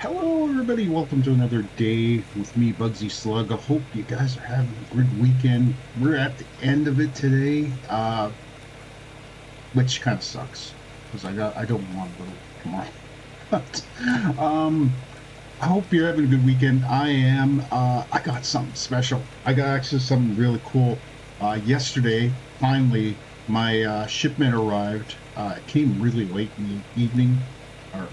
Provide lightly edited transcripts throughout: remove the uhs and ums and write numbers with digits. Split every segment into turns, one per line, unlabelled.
Hello, everybody. Welcome to another day with me, Bugsy Slugg. I hope you guys are having a good weekend. We're at the end of it today, which kind of sucks because I don't want to go tomorrow. But I hope you're having a good weekend. I am. I got something special. I got actually something really cool. Yesterday, finally, my shipment arrived. It came really late in the evening, or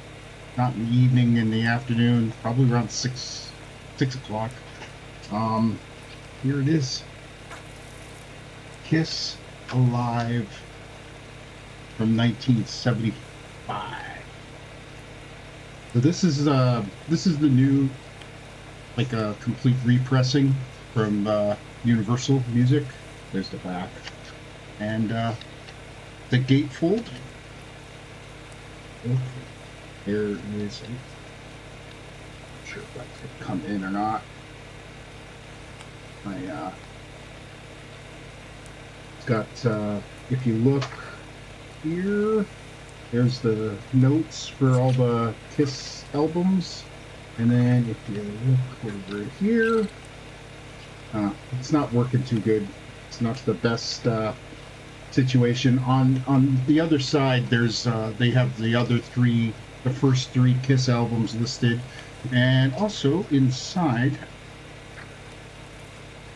not in the evening, in the afternoon, probably around six o'clock. Um, Here it is. Kiss Alive from 1975. So this is the new, like a complete repressing from Universal Music. There's the back. And the gatefold. Okay. There is a, not sure if that's gonna come in or not. It's got, if you look here, there's the notes for all the Kiss albums. And then if you look over here, it's not working too good. It's not the best situation. On the other side, there's they have the first three Kiss albums listed, and also inside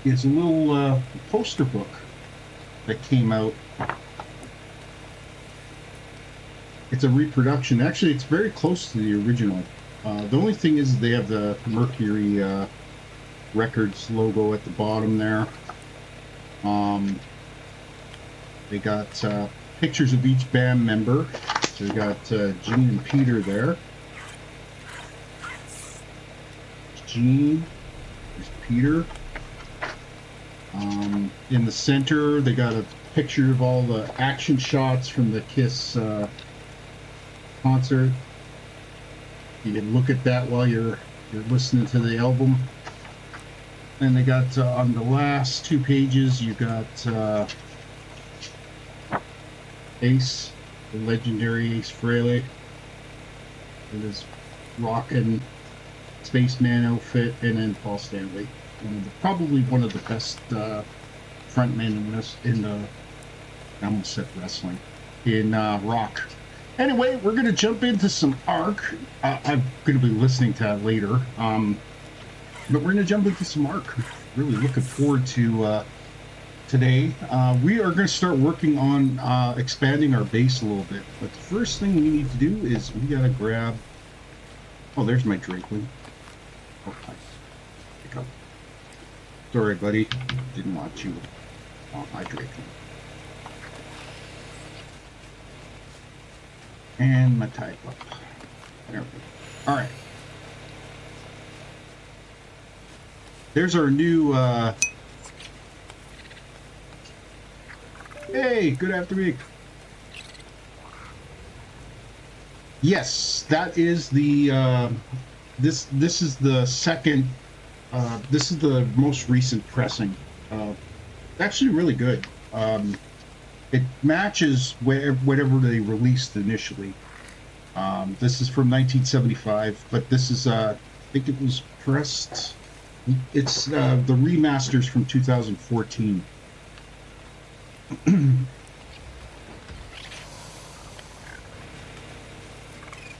is a little poster book that came out. It's a reproduction. Actually, it's very close to the original. The only thing is they have the Mercury Records logo at the bottom there. They got pictures of each band member. So we got Gene and Peter there. Gene, there's Peter. In the center, they got a picture of all the action shots from the Kiss concert. You can look at that while you're listening to the album. And they got on the last two pages, you got Ace, the legendary Ace Frehley, with his rockin' spaceman outfit, and then Paul Stanley, probably one of the best frontmen in the, I almost said wrestling, in rock. Anyway, we're gonna jump into some ARC. I'm gonna be listening to that later, but we're gonna jump into some ARC. Really looking forward to today. We are going to start working on expanding our base a little bit. But the first thing we need to do is we got to grab... Oh, there's my Drakeling. Okay. Pick up. Sorry, buddy. Didn't want you on my Drakeling. And my type up. There we go. Alright. There's our new... Hey, good afternoon. Yes, that is the this is the second this is the most recent pressing. Actually really good. It matches whatever they released initially. This is from 1975, but this is I think it was pressed, it's the remasters from 2014.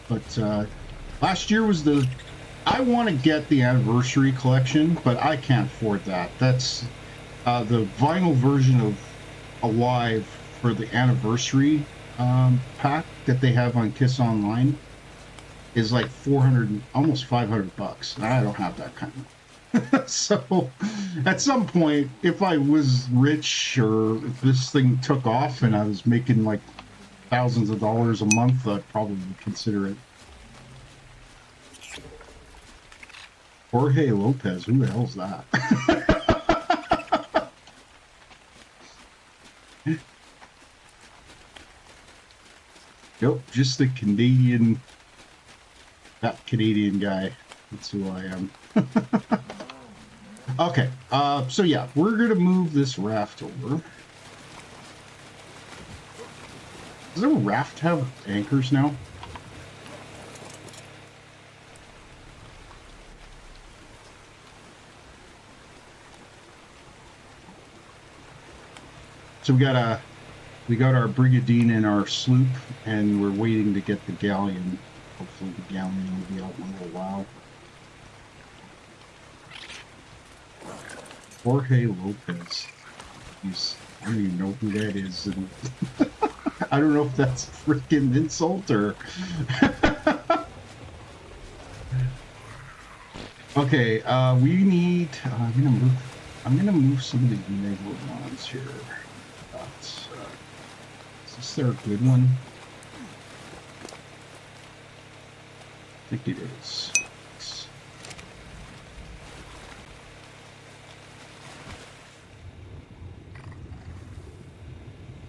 But last year was the... I want to get the anniversary collection, but I can't afford that. That's the vinyl version of Alive for the anniversary pack that they have on Kiss Online is like 400, almost $500. I don't have that kind of... So at some point, if I was rich, or if this thing took off and I was making like thousands of dollars a month, I'd probably consider it. Jorge Lopez, who the hell's that? Nope, just the Canadian, that Canadian guy. That's who I am. Okay, so yeah, we're gonna move this raft over. Does a raft have anchors now? So we got our Brigadine and our sloop, and we're waiting to get the galleon. Hopefully the galleon will be out in a little while. Jorge Lopez. I don't even know who that is. And I don't know if that's a freaking insult or... Okay, we need... I'm gonna move some of the megalodons here. Is there a good one? I think it is.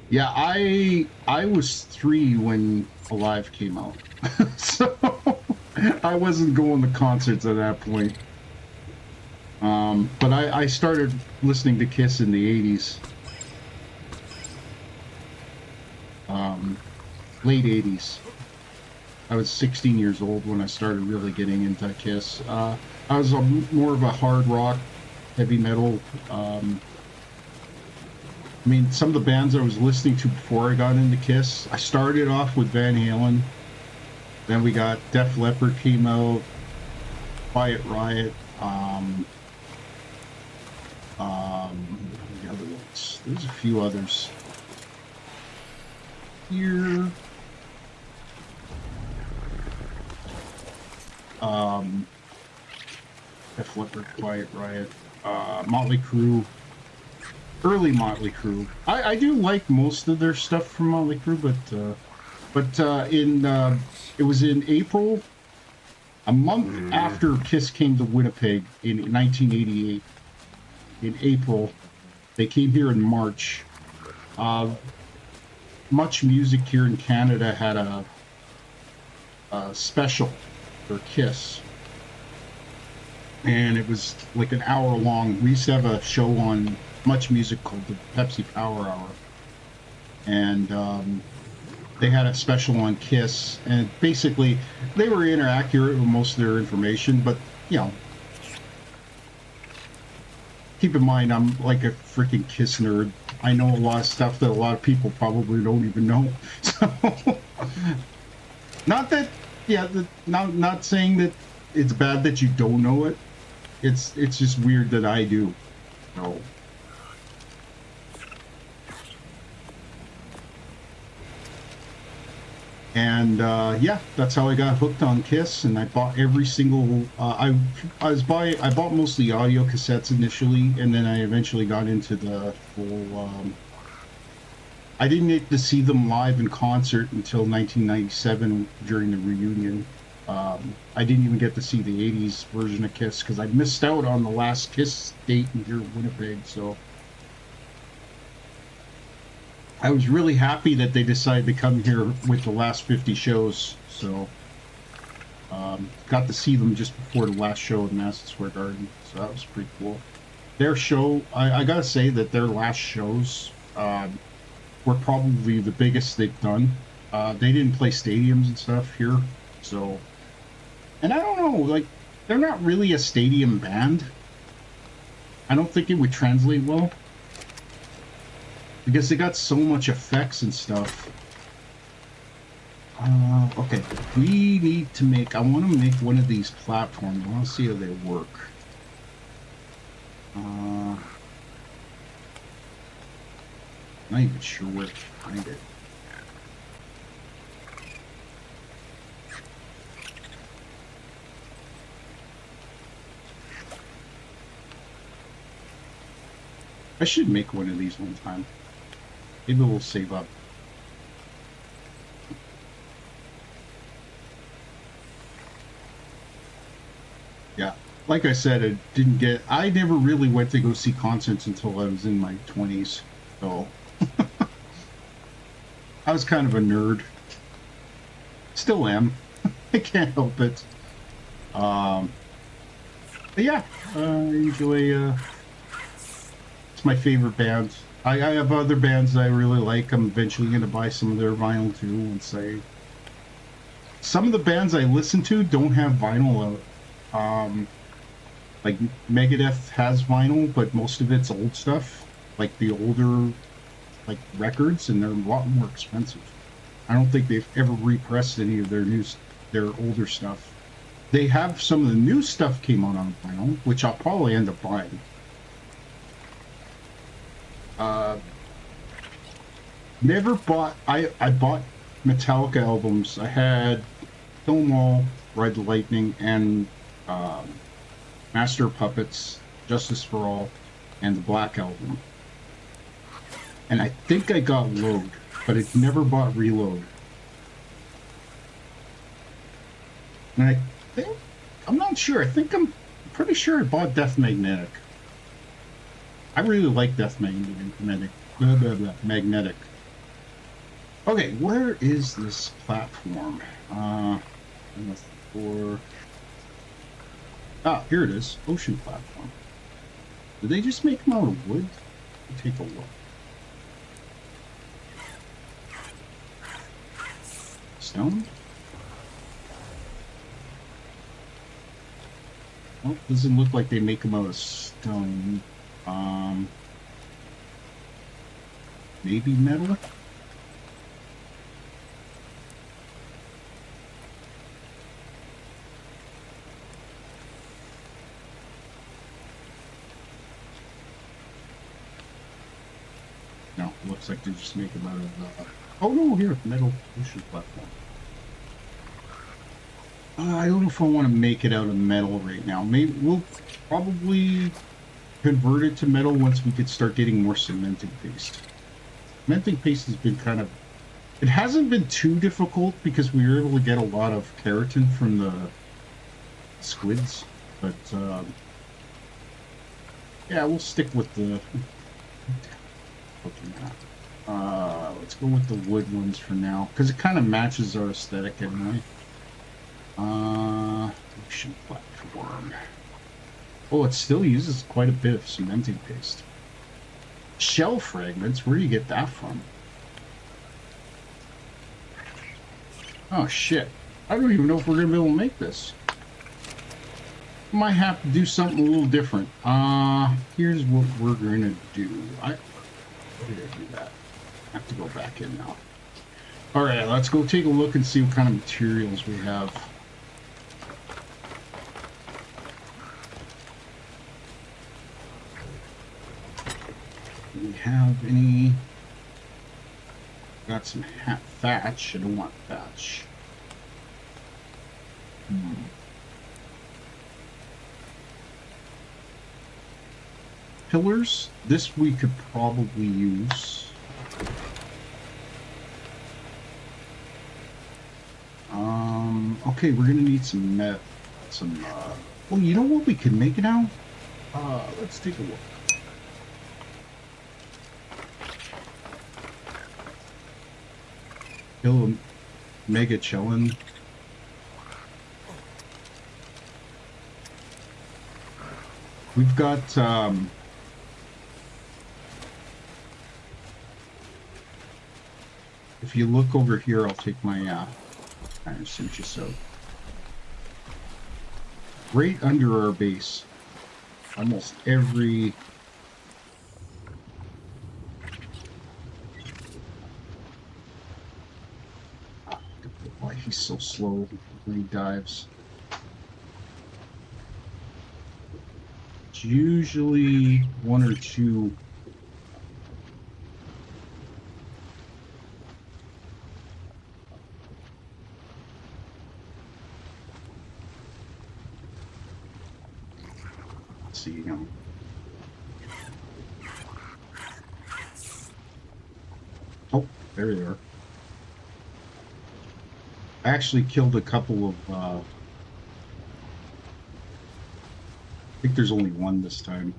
Yeah, I was 3 when Alive came out, so I wasn't going to concerts at that point. But I started listening to Kiss in the 80s. Late 80s. I was 16 years old when I started really getting into Kiss. I was more of a hard rock, heavy metal. I mean, some of the bands I was listening to before I got into Kiss, I started off with Van Halen. Then we got Def Leppard came out, Quiet Riot, the other ones. There's a few others. Here. Def Leppard, Quiet Riot, Motley Crue, early Motley Crue. I do like most of their stuff from Motley Crue, but it was in April, a month after Kiss came to Winnipeg in 1988. In April, they came here in March. Much Music here in Canada had a special for Kiss, and it was like an hour long. We used to have a show on Much Music called the Pepsi Power Hour, and they had a special on Kiss, and basically they were inaccurate with most of their information, but you know, keep in mind I'm like a freaking Kiss nerd. I know a lot of stuff that a lot of people probably don't even know. So, not that, yeah, not saying that it's bad that you don't know it. It's just weird that I do. So. And yeah, that's how I got hooked on Kiss, and I bought every single. I bought mostly audio cassettes initially, and then I eventually got into the full. I didn't get to see them live in concert until 1997 during the reunion. I didn't even get to see the '80s version of Kiss because I missed out on the last Kiss date in here in Winnipeg. So. I was really happy that they decided to come here with the last 50 shows, so got to see them just before the last show in Madison Square Garden, so that was pretty cool. Their show, I gotta say that their last shows were probably the biggest they've done. They didn't play stadiums and stuff here, so, and I don't know, like, they're not really a stadium band. I don't think it would translate well. Because they got so much effects and stuff. Okay, we need to make... I want to make one of these platforms. I want to see how they work. Not even sure where to find it. I should make one of these one time. Maybe we'll save up. Yeah, like I said, I never really went to go see concerts until I was in my 20s, so I was kind of a nerd. Still am. I can't help it. But yeah, usually it's my favorite band. I have other bands that I really like. I'm eventually going to buy some of their vinyl too and say... Some of the bands I listen to don't have vinyl out. Like Megadeth has vinyl, but most of it's old stuff. Like the older like records, and they're a lot more expensive. I don't think they've ever repressed any of their older stuff. They have some of the new stuff came out on vinyl, which I'll probably end up buying. Never bought. I bought Metallica albums. I had Kill 'Em All, Ride the Lightning, and Master of Puppets, Justice for All, and the Black Album. And I think I got Load, but I never bought Reload. And I think, I'm not sure, I'm pretty sure I bought Death Magnetic. I really like Death Magnetic. Magnetic. Okay, where is this platform? Here it is. Ocean platform. Did they just make them out of wood? Let's take a look. Stone? Oh, doesn't look like they make them out of stone. Maybe metal? No, looks like they just make them out of, oh no, here, metal ocean platform. I don't know if I want to make it out of metal right now. Maybe we'll probably convert it to metal once we could start getting more cementing paste. Cementing paste has been kind of... It hasn't been too difficult because we were able to get a lot of keratin from the squids. But, yeah, we'll stick with the... let's go with the wood ones for now, because it kind of matches our aesthetic anyway. Ocean platform. Oh, it still uses quite a bit of cementing paste. Shell fragments, where do you get that from? Oh shit, I don't even know if we're gonna be able to make this. Might have to do something a little different. Here's what we're gonna do. Why did I do that? I have to go back in now. Alright, let's go take a look and see what kind of materials we have. Do we have any... Got some thatch. I don't want thatch. Pillars. This we could probably use. Okay, we're gonna need some well, you know what we can make now? Let's take a look. Kill a mega chillin'. We've got if you look over here, I'll take my kind of cinch this out. Right under our base, almost every why he's so slow when he dives. It's usually one or two. See him. Oh, there you are. I actually killed a couple of I think there's only one this time.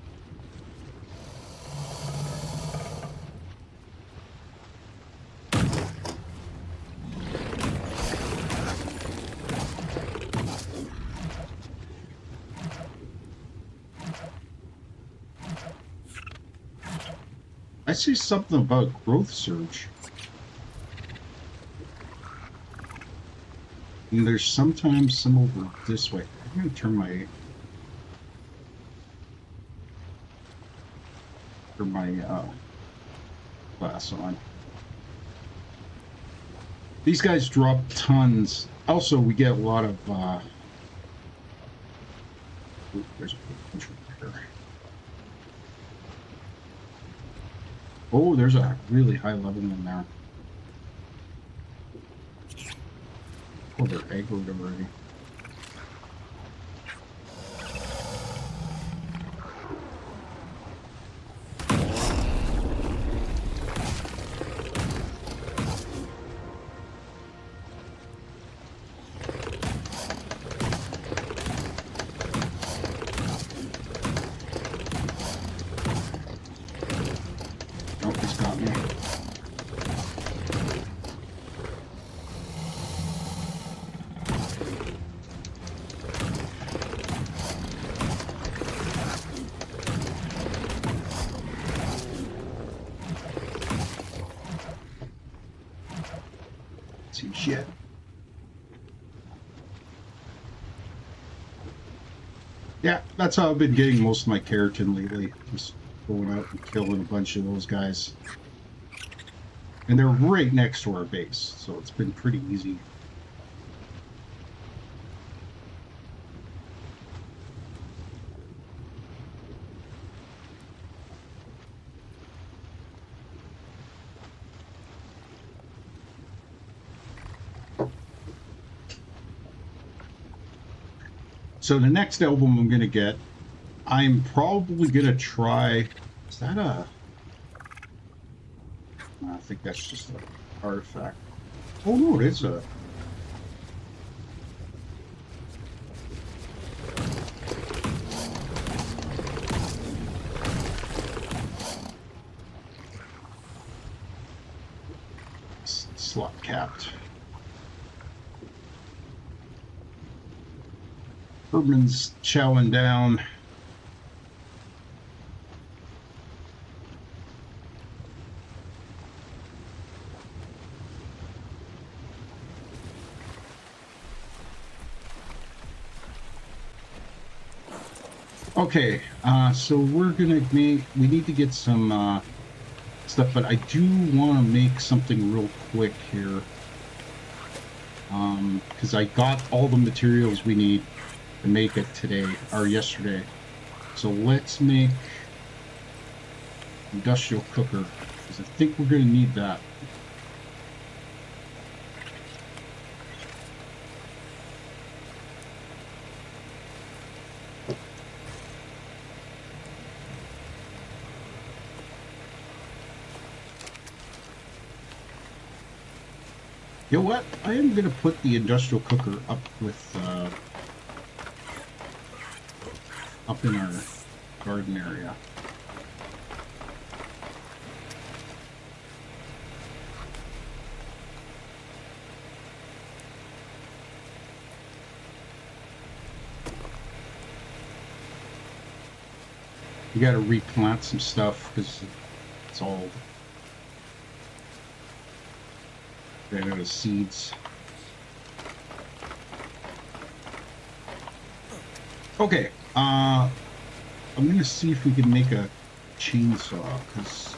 I see something about growth surge. And there's sometimes some over this way. I'm gonna turn my class on. These guys drop tons. Also, we get a lot of there's a bunch over here. Oh, there's a really high level in there. Oh, they're aggroed already. Oh, he's got me. See shit. Yeah, that's how I've been getting most of my keratin lately. Just going out and killing a bunch of those guys. And they're right next to our base, so it's been pretty easy. So the next album I'm going to get, I'm probably going to try... Is that a... I think that's just an artifact. Oh no, it is a... slot capped. Herman's chowing down. Okay, so we're gonna make, we need to get some stuff, but I do want to make something real quick here. Because I got all the materials we need to make it today, or yesterday. So let's make industrial cooker, because I think we're gonna need that. You know what? I am going to put the industrial cooker up with, up in our garden area. You got to replant some stuff because it's all ran out of seeds. Okay, I'm gonna see if we can make a chainsaw, because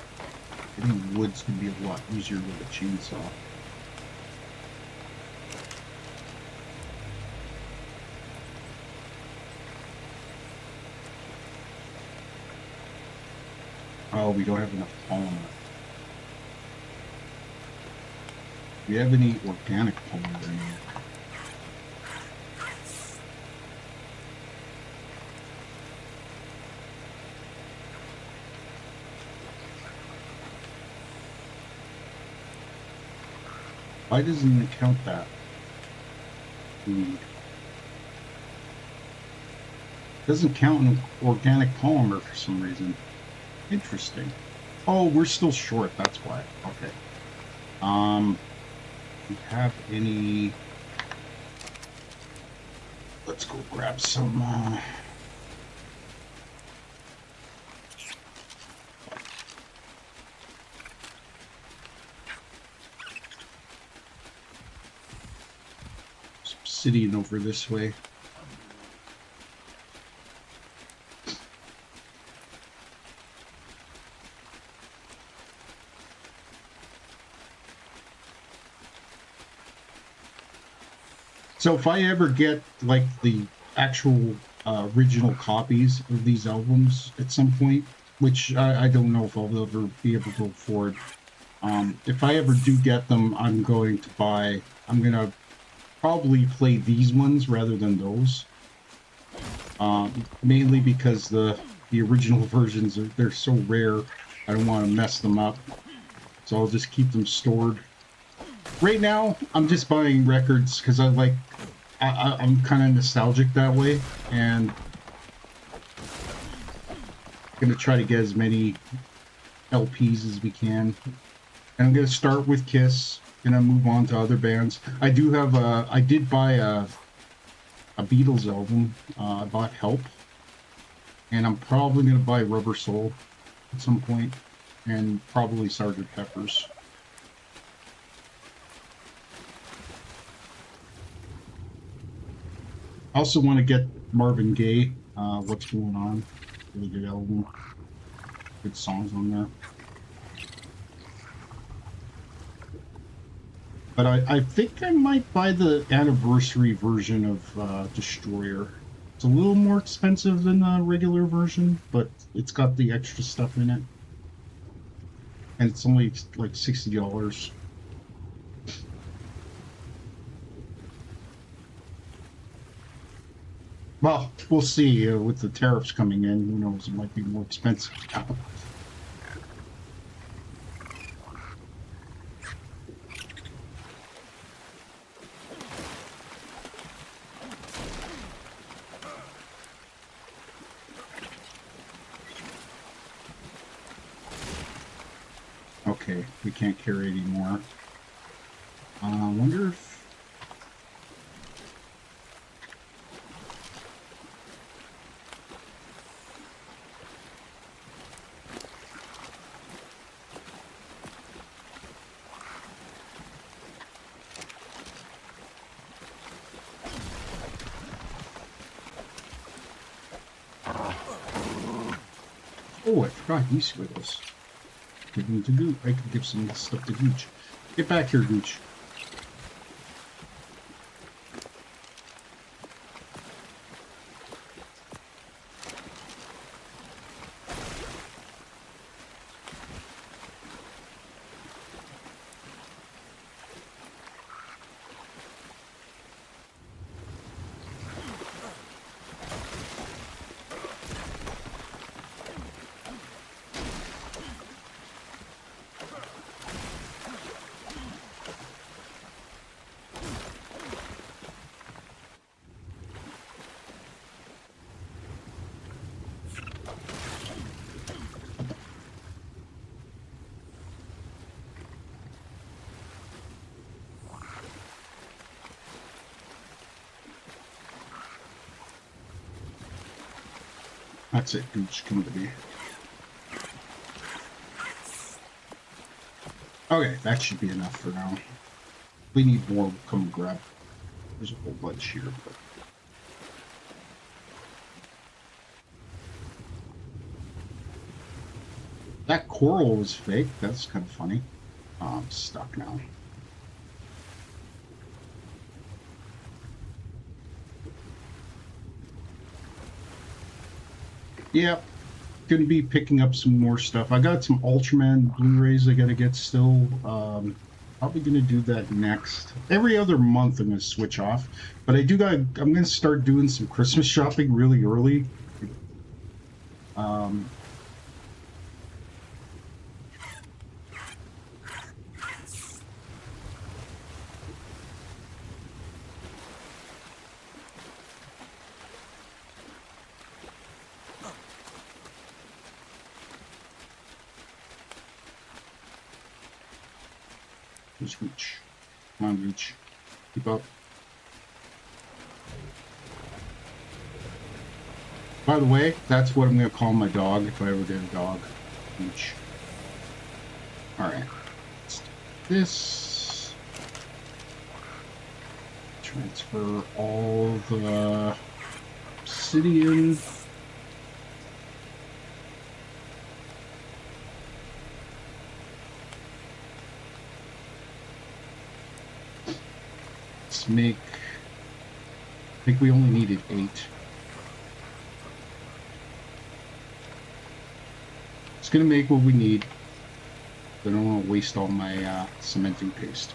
getting wood's gonna be a lot easier with a chainsaw. Oh, we don't have enough pollen. Do we have any organic pollen in here? Why doesn't it count that? Doesn't count in organic polymer for some reason. Interesting. Oh, we're still short, that's why. Okay. Do we have any... Let's go grab some, obsidian over this way. So if I ever get like the actual original copies of these albums at some point, which I don't know if I'll ever be able to afford. If I ever do get them, I'm going to probably play these ones rather than those. Mainly because the original versions they're so rare. I don't want to mess them up, so I'll just keep them stored. Right now, I'm just buying records because I'm kind of nostalgic that way, and I'm gonna try to get as many LPs as we can. And I'm gonna start with Kiss, gonna move on to other bands. I did buy a Beatles album. I bought Help, and I'm probably gonna buy Rubber Soul at some point, and probably Sgt. Pepper's. I also want to get Marvin Gaye, What's Going On. Really good album. Good songs on there. But I think I might buy the anniversary version of Destroyer. It's a little more expensive than the regular version, but it's got the extra stuff in it. And it's only like $60. Well, we'll see. With the tariffs coming in, who knows? It might be more expensive now. Okay, we can't carry anymore. I wonder if... Oh, I forgot he's with us. Give him to Gooch. I could give some stuff to Gooch. Get back here, Gooch. That's it, Gooch. Come to me. Okay, that should be enough for now. If we need more, we'll come and grab. There's a whole bunch here, but... That coral was fake. That's kind of funny. Oh, I'm stuck now. Yep. Gonna be picking up some more stuff. I got some Ultraman Blu-rays I gotta get still. Probably gonna do that next. Every other month I'm gonna switch off. But I'm gonna start doing some Christmas shopping really early. Just reach. Come on, reach. Keep up. By the way, that's what I'm going to call my dog if I ever get a dog. Reach. Alright. Let's do this. Transfer all the obsidian. Make I think we only needed 8. It's going to make what we need. I don't want to waste all my cementing paste.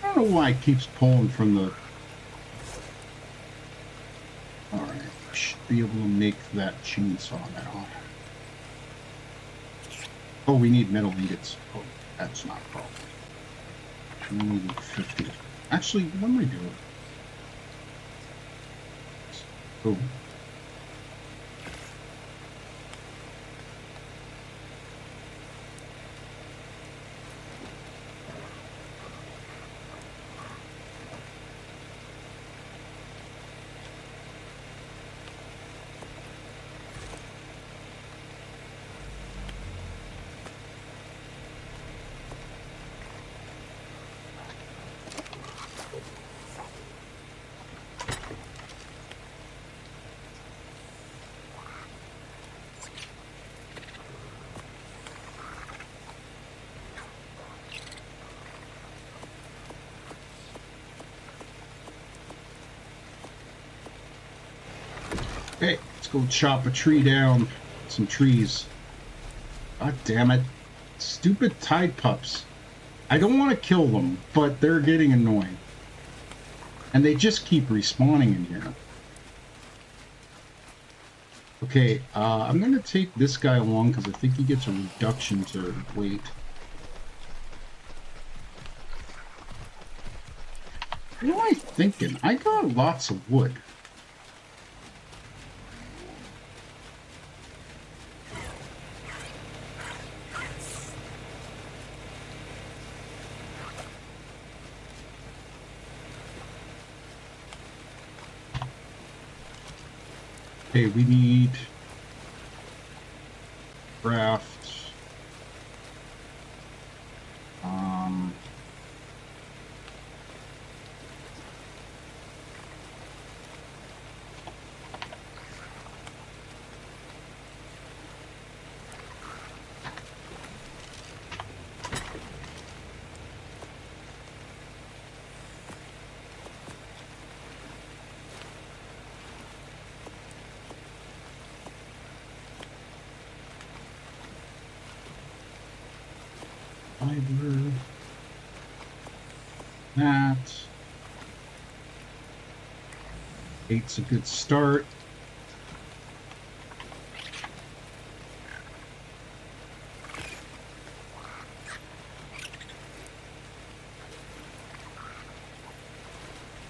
I don't know why it keeps pulling from the... Alright, I should be able to make that chainsaw now. Oh, we need metal ingots. Oh, that's not a problem. We only need 50. Actually, what am I doing? Oh. Hey, let's go chop a tree down. Some trees. God damn it. Stupid tide pups. I don't want to kill them, but they're getting annoying. And they just keep respawning in here. Okay, I'm going to take this guy along because I think he gets a reduction to weight. What am I thinking? I got lots of wood. Okay, we need craft. Fiber. That. 8's a good start.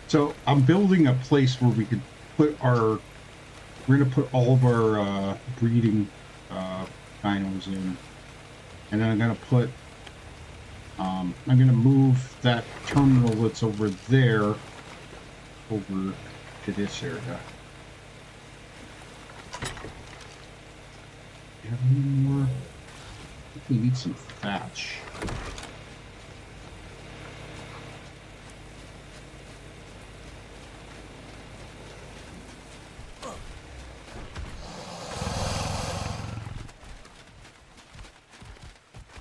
So I'm building a place where we could put our, we're going to put all of our breeding dinos in. And then I'm going to put, I'm going to move that terminal that's over there over to this area. Do you have any more? I think we need some thatch.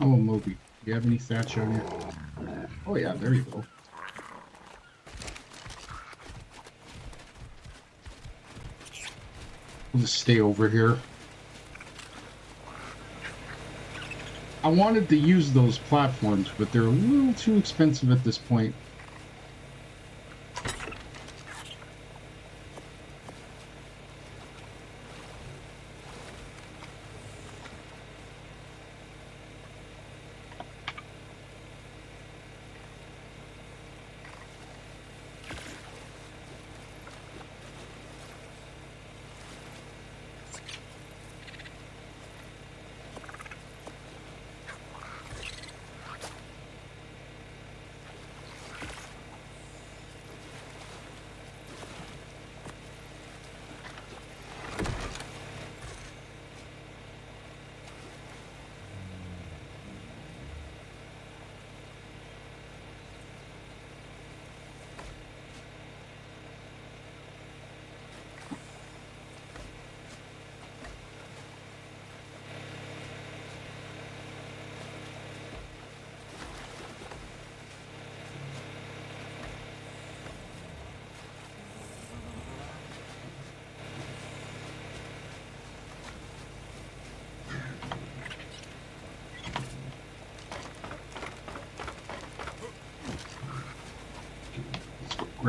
Oh, Moby, do you have any thatch on you? Oh yeah, there you go. We'll just stay over here. I wanted to use those platforms, but they're a little too expensive at this point.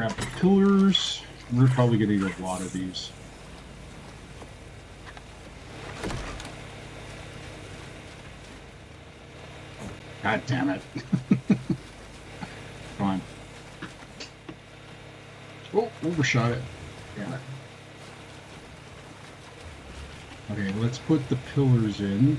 grab the pillars. We're probably going to need a lot of these. God damn it. Come on. Oh, overshot it. Damn it. Okay, let's put the pillars in.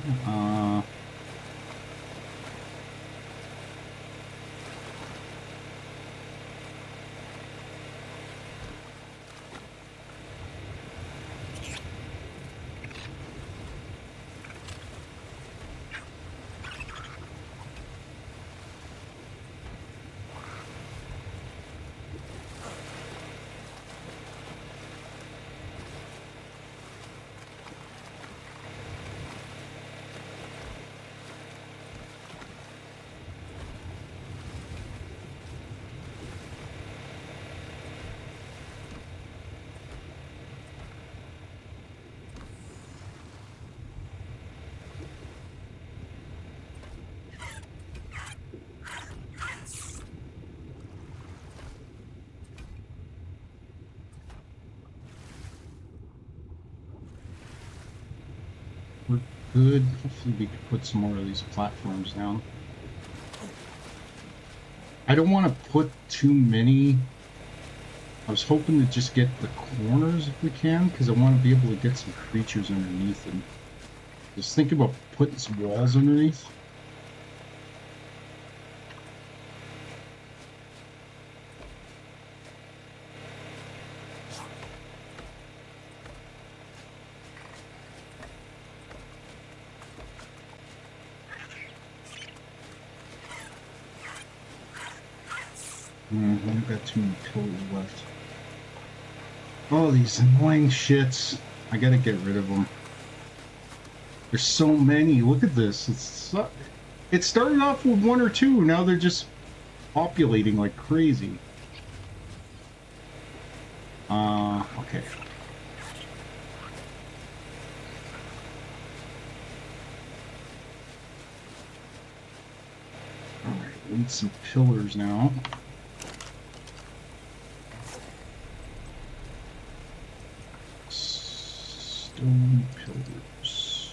We're good. Hopefully we can put some more of these platforms down. I don't want to put too many. I was hoping to just get the corners if we can, because I want to be able to get some creatures underneath them. Just think about putting some walls underneath. I've got 2 pillars left. Oh, these annoying shits. I gotta get rid of them. There's so many. Look at this. It started off with 1 or 2. Now they're just populating like crazy. Okay. Alright, we need some pillars now. Stone pillars.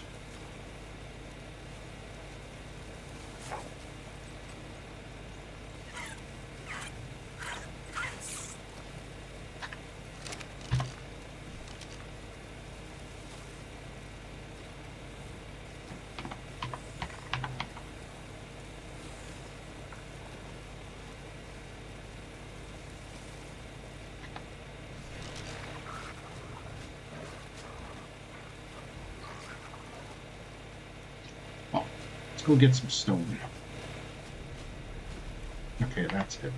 Let's go get some stone. Okay, that's it.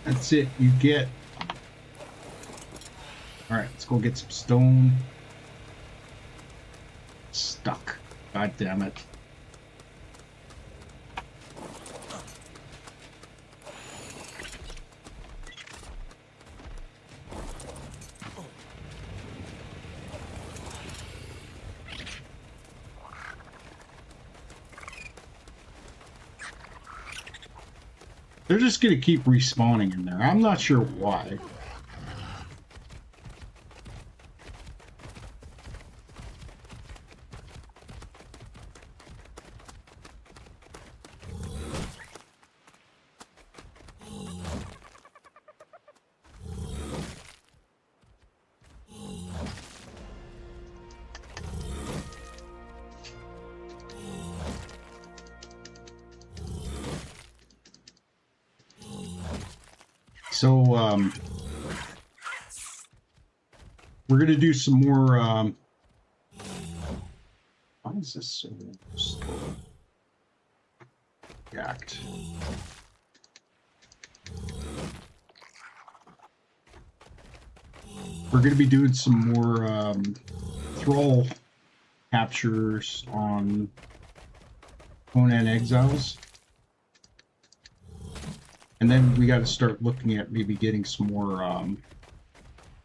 That's it, you get. Alright, let's go get some stone. Stuck. God damn it. They're just going to keep respawning in there. I'm not sure why. So, we're going to do some more, why is this so slow? Jacked. We're going to be doing some more, thrall captures on Conan Exiles. And then we got to start looking at maybe getting some more,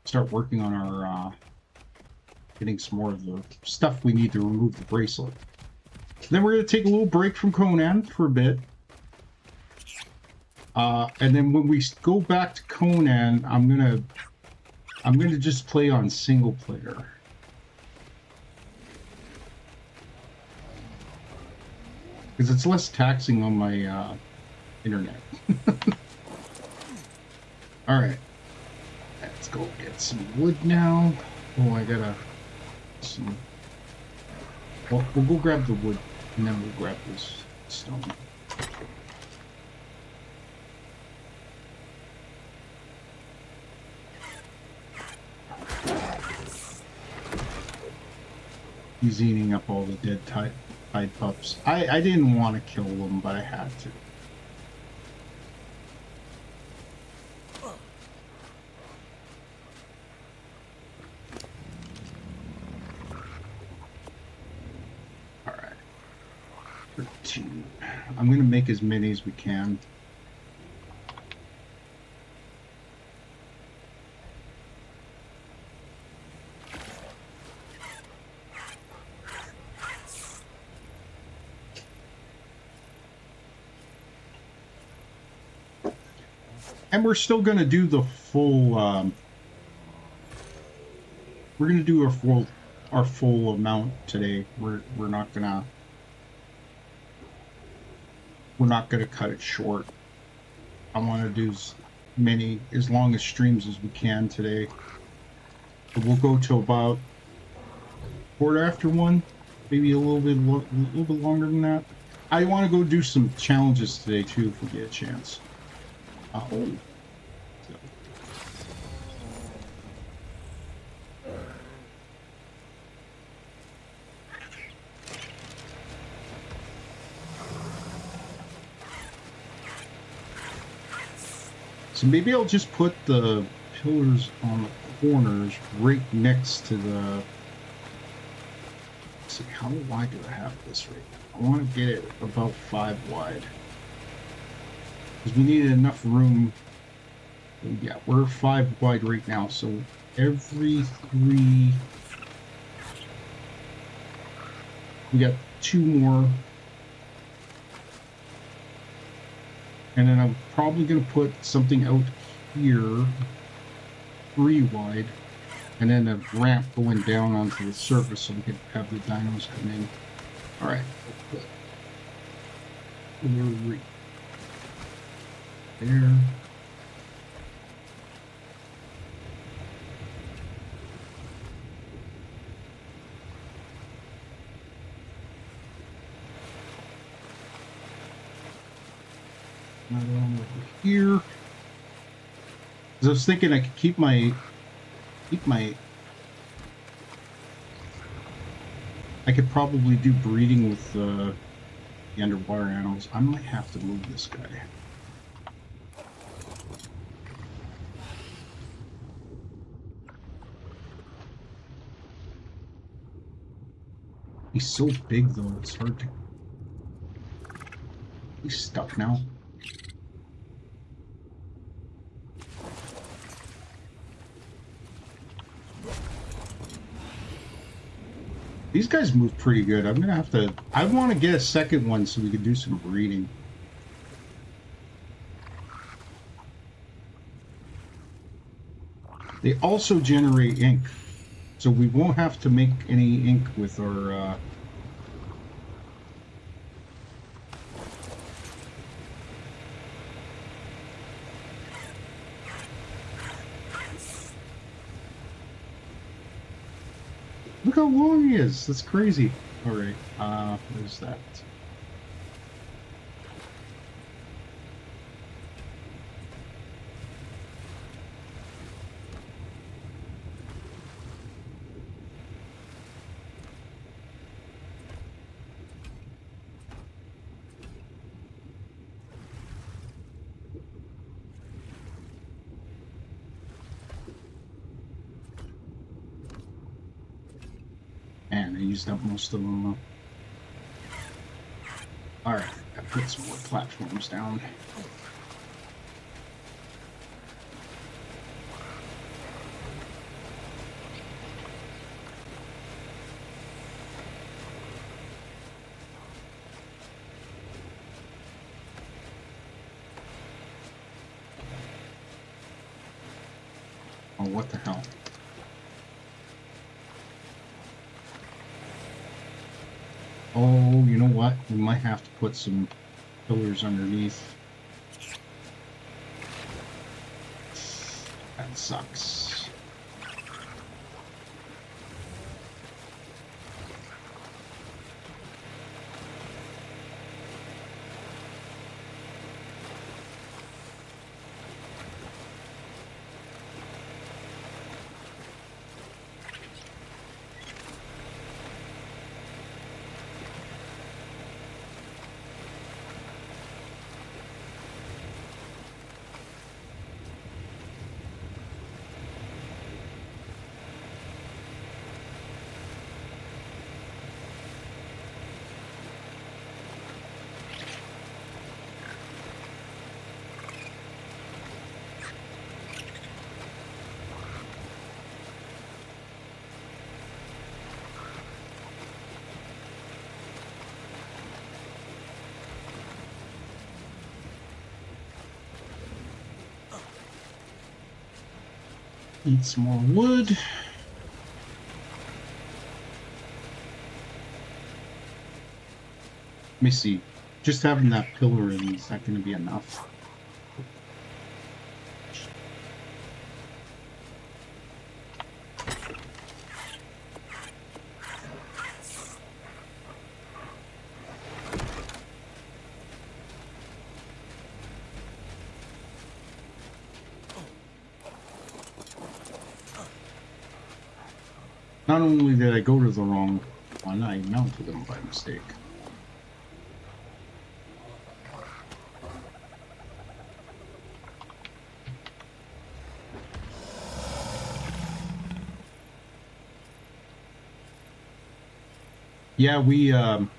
start working on our, getting some more of the stuff we need to remove the bracelet. Then we're going to take a little break from Conan for a bit. And then when we go back to Conan, I'm gonna just play on single player. Because it's less taxing on my internet. Alright. Let's go get some wood now. Oh, I gotta... some... Well, we'll go grab the wood, and then we'll grab this stone. He's eating up all the dead tide pups. I didn't want to kill them, but I had to. Alright. 13. I'm going to make as many as we can. And we're still going to do the full, we're going to do our full amount today. We're not going to cut it short. I want to do as long as streams as we can today. So we'll go to about 1:15, maybe a little bit longer than that. I want to go do some challenges today too, if we get a chance. So maybe I'll just put the pillars on the corners right next to the... Let's see, how wide do I have this right now? I want to get it about 5 wide. Because we needed enough room. Yeah, we're 5 wide right now, so every 3... We got 2 more. And then I'm probably going to put something out here, 3 wide, and then a ramp going down onto the surface so we can have the dinos come in. Alright. There. Another one over here. Because I was thinking I could keep my I could probably do breeding with the underwater animals. I might have to move this guy. He's so big though, it's hard to... He's stuck now. These guys move pretty good. I'm gonna have to... I want to get a second one so we can do some breeding. They also generate ink. So we won't have to make any ink with our... Look how long he is. That's crazy. Alright, where's that? Man, used up most of them, though. Alright, I put some more platforms down. Oh, what the hell? Oh, you know what? We might have to put some pillars underneath. That sucks. Need some more wood. Let me see. Just having that pillar in, is that going to be enough? Not only did I go to the wrong one, I mounted them by mistake. Yeah, we had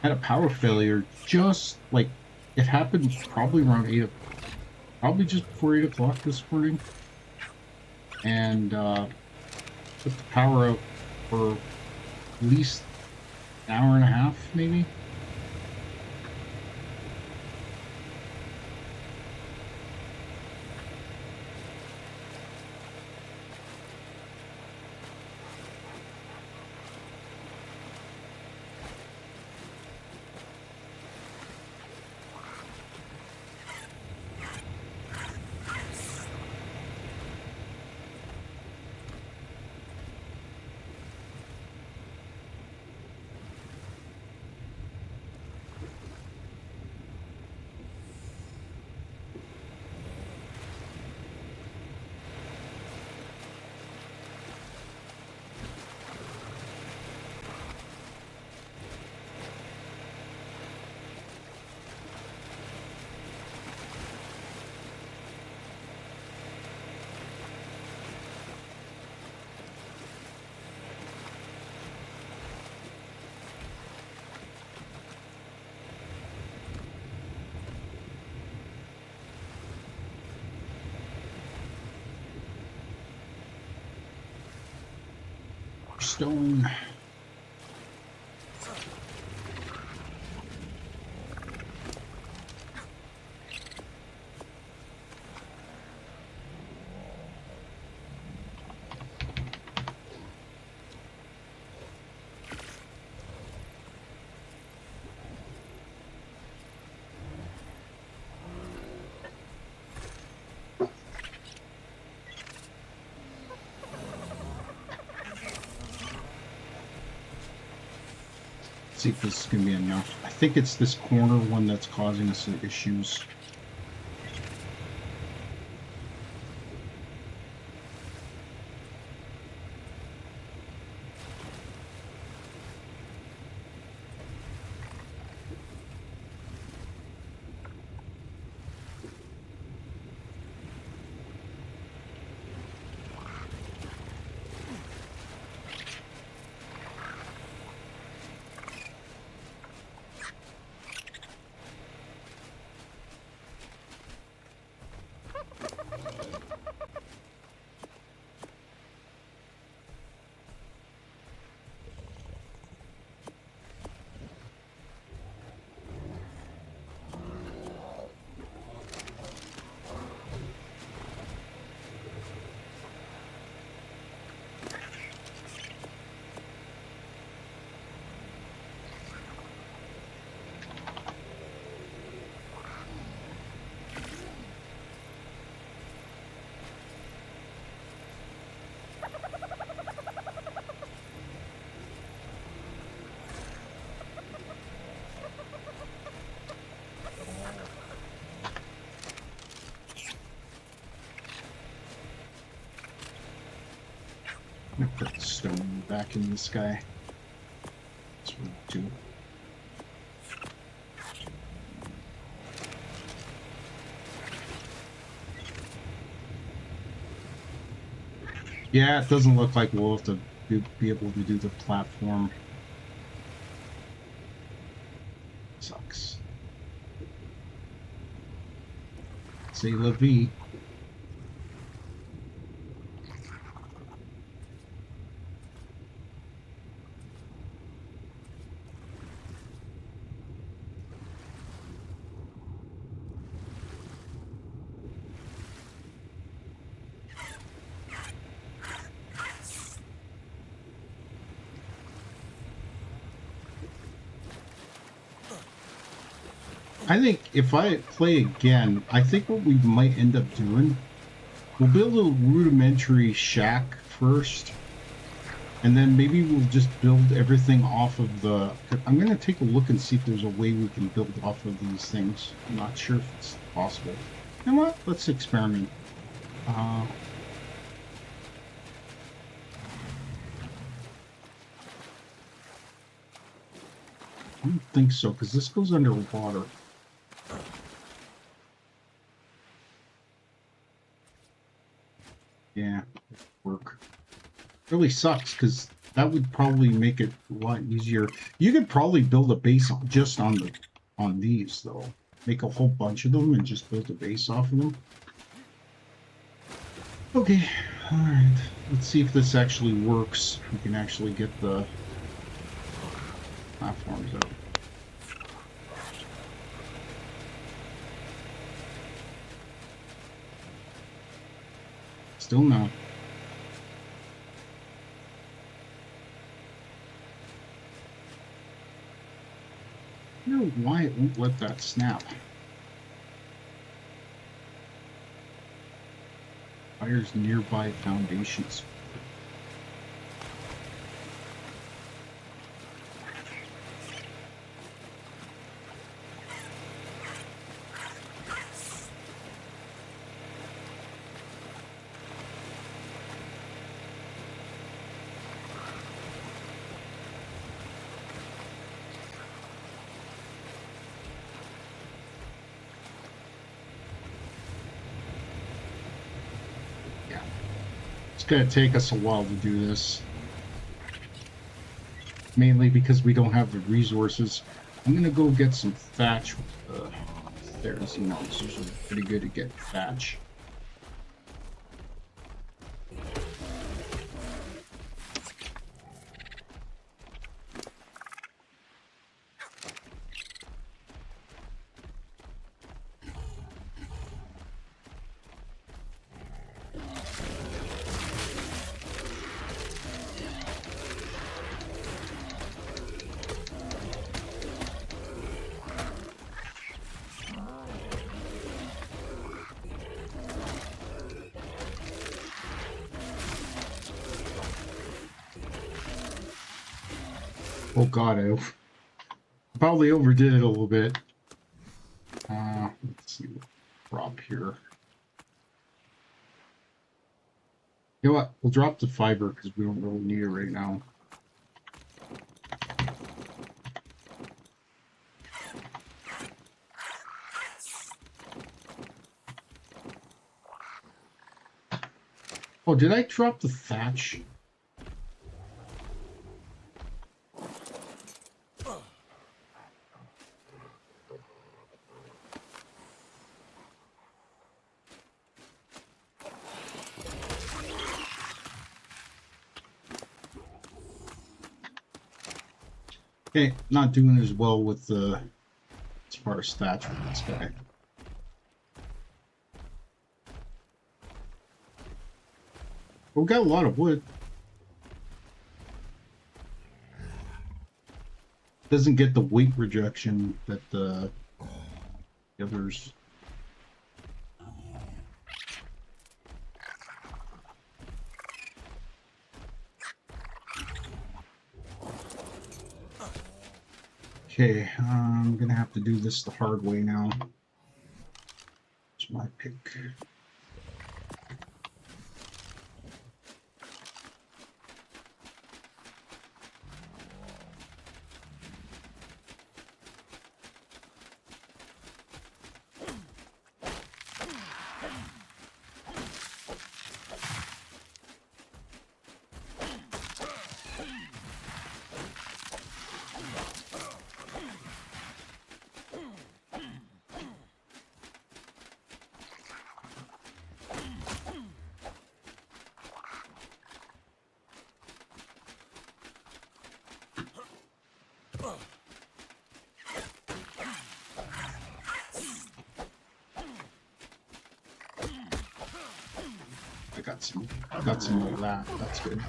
a power failure just like it happened probably around 8, probably just before 8 o'clock this morning, and took the power out for at least an hour and a half, maybe. Stone. See if this is going to be enough. I think it's this corner one that's causing us the issues. I'm gonna put the stone back in this guy. That's what I'll do. Yeah, it doesn't look like we'll have to be able to do the platform. Sucks. C'est la vie. I think if I play again, I think what we might end up doing, we'll build a rudimentary shack first, and then maybe we'll just build everything off of the... I'm going to take a look and see if there's a way we can build off of these things. I'm not sure if it's possible. You know what? Let's experiment. I don't think so, because this goes underwater. Yeah, work. Really sucks, because that would probably make it a lot easier. You could probably build a base just on these, though. Make a whole bunch of them and just build a base off of them. Okay, alright. Let's see if this actually works. We can actually get the platforms out. Still not. I don't know why it won't let that snap. Fires nearby foundations. It's going to take us a while to do this. Mainly because we don't have the resources. I'm going to go get some thatch. There's, you know, it's usually pretty good to get thatch. Oh god, I probably overdid it a little bit. Let's see what drop here. You know what? We'll drop the fiber because we don't really need it right now. Oh, did I drop the thatch? Okay, not doing as well with the as far as thatch with this guy. But we got a lot of wood. Doesn't get the weight rejection that the others. Okay, I'm gonna have to do this the hard way now. It's my pick. I got some of that. That's good.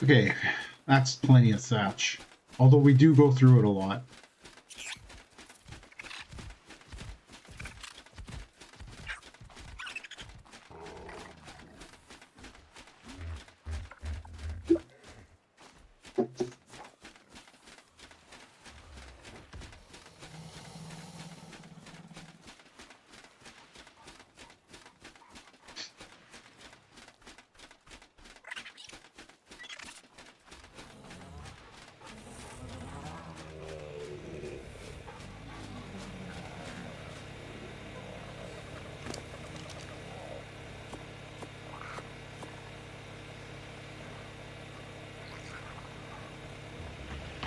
Okay, that's plenty of thatch. Although we do go through it a lot.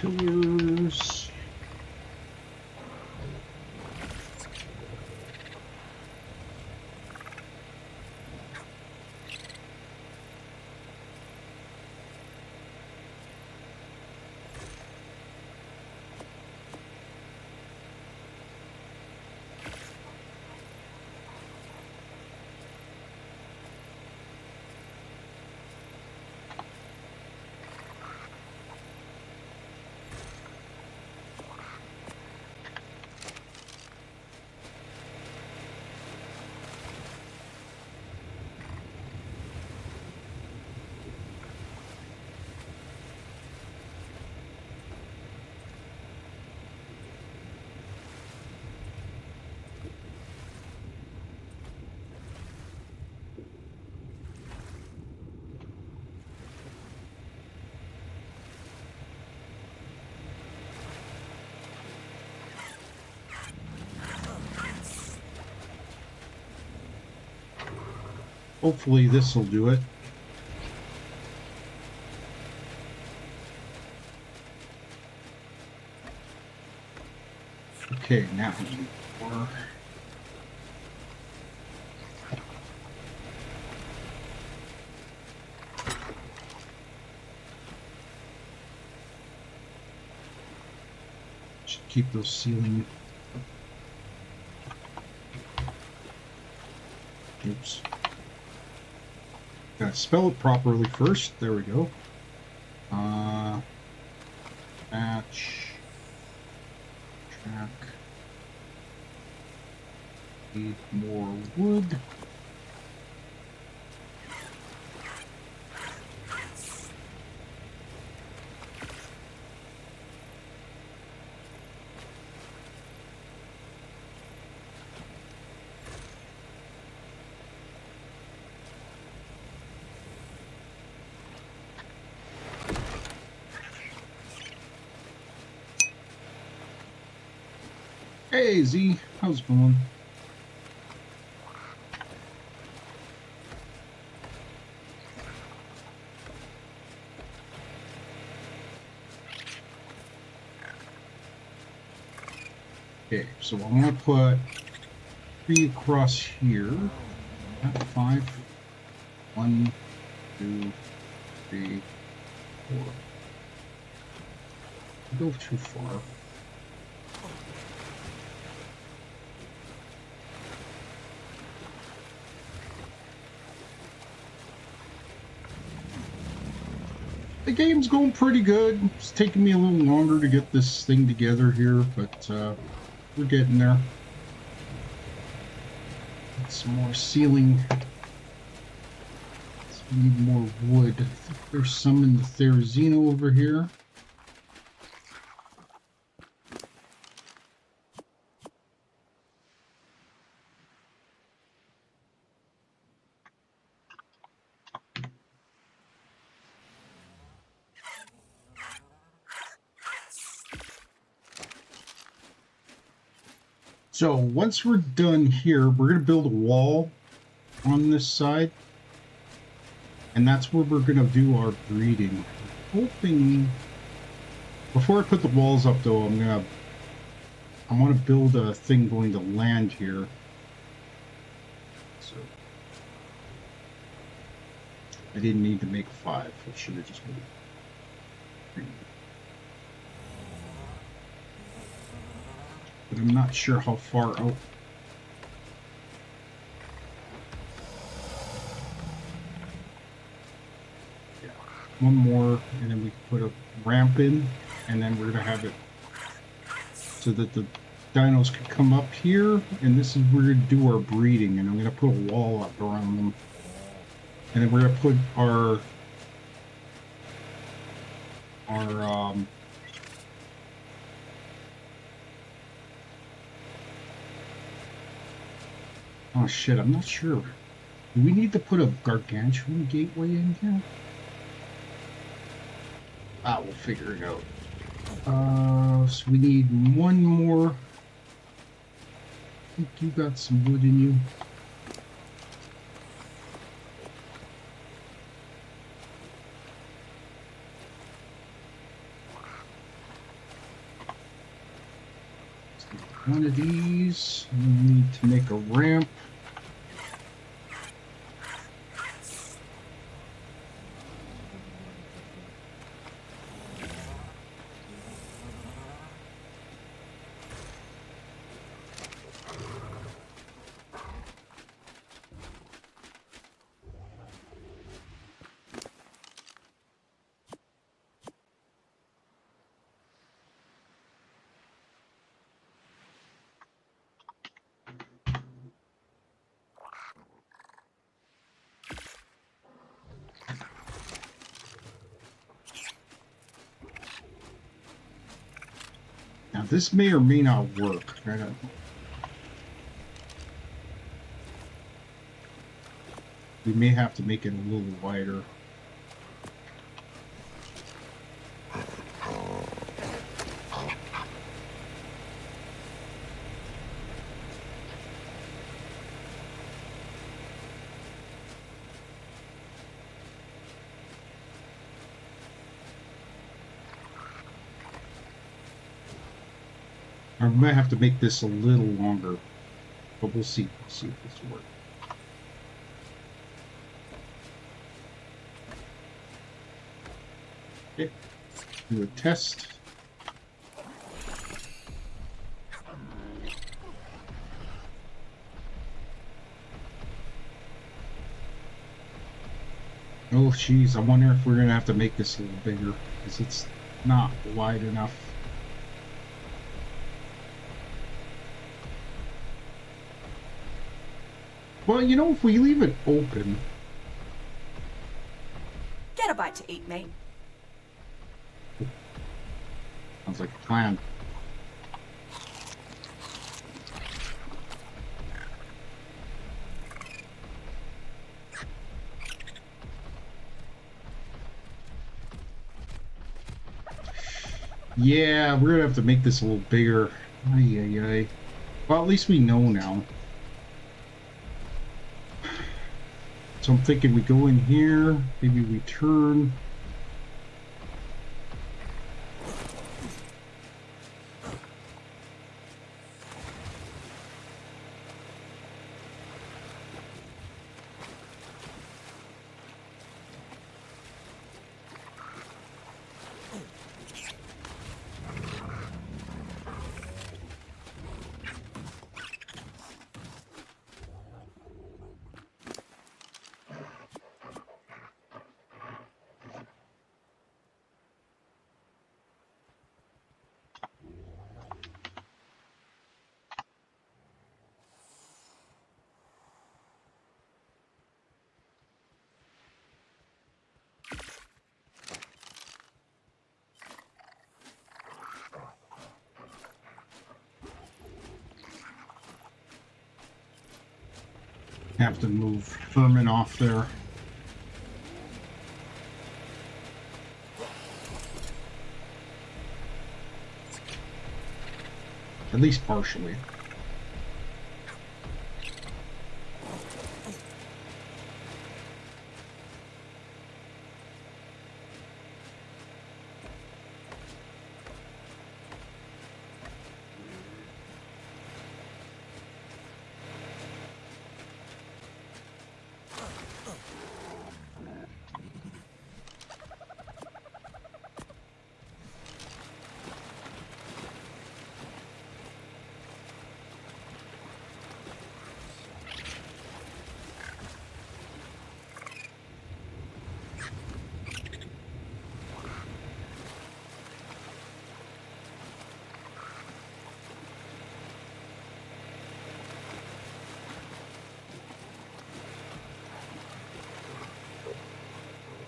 Pillars. Hopefully this will do it. Okay, now more. Should keep those ceiling. Oops. Gotta spell it properly first. There we go. Match. Track. Need more wood. Hey Z, how's it going? Okay, so I'm gonna put 3 across here. 5. 1, 2, 3, 4. Go too far. The game's going pretty good. It's taking me a little longer to get this thing together here, but we're getting there. Get some more ceiling. So we need more wood. I think there's some in the Therizino over here. So once we're done here, we're going to build a wall on this side. And that's where we're gonna do our breeding. I'm hoping before I put the walls up though, I want to build a thing going to land here. So I didn't need to make 5. I should have just made 3. But I'm not sure how far out. Yeah, one more, and then we can put a ramp in, and then we're gonna have it so that the dinos can come up here, and this is where we're gonna do our breeding, and I'm gonna put a wall up around them, and then we're gonna put our oh shit, I'm not sure. Do we need to put a gargantuan gateway in here? Ah, we'll figure it out. So we need one more. I think you got some wood in you. One of these. We need to make a ramp. Now this may or may not work. I don't know. We may have to make it a little wider. I might have to make this a little longer, but we'll see. We'll see if this will work. Okay, do a test. Oh, geez, I wonder if we're gonna have to make this a little bigger, because it's not wide enough. Well, you know, if we leave it open...
Get a bite to eat, mate.
Sounds like a plan. Yeah, we're gonna have to make this a little bigger. Ay, ay, ay. Well, at least we know now. So I'm thinking we go in here, maybe we turn. Have to move Furman off there. At least partially.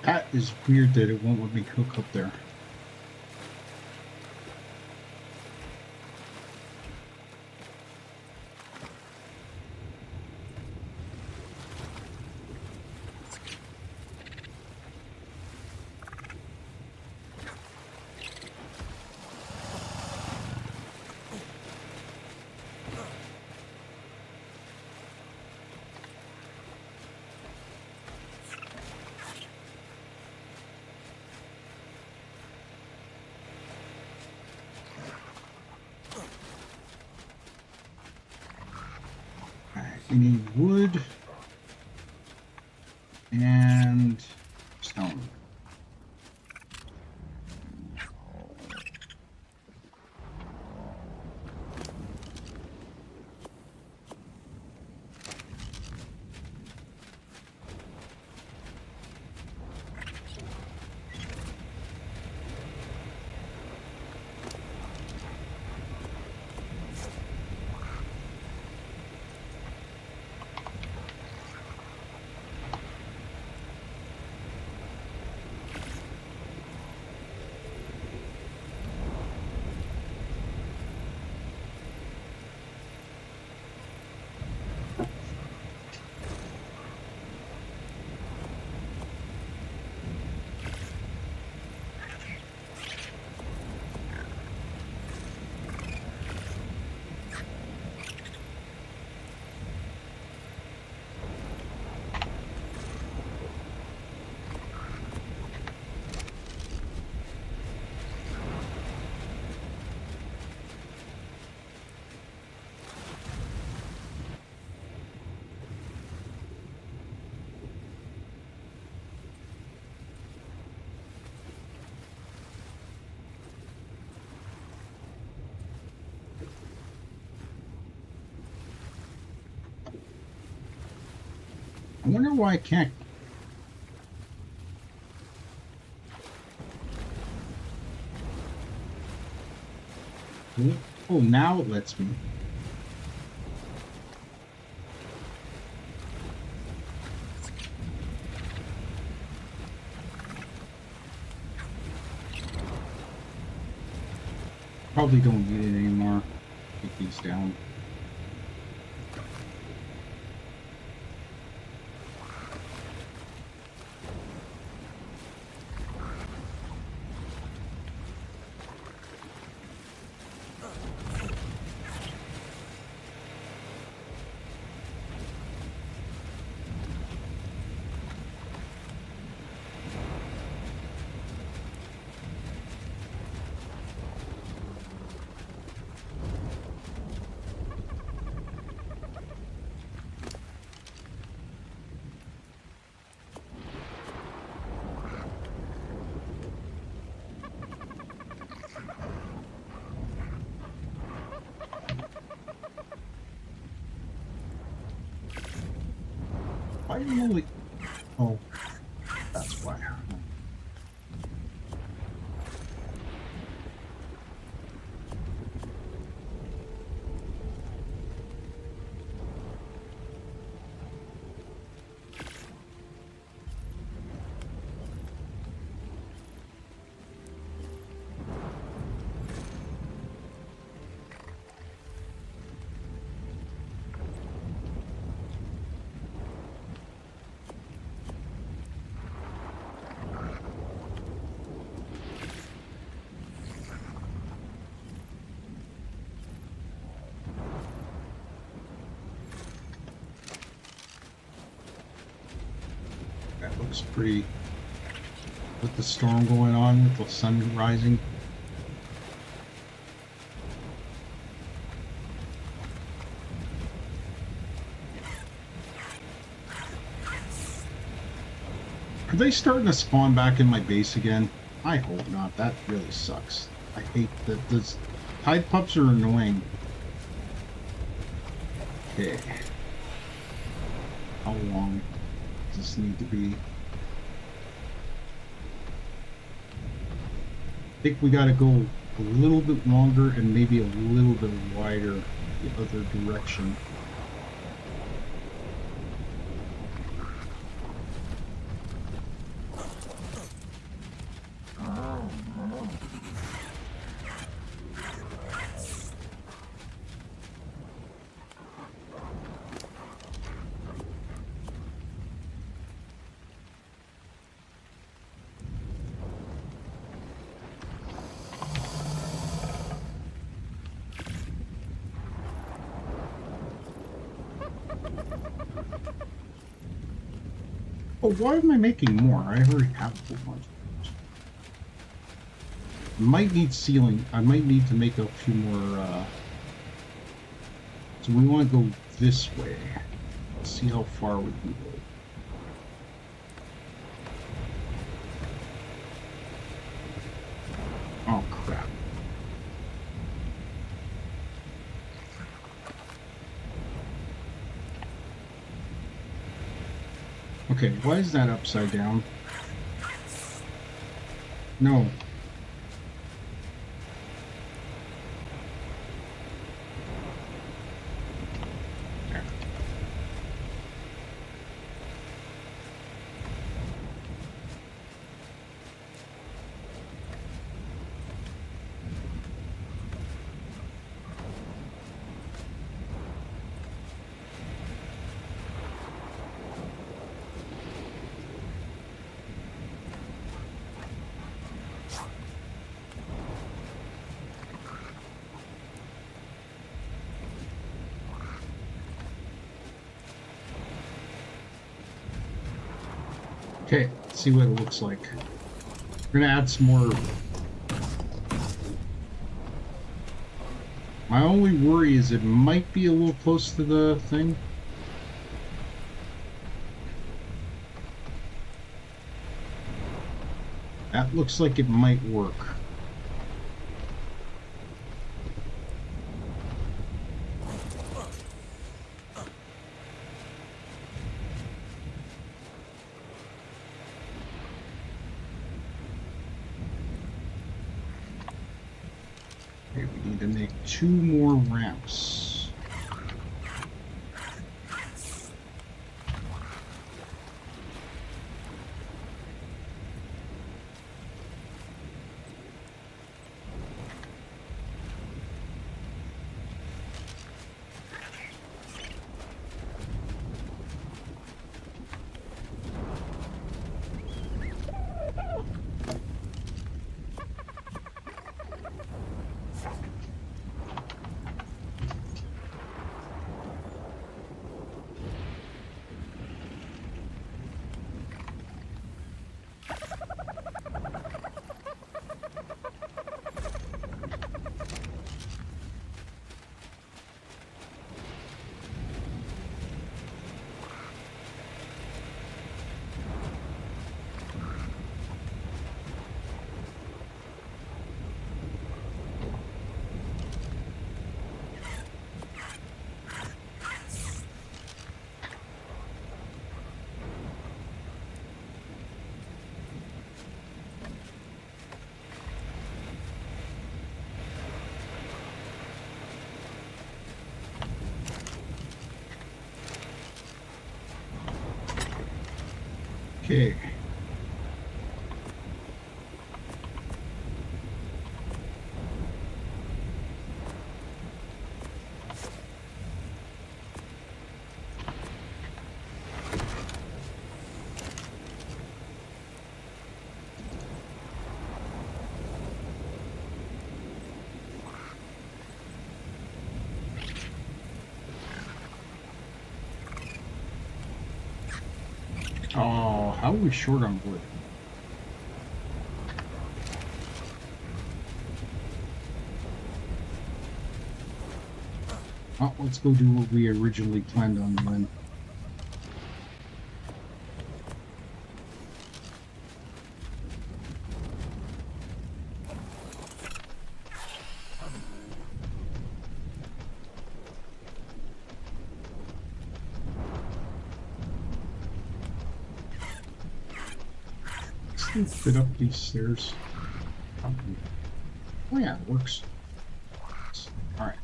That is weird that it won't let me hook up there. We need wood and stone. I wonder why I can't. Oh, now it lets me. Probably don't need it anymore. Take these down. Why do you only... Oh, that's why. That looks pretty, with the storm going on, with the sun rising. Are they starting to spawn back in my base again? I hope not. That really sucks. I hate that. Those tide pups are annoying. Okay. How long does this need to be? I think we gotta go a little bit longer and maybe a little bit wider the other direction. Oh, why am I making more? I already have a whole bunch. I might need ceiling. I might need to make a few more. So we want to go this way. Let's see how far we can go. Oh, crap. Okay, why is that upside down? No. There. Okay, let's see what it looks like. We're gonna add some more. My only worry is it might be a little close to the thing. That looks like it might work. Okay, we need to make 2 more ramps. Okay. Oh, how are we short on wood? Oh, let's go do what we originally planned on doing. Let's fit up these stairs. Oh yeah, it works. All right.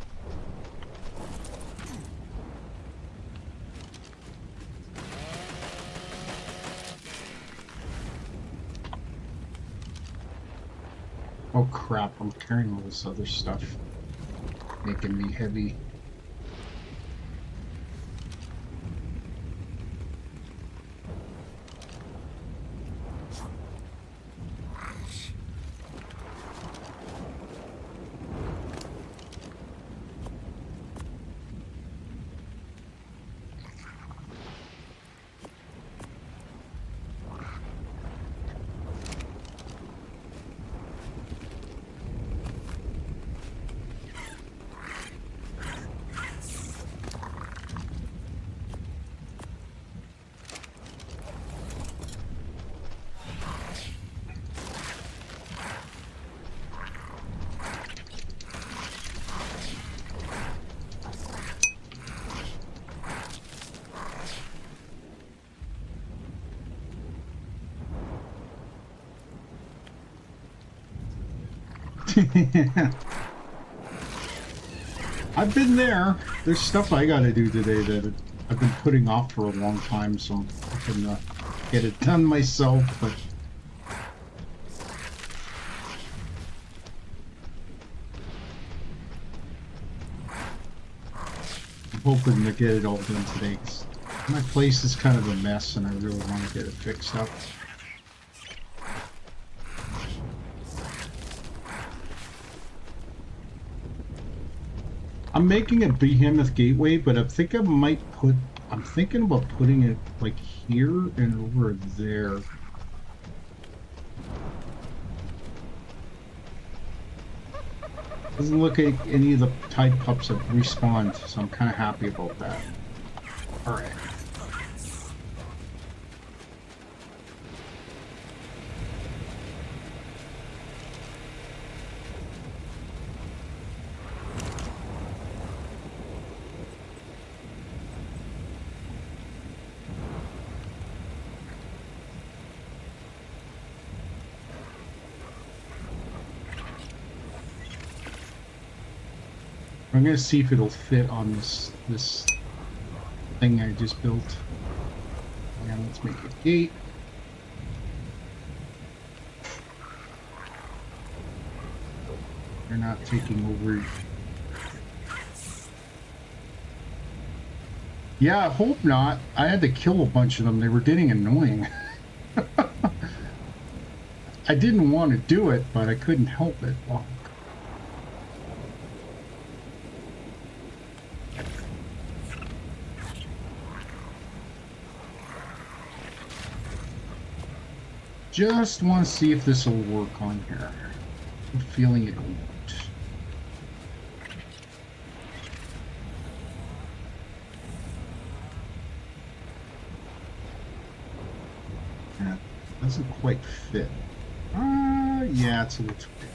Oh crap, I'm carrying all this other stuff, making me heavy. I've been there. There's stuff I gotta do today that I've been putting off for a long time, so I can get it done myself, but I'm hoping to get it all done today, 'cause my place is kind of a mess and I really want to get it fixed up. I'm making a behemoth gateway, but I'm thinking about putting it like here and over there. Doesn't look like any of the tide pups have respawned, so I'm kind of happy about that. All right. I'm gonna see if it'll fit on this thing I just built. And let's make a gate. They're not taking over. Yeah, I hope not. I had to kill a bunch of them. They were getting annoying. I didn't want to do it, but I couldn't help it. Well, just want to see if this will work on here. I'm feeling it won't. Yeah, doesn't quite fit. Yeah, it's a little too big.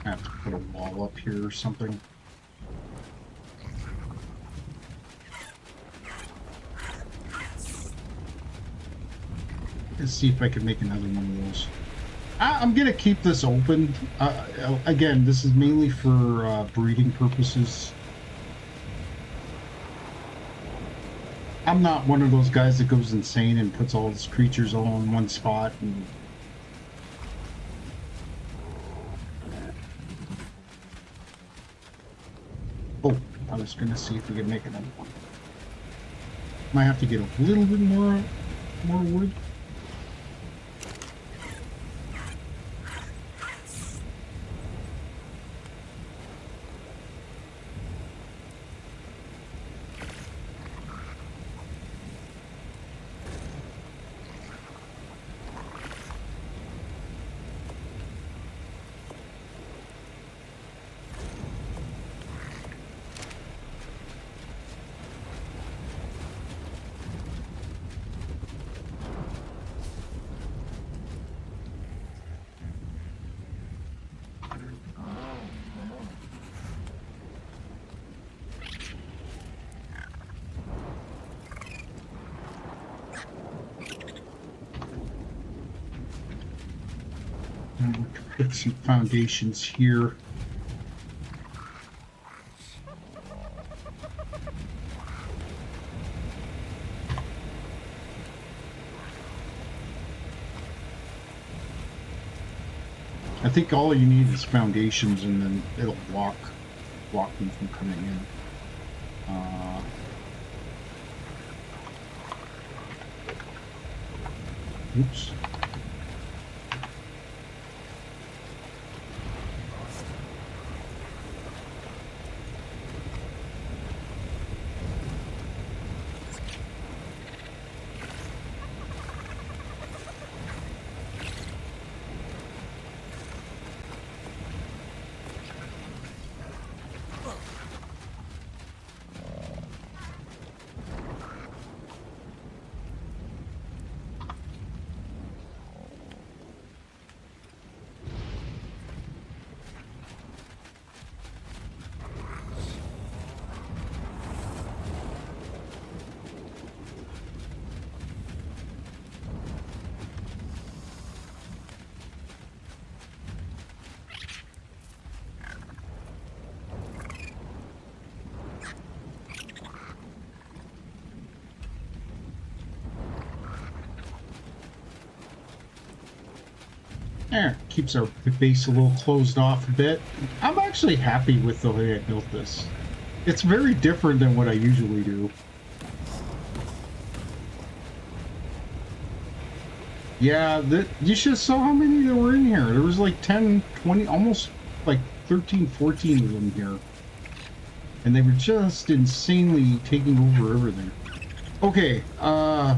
I have to put a wall up here or something. Let's see if I can make another one of those. I'm gonna keep this open. Again, this is mainly for breeding purposes. I'm not one of those guys that goes insane and puts all his creatures all in one spot. And oh, I was gonna see if we could make another one. Might have to get a little bit more wood. Put some foundations here. I think all you need is foundations, and then it'll block them from coming in. Oops. Keeps our base a little closed off a bit. I'm actually happy with the way I built this. It's very different than what I usually do. Yeah, you should have saw how many there were in here. There was like 10, 20, almost like 13, 14 of them here. And they were just insanely taking over everything. Okay,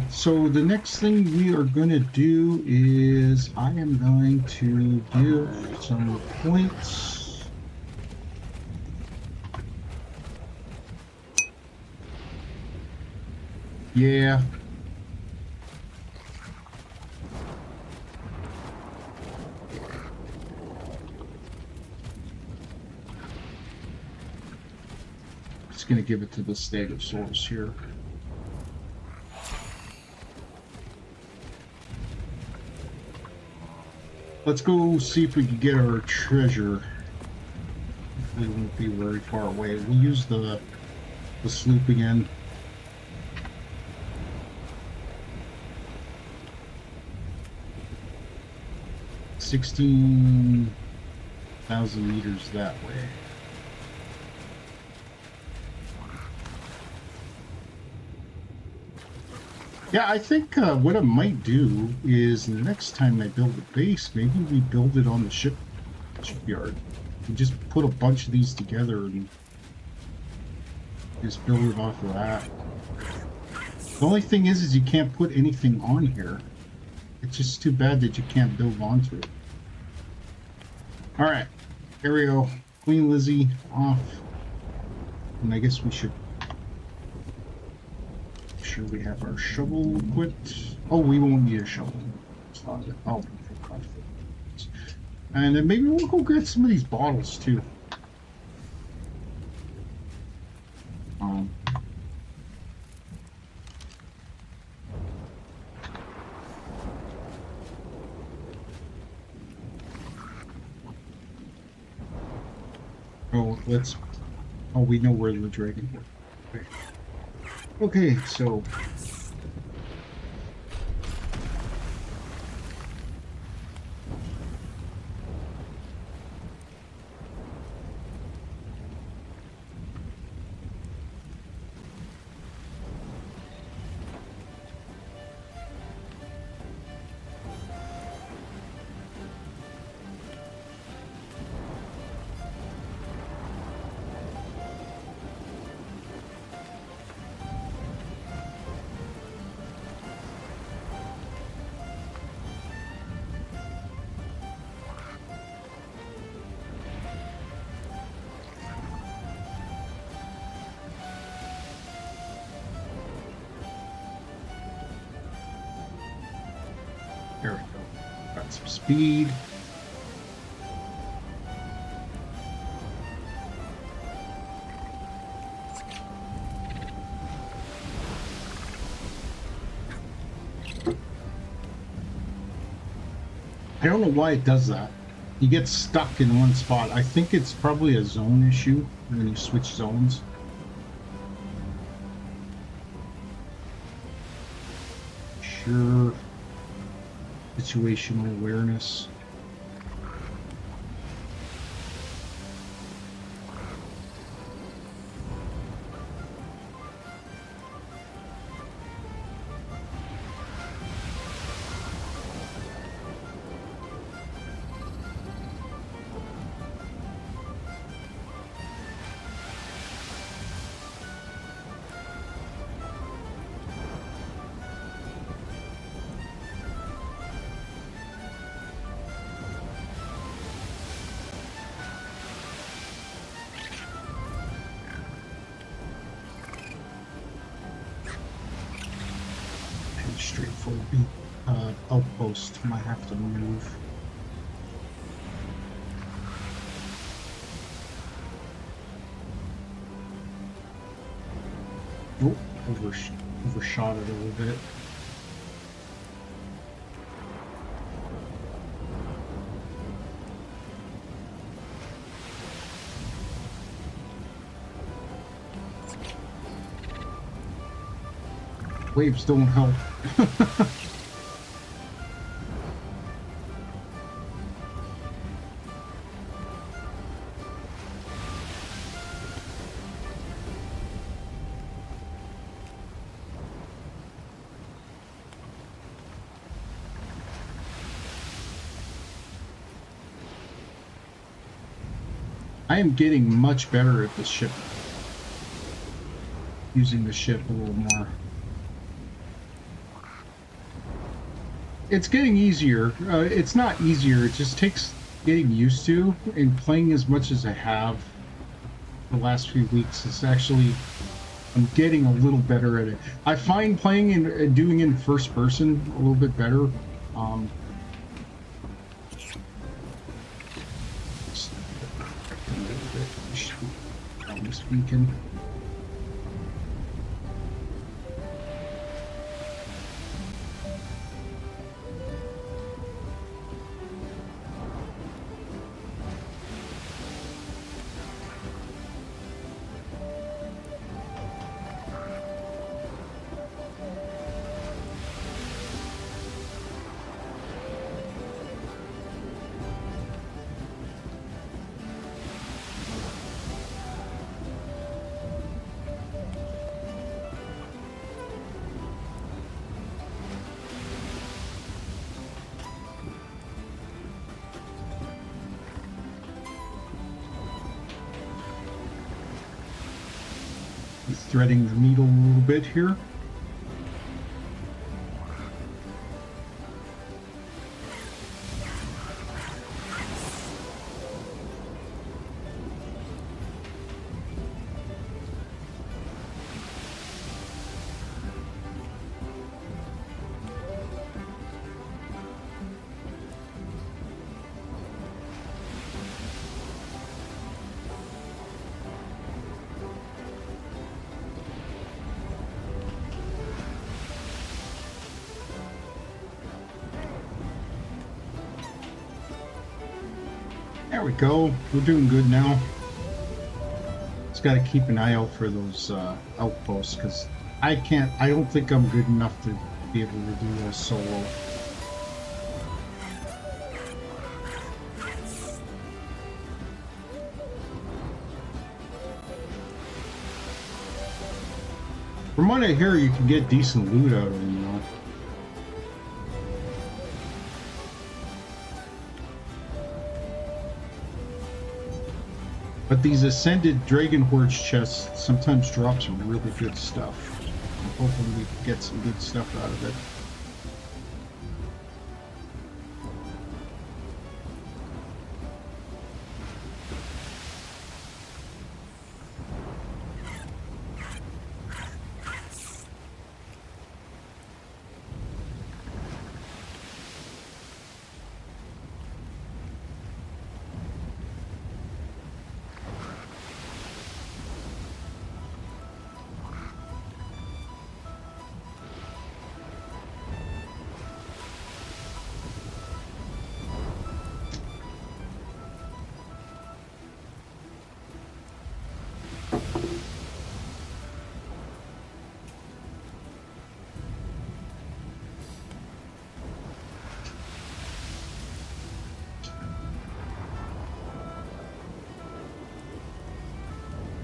so the next thing we are going to do is I am going to give some points. Yeah. Just going to give it to the Stegosaurus here. Let's go see if we can get our treasure. We won't be very far away. We'll use the sloop again. $16,000 meters that way. Yeah, I think what I might do is next time I build a base, maybe we build it on the shipyard. We just put a bunch of these together and just build it off of that. The only thing is you can't put anything on here. It's just too bad that you can't build onto it. All right, here we go. Queen Lizzie off, and I guess we should. Sure we have our shovel equipped. Oh, we won't need a shovel. Oh, and then maybe we'll go get some of these bottles too. Oh, let's. Oh, we know where the dragon is. Okay. Okay, so there we go. Got some speed. I don't know why it does that. You get stuck in one spot. I think it's probably a zone issue when you switch zones. Sure. Situational awareness. Straightforward outpost might have to move. Oh, overshot it a little bit. Waves don't help. I am getting much better at the ship, using the ship a little more. It's getting easier. It's not easier. It just takes getting used to, and playing as much as I have the last few weeks. It's actually, I'm getting a little better at it. I find playing and doing in first person a little bit better. This weekend. Threading the needle a little bit here. There we go. We're doing good now. Just got to keep an eye out for those outposts, because I don't think I'm good enough to be able to do those solo. From what I hear, you can get decent loot out of them, you know. But these Ascended Dragon Horde chests sometimes drop some really good stuff. I'm hoping we can get some good stuff out of it.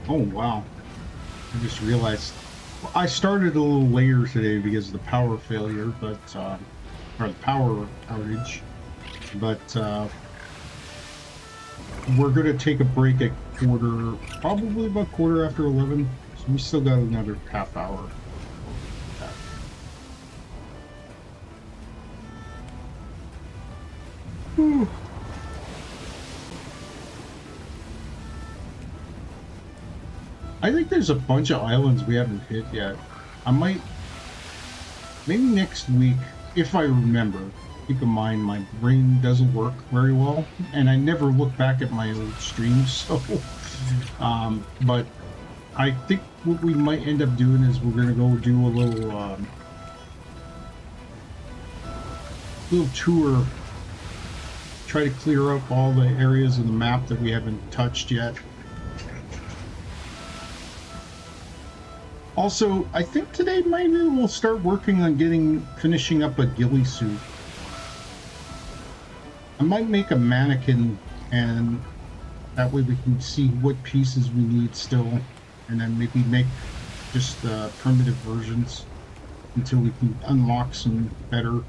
Oh wow, I just realized I started a little later today because of the power failure, but or the power outage, but we're gonna take a break at probably about quarter after 11, so we still got another half hour. Whew. I think there's a bunch of islands we haven't hit yet. I might, maybe next week, if I remember. Keep in mind, my brain doesn't work very well, and I never look back at my old streams, so, but I think what we might end up doing is we're gonna go do a little tour, try to clear up all the areas of the map that we haven't touched yet. Also, I think today maybe we'll start working on finishing up a ghillie suit. I might make a mannequin, and that way we can see what pieces we need still, and then maybe make just primitive versions until we can unlock some better.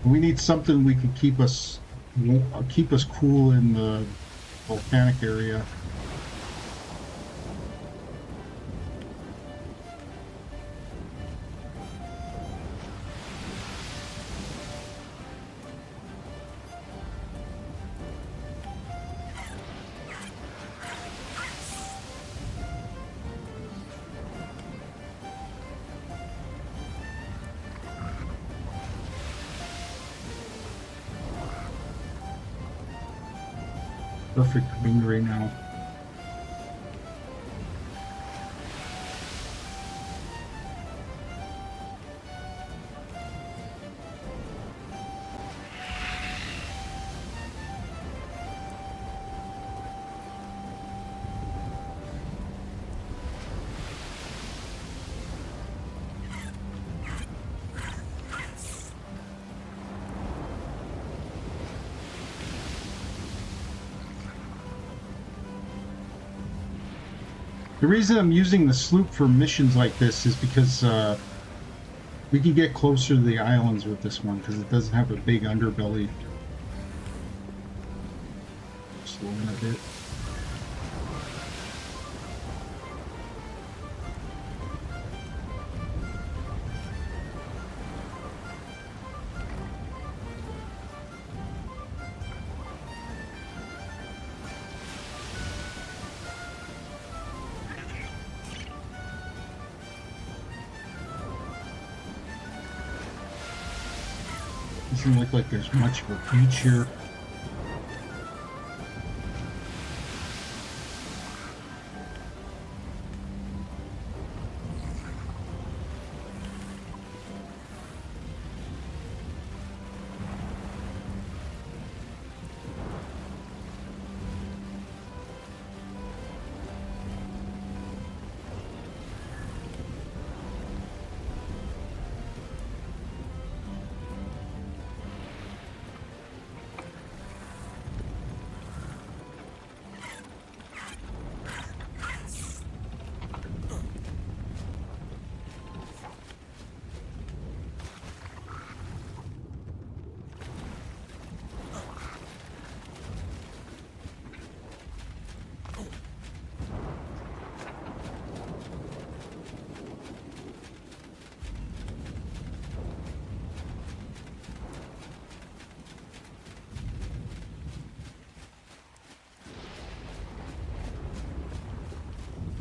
We need something we can keep us cool in the volcanic area. Perfect wind right now. The reason I'm using the sloop for missions like this is because we can get closer to the islands with this one because it doesn't have a big underbelly. Slow in a bit. Doesn't look like there's much of a beach here.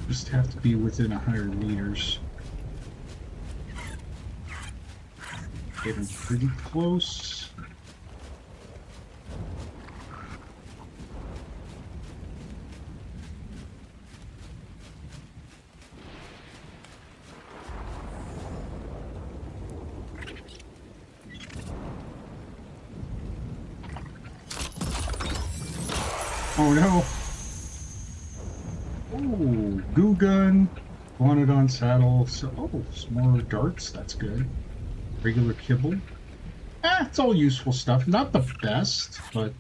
Just have to be within 100 meters. Getting pretty close. Oh no! Oh, goo gun, wanted on saddle. So, oh, some more darts. That's good. Regular kibble. It's all useful stuff. Not the best, but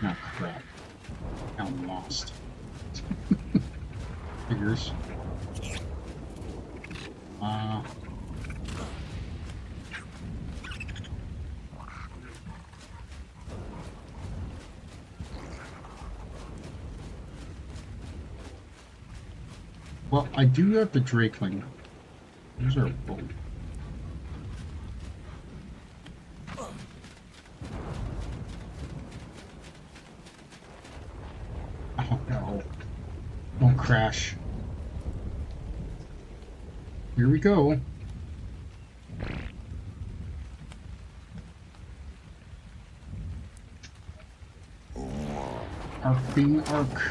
not crap. Now I'm lost. Figures. Well, I do have the Drakeling. Here's our boat. Oh no. Don't crash. Here we go. Arc being arc.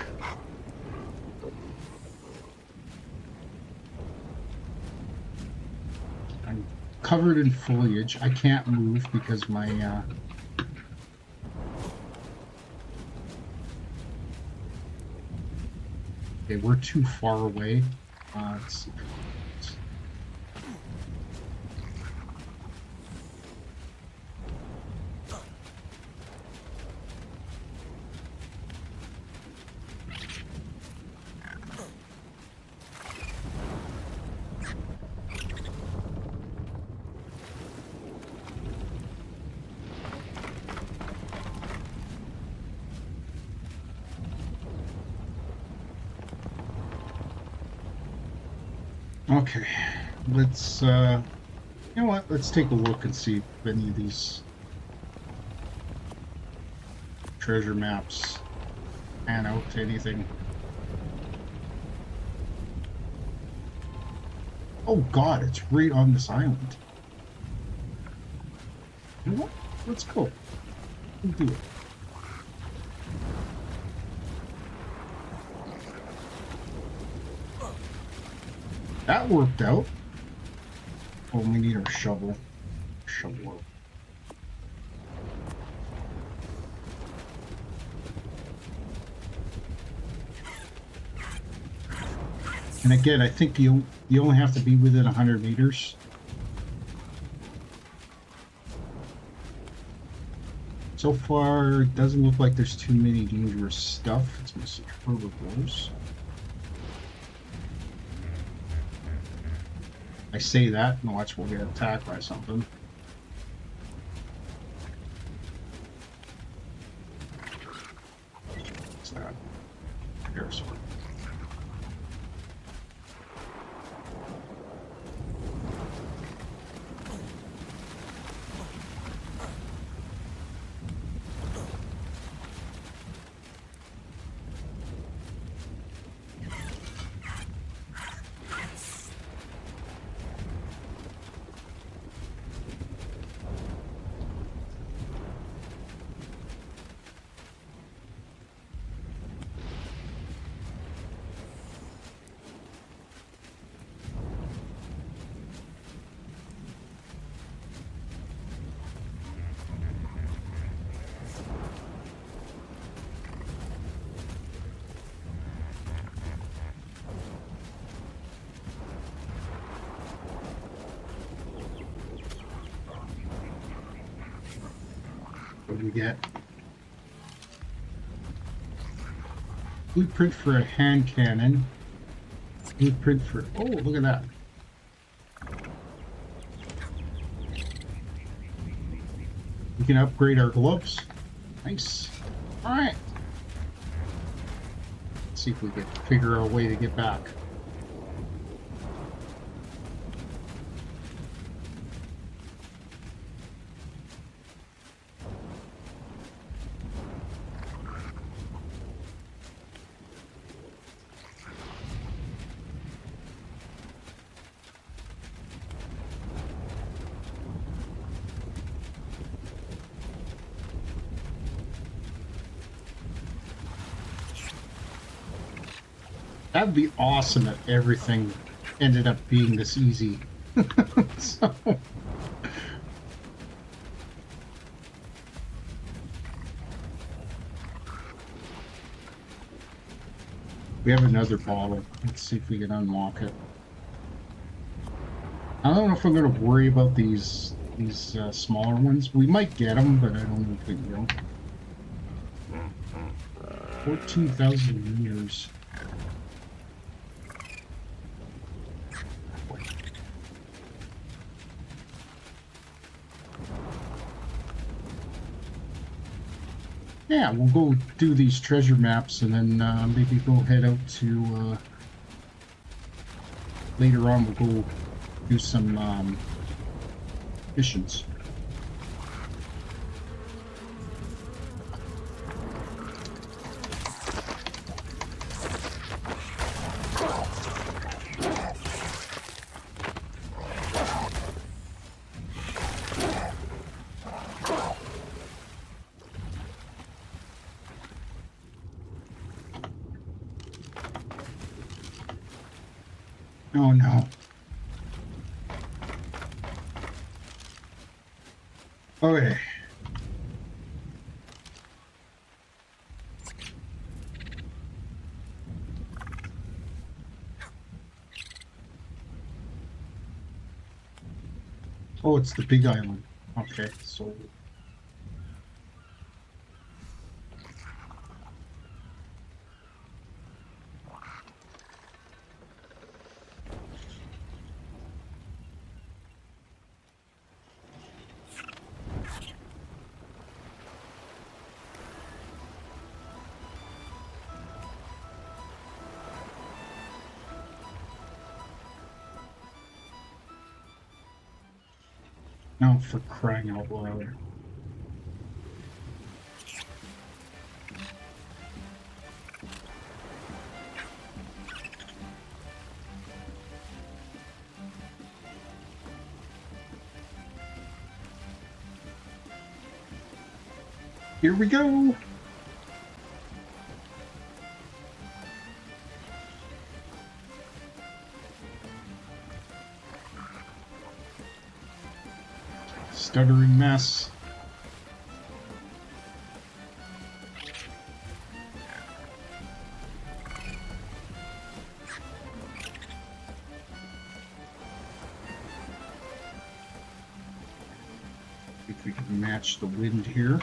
I'm covered in foliage. I can't move because my okay, we're too far away. Let's see. Okay, let's you know what? Let's take a look and see if any of these treasure maps pan out to anything. Oh God, it's right on this island. You know what? Let's go. We'll do it. That worked out. Oh, we need our shovel. Shovel. And again, I think you only have to be within 100 meters. So far, it doesn't look like there's too many dangerous stuff. It's mostly herbivores. I say that, and watch we'll get attacked by something. What's that? Parasol. What do we get? Blueprint for a hand cannon. Blueprint for... Oh, look at that. We can upgrade our gloves. Nice. Alright. Let's see if we can figure out a way to get back. That'd be awesome if everything ended up being this easy. So, we have another bottle. Let's see if we can unlock it. I don't know if I'm going to worry about these smaller ones. We might get them, but I don't know if we will. 14,000 meters. Yeah, we'll go do these treasure maps and then maybe go head out to later on we'll go do some missions. Oh no. Okay. Oh, it's the big island. Okay, so Now, for crying out loud. Here we go. Stuttering mess. If we can match the wind here.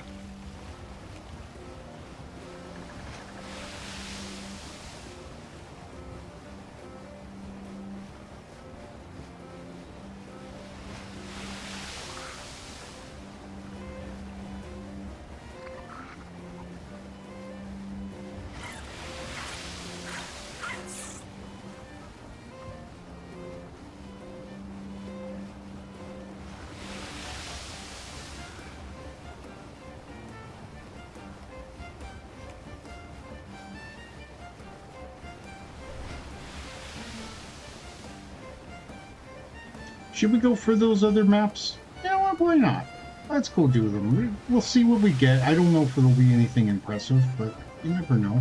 Should we go for those other maps? Yeah, why not? Let's go do them. We'll see what we get. I don't know if it'll be anything impressive, but you never know.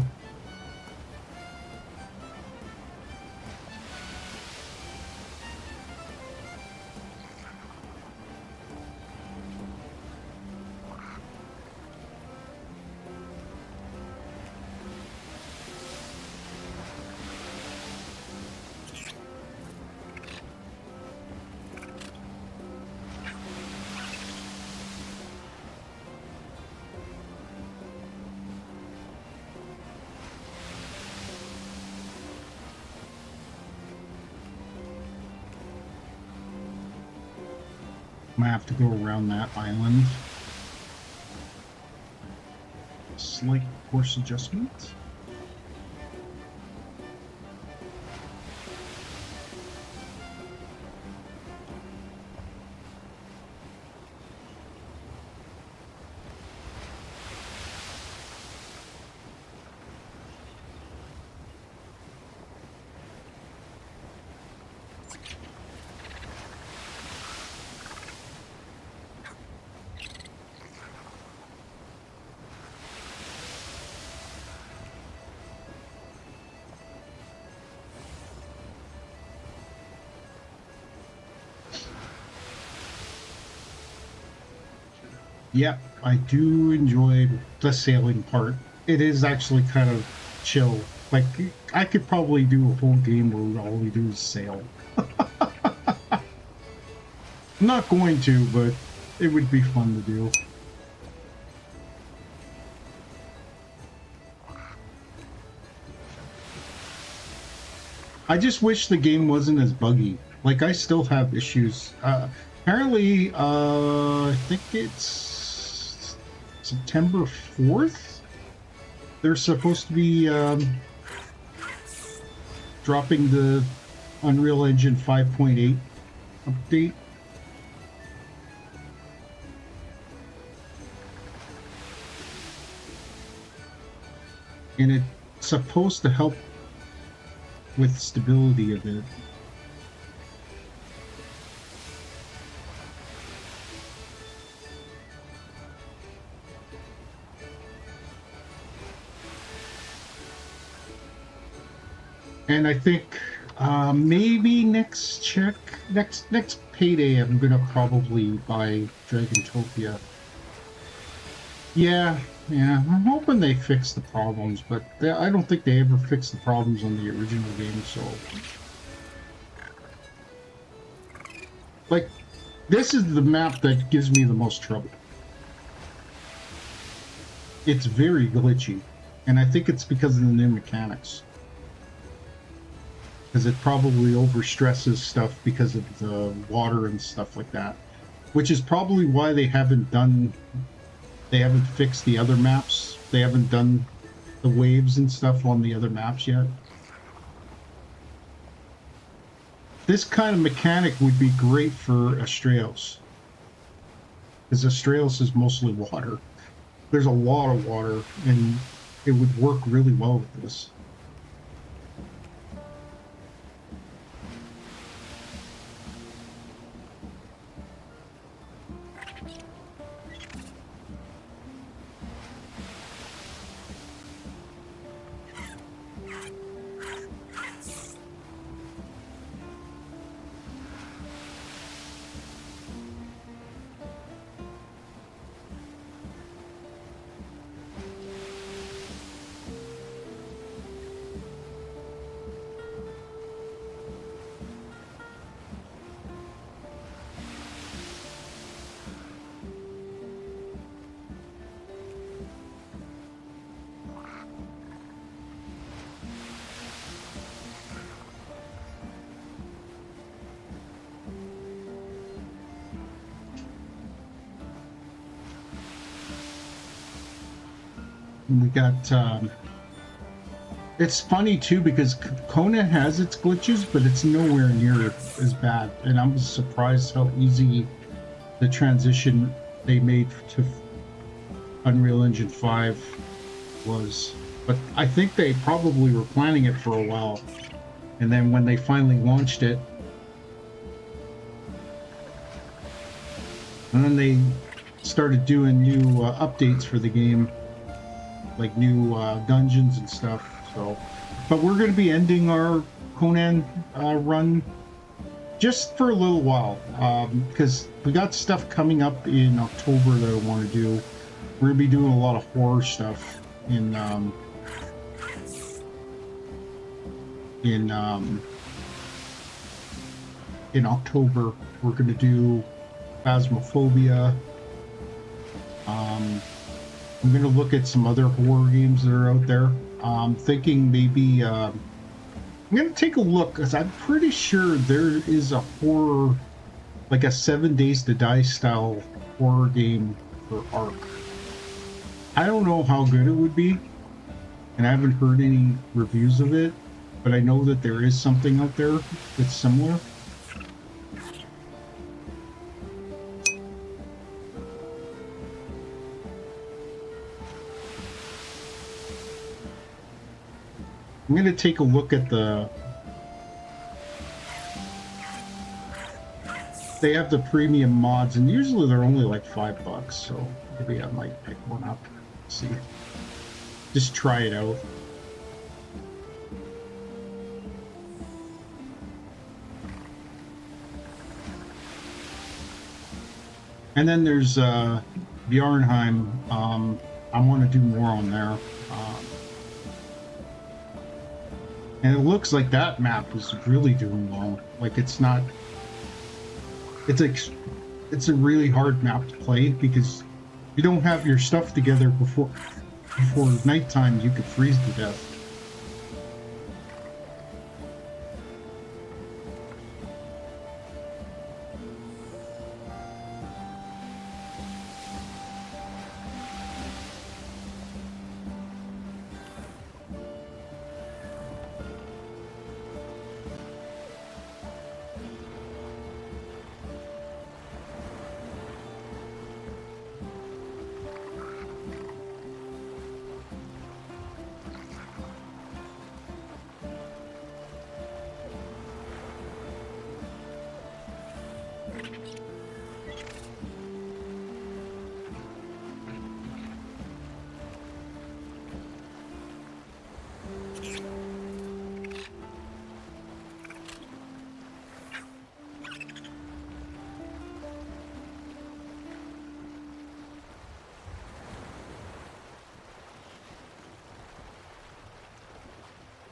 I have to go around that island. Slight course adjustment. Yeah, I do enjoy the sailing part. It is actually kind of chill. Like, I could probably do a whole game where all we do is sail. I'm not going to, but it would be fun to do. I just wish the game wasn't as buggy. Like, I still have issues. Apparently, I think it's September 4th. They're supposed to be dropping the Unreal Engine 5.8 update. And it's supposed to help with stability a bit. And I think maybe next payday, I'm gonna probably buy Dragontopia. Yeah, I'm hoping they fix the problems, but I don't think they ever fixed the problems on the original game, so... Like, this is the map that gives me the most trouble. It's very glitchy, and I think it's because of the new mechanics. Because it probably overstresses stuff because of the water and stuff like that. Which is probably why they haven't fixed the other maps. They haven't done the waves and stuff on the other maps yet. This kind of mechanic would be great for Astraeos. because Australis is mostly water. There's a lot of water, and it would work really well with this. And we got, it's funny too because Kona has its glitches, but it's nowhere near as bad. And I'm surprised how easy the transition they made to Unreal Engine 5 was. But I think they probably were planning it for a while. And then when they finally launched it, and then they started doing new updates for the game, like new dungeons and stuff. So, but we're going to be ending our Conan run just for a little while because we got stuff coming up in October that I want to do. We're going to be doing a lot of horror stuff in October. We're going to do Phasmophobia. I'm going to look at some other horror games that are out there. Thinking maybe I'm going to take a look because I'm pretty sure there is a horror, like a 7 Days to Die style horror game for Ark. I don't know how good it would be, and I haven't heard any reviews of it, but I know that there is something out there that's similar. I'm going to take a look at they have the premium mods, and usually they're only like $5, so maybe I might pick one up. See, just try it out. And then there's Bjarnheim. I want to do more on there. And it looks like that map is really doing well. Like it's not. It's a really hard map to play because you don't have your stuff together before nighttime. You could freeze to death.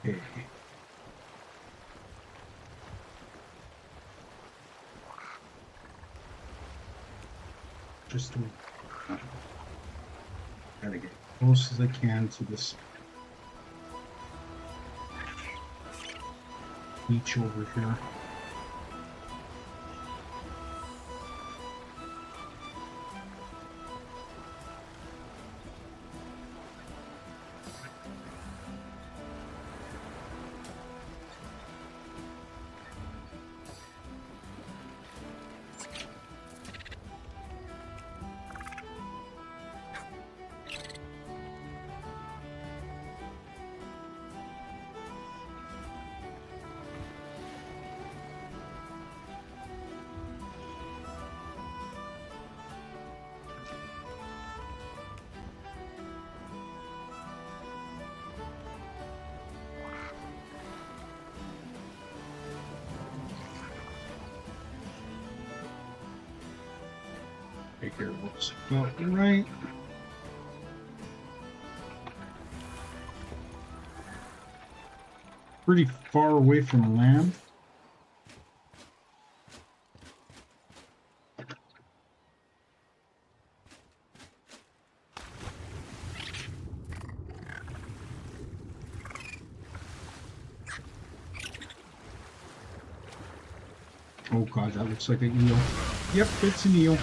Okay. Just to gotta get close as I can to this beach over here. Right here looks about right. Pretty far away from land. Oh god, that looks like an eel. Yep, it's an eel.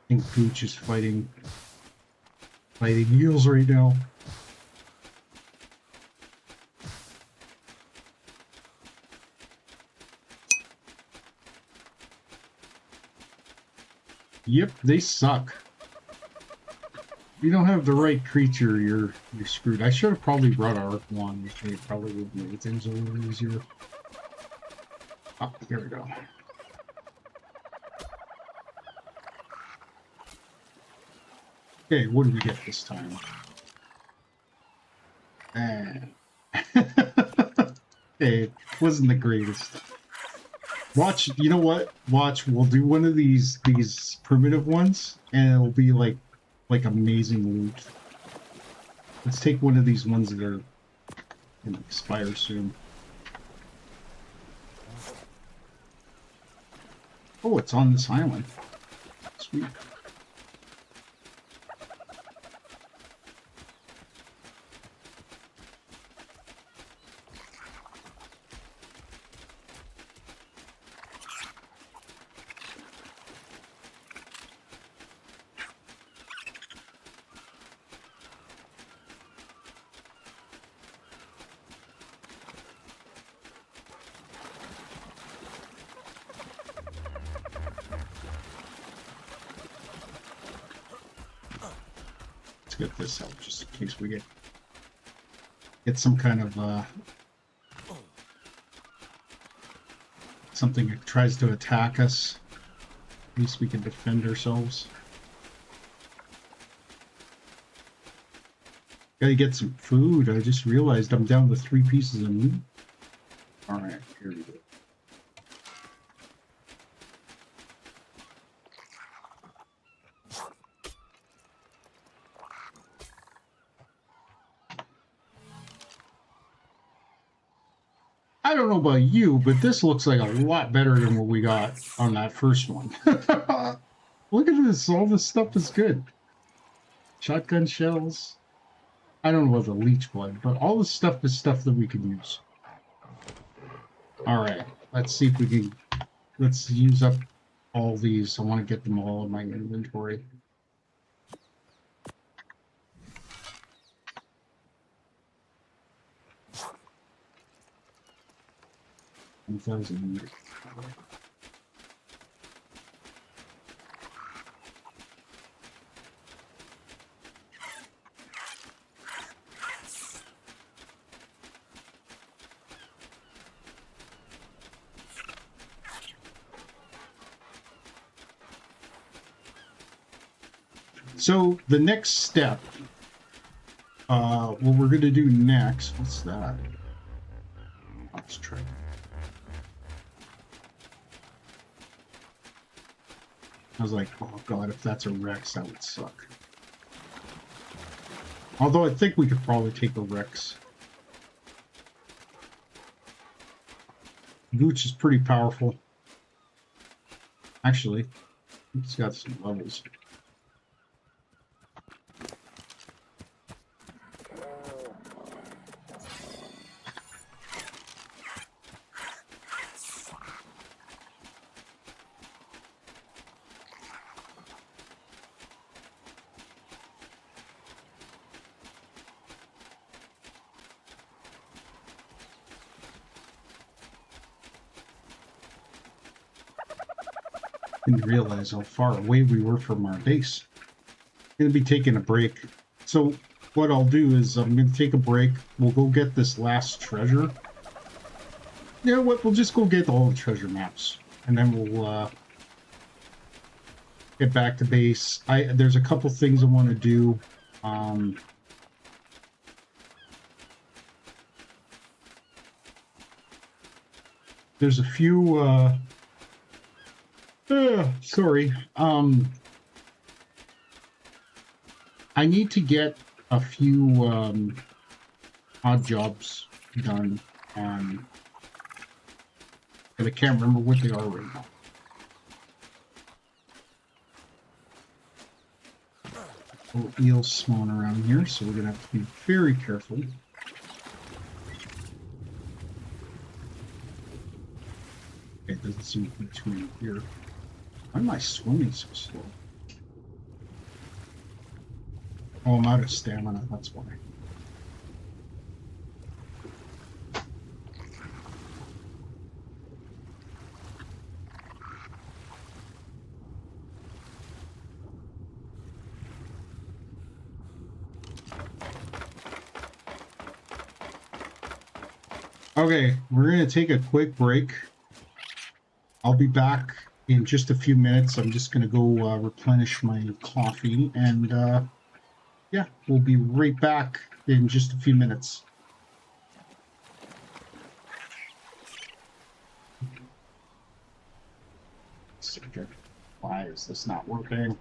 I think Gooch is fighting eels right now. Yep, they suck. If you don't have the right creature, you're screwed. I should have probably brought Arc One, which probably would have made things a little easier. Oh, here we go. Okay, what did we get this time? It wasn't the greatest. Watch, you know what? Watch, we'll do one of these primitive ones, and it'll be like amazing loot. Let's take one of these ones that are gonna expire soon. Oh, it's on this island. Sweet. Get this out just in case we get some kind of something that tries to attack us. At least we can defend ourselves. Gotta get some food. I just realized I'm down to 3 pieces of meat. Alright, here we go. I don't know about you, but this looks like a lot better than what we got on that first one. Look at this. All this stuff is good. Shotgun shells. I don't know about the leech blood, but all this stuff is stuff that we can use. Alright, let's see if we can... Let's use up all these. I want to get them all in my inventory. $1,000. So the next step, what we're going to do next, what's that? Let's try. I was like, oh god, if that's a Rex, that would suck. Although I think we could probably take a Rex. Gooch is pretty powerful. Actually, he's got some levels. Didn't realize how far away we were from our base. going to be taking a break. So what I'll do is I'm going to take a break. We'll go get this last treasure. You know what? We'll just go get all the treasure maps, and then we'll get back to base. There's a couple things I want to do. There's a few. Sorry. I need to get a few odd jobs done, but I can't remember what they are right now. Little eels swimming around here, so we're gonna have to be very careful. It doesn't seem to be too many here. Why am I swimming so slow? Oh, I'm out of stamina, that's why. Okay, we're going to take a quick break. I'll be back in just a few minutes. I'm just going to go replenish my coffee, and yeah, we'll be right back in just a few minutes. Why is this not working?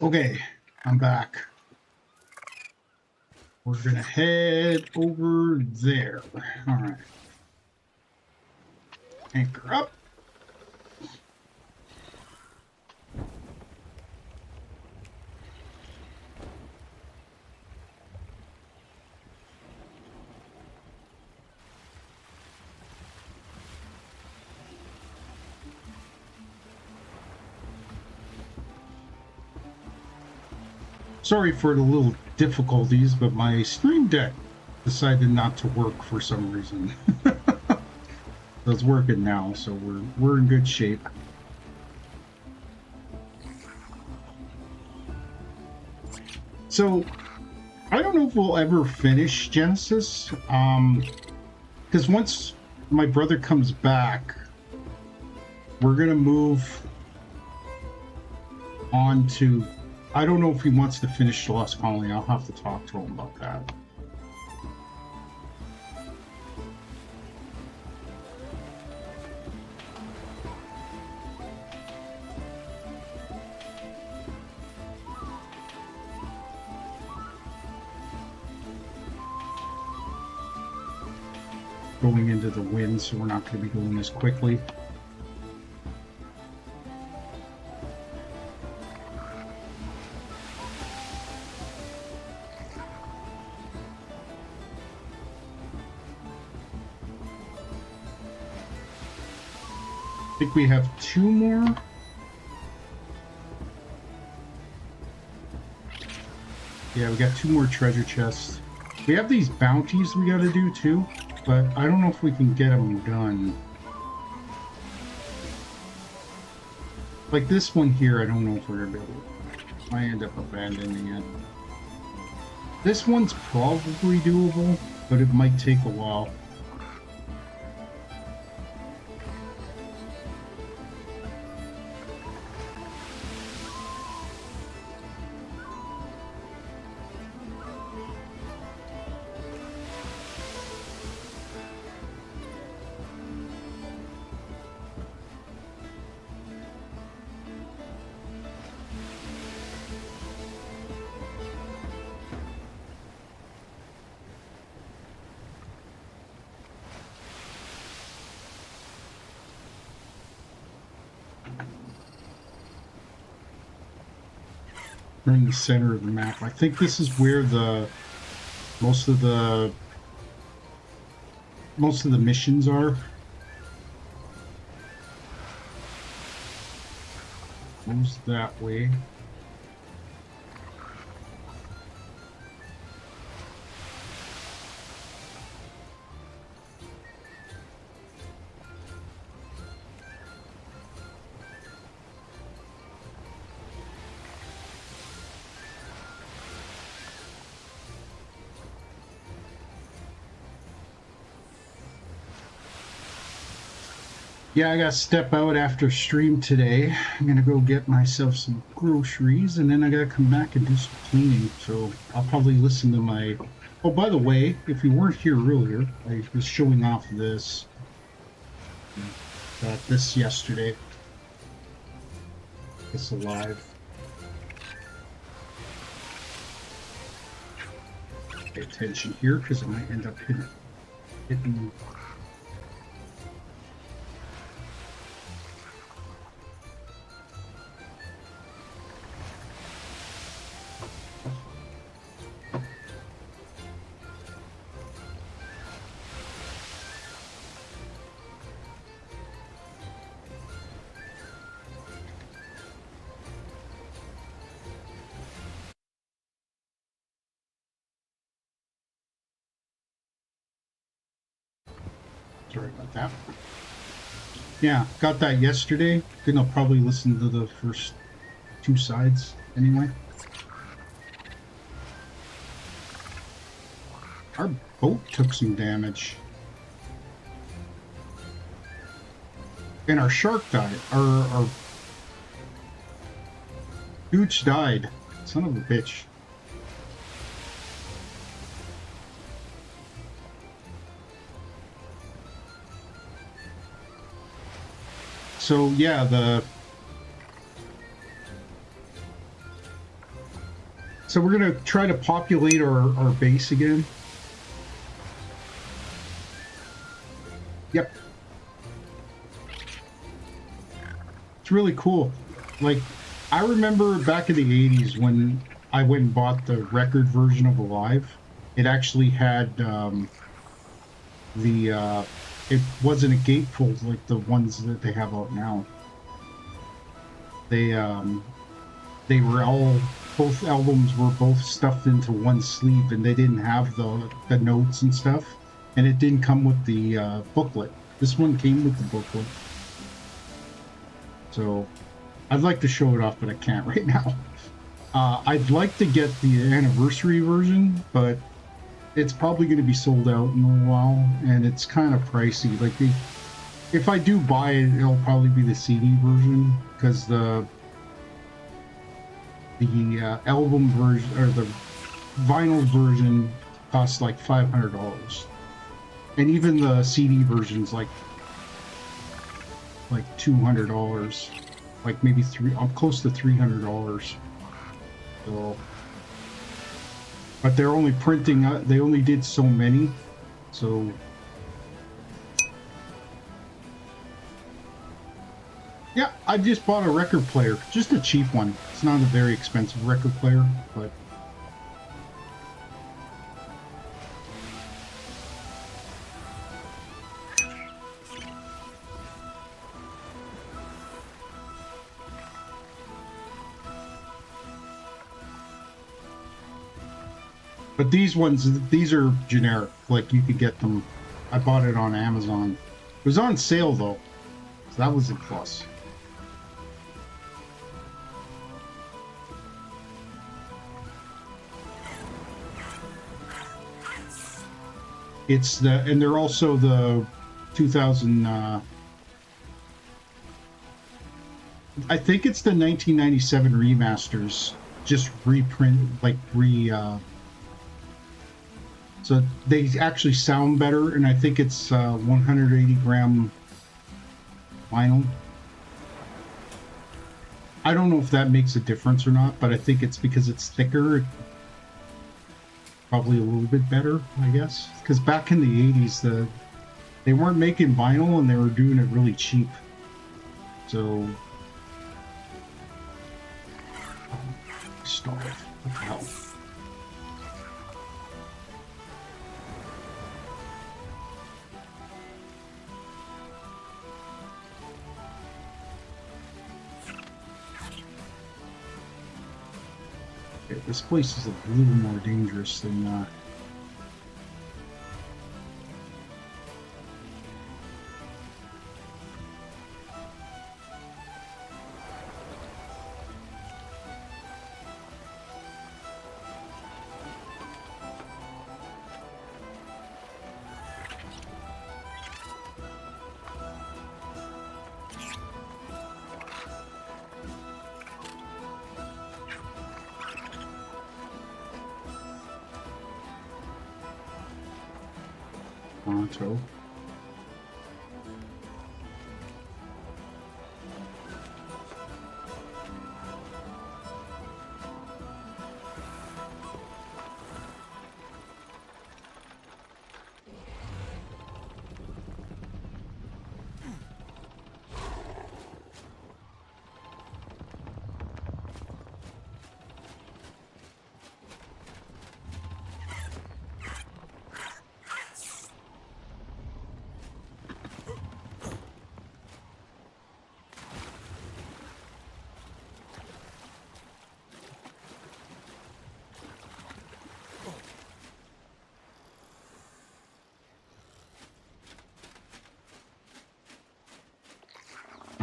Okay, I'm back. We're gonna head over there. All right. Anchor up. Sorry for the little difficulties, but my Stream Deck decided not to work for some reason. So it's working now, so we're in good shape. So I don't know if we'll ever finish Genesis, because once my brother comes back, we're gonna move on to. I don't know if he wants to finish the Lost Colony. I'll have to talk to him about that. Going into the wind, so we're not going to be going as quickly. I think we have 2 more. Yeah, we got 2 more treasure chests. We have these bounties we got to do too, but I don't know if we can get them done. Like this one here, I don't know if we're going to be able to. I end up abandoning it. This one's probably doable, but it might take a while. We're in the center of the map. I think this is where the most of the missions are. Goes that way. Yeah, I got to step out after stream today. I'm going to go get myself some groceries, and then I got to come back and do some cleaning. So I'll probably listen to my... Oh, by the way, if you weren't here earlier, I was showing off this. Got this yesterday. It's alive. Pay attention here, because it might end up hitting Sorry about that. Yeah, got that yesterday. Then I'll probably listen to the first 2 sides anyway. Our boat took some damage. And our shark died. Our gooch died. Son of a bitch. So yeah, So we're gonna try to populate our base again. Yep. It's really cool. Like, I remember back in the 80s when I went and bought the record version of Alive. It actually had it wasn't a gatefold like the ones that they have out now. They were all, both albums were both stuffed into one sleeve, and they didn't have the notes and stuff, and it didn't come with the booklet. This one came with the booklet. So I'd like to show it off, but I can't right now. I'd like to get the anniversary version, but it's probably going to be sold out in a while, and it's kind of pricey. Like, if I do buy it, it'll probably be the CD version, because the album version or the vinyl version costs like $500, and even the CD version's like $200, like maybe close to $300. So, but they're only printing. They only did so many, so. Yeah, I just bought a record player, just a cheap one. It's not a very expensive record player, but these ones, these are generic. Like, you could get them. I bought it on Amazon. It was on sale though, so that was a plus. It's and they're also the 2000. I think it's the 1997 remasters, just reprint, like so they actually sound better, and I think it's 180 gram vinyl. I don't know if that makes a difference or not, but I think it's because it's thicker. Probably a little bit better, I guess, because back in the 80s, they weren't making vinyl and they were doing it really cheap. So, start. What the hell? Okay, this place is a little more dangerous than. Toronto.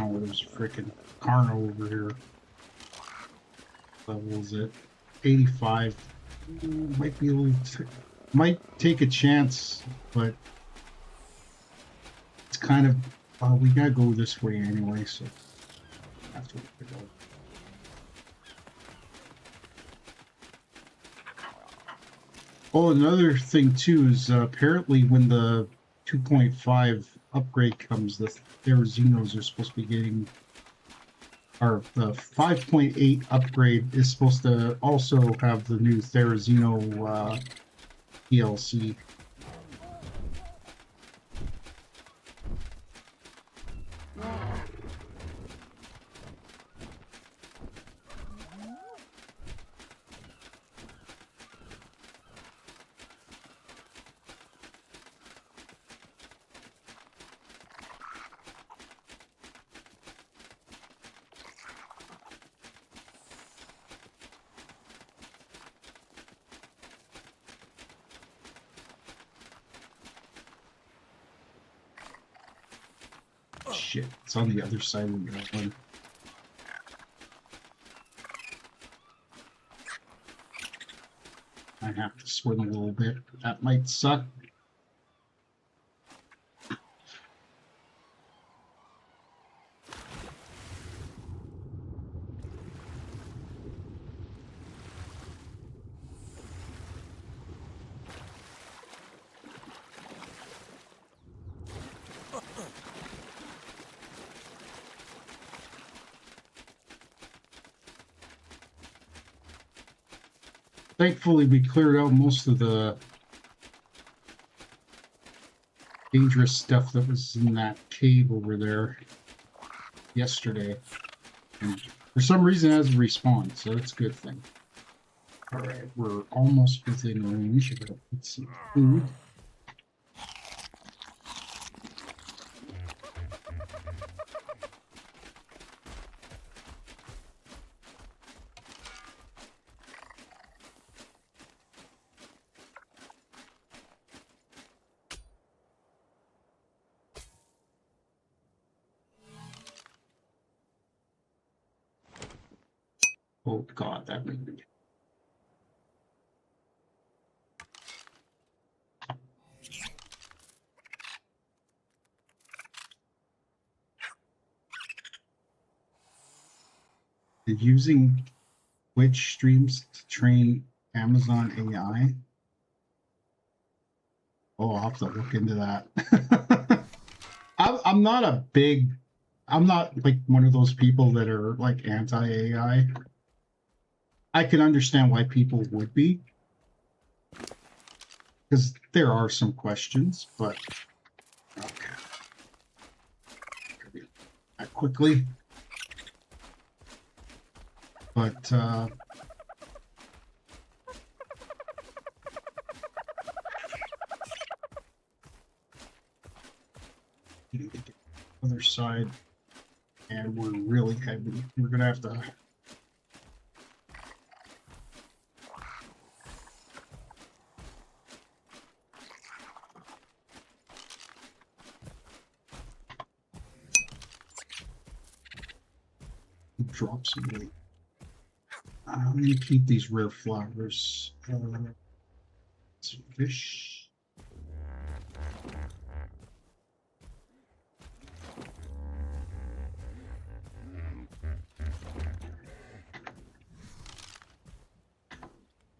Oh, there's freaking Carno over here. Level is it? 85. Might be a little. Might take a chance, but it's kind of. We gotta go this way anyway, so that's where we go. Oh, another thing too is apparently when the 2.5 upgrade comes, their Xenos are supposed to be getting the 5.8 upgrade is supposed to also have the new Therizino DLC. Shit, it's on the other side of the one. I have to swim a little bit. That might suck. Thankfully, we cleared out most of the dangerous stuff that was in that cave over there yesterday. And for some reason, it hasn't respawned, so that's a good thing. All right, we're almost within range. Let's see. Food. Oh God, that made me. Using Twitch streams to train Amazon AI. Oh, I'll have to look into that. I'm not a big. I'm not like one of those people that are like anti-AI. I can understand why people would be, because there are some questions, but okay. That quickly. But the other side, and we're really heavy. We're gonna have to. Drop some weight. I'm gonna keep these rare flowers. Some fish.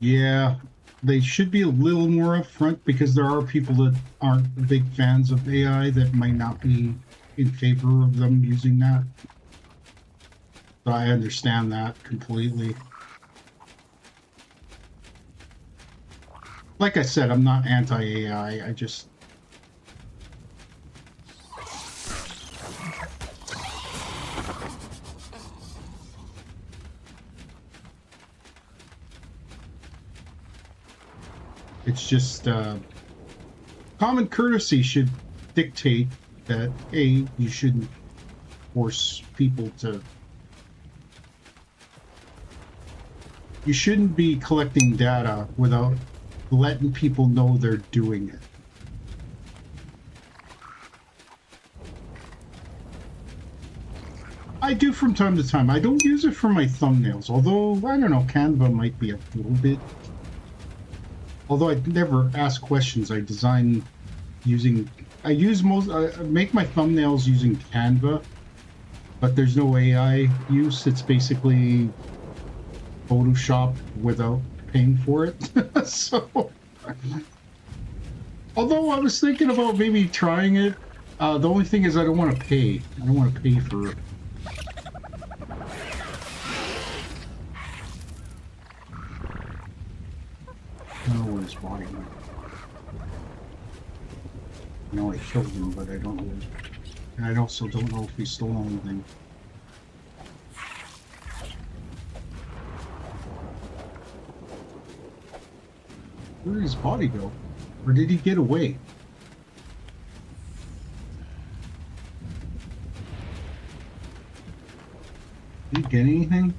Yeah, they should be a little more upfront, because there are people that aren't big fans of AI that might not be in favor of them using that. So I understand that completely. Like I said, I'm not anti-AI. I just... It's just common courtesy should dictate that A, you shouldn't force people to... You shouldn't be collecting data without letting people know they're doing it. I do from time to time. I don't use it for my thumbnails, although, I don't know, Canva might be a little bit. Although I never ask questions, I design using... I make my thumbnails using Canva, but there's no AI use. It's basically Photoshop without paying for it. So, although I was thinking about maybe trying it, the only thing is I don't want to pay. I don't want to pay for I know I killed him, but I don't know. And I also don't know if he stole anything. Where did his body go? Or did he get away? Did he get anything?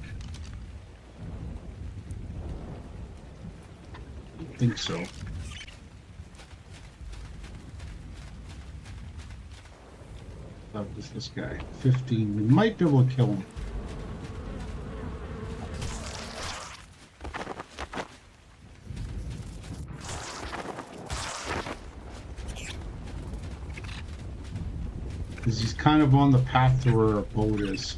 I don't think so. That was this guy. 15. We might be able to kill him. Because he's kind of on the path to where a boat is.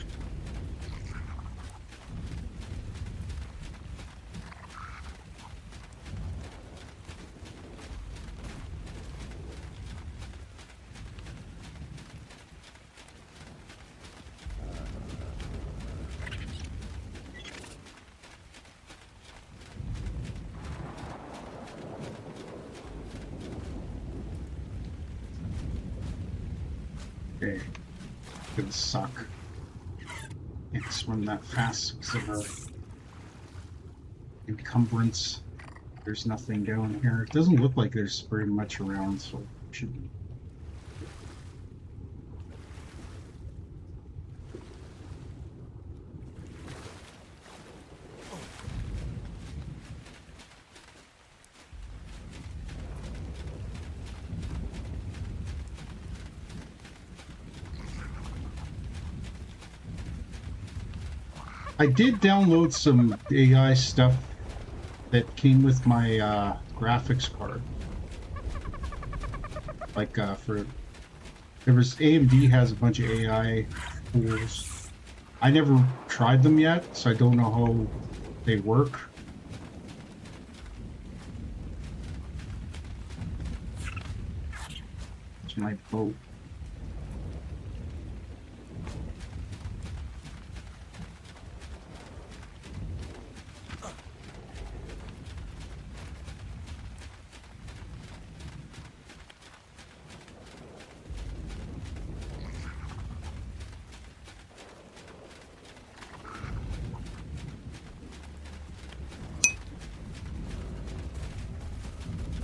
Okay. Gonna suck. Can't swim that fast because of our encumbrance. There's nothing down here. It doesn't look like there's very much around, so it should be. I did download some AI stuff that came with my graphics card. Like there was AMD has a bunch of AI tools. I never tried them yet, so I don't know how they work. It's my boat.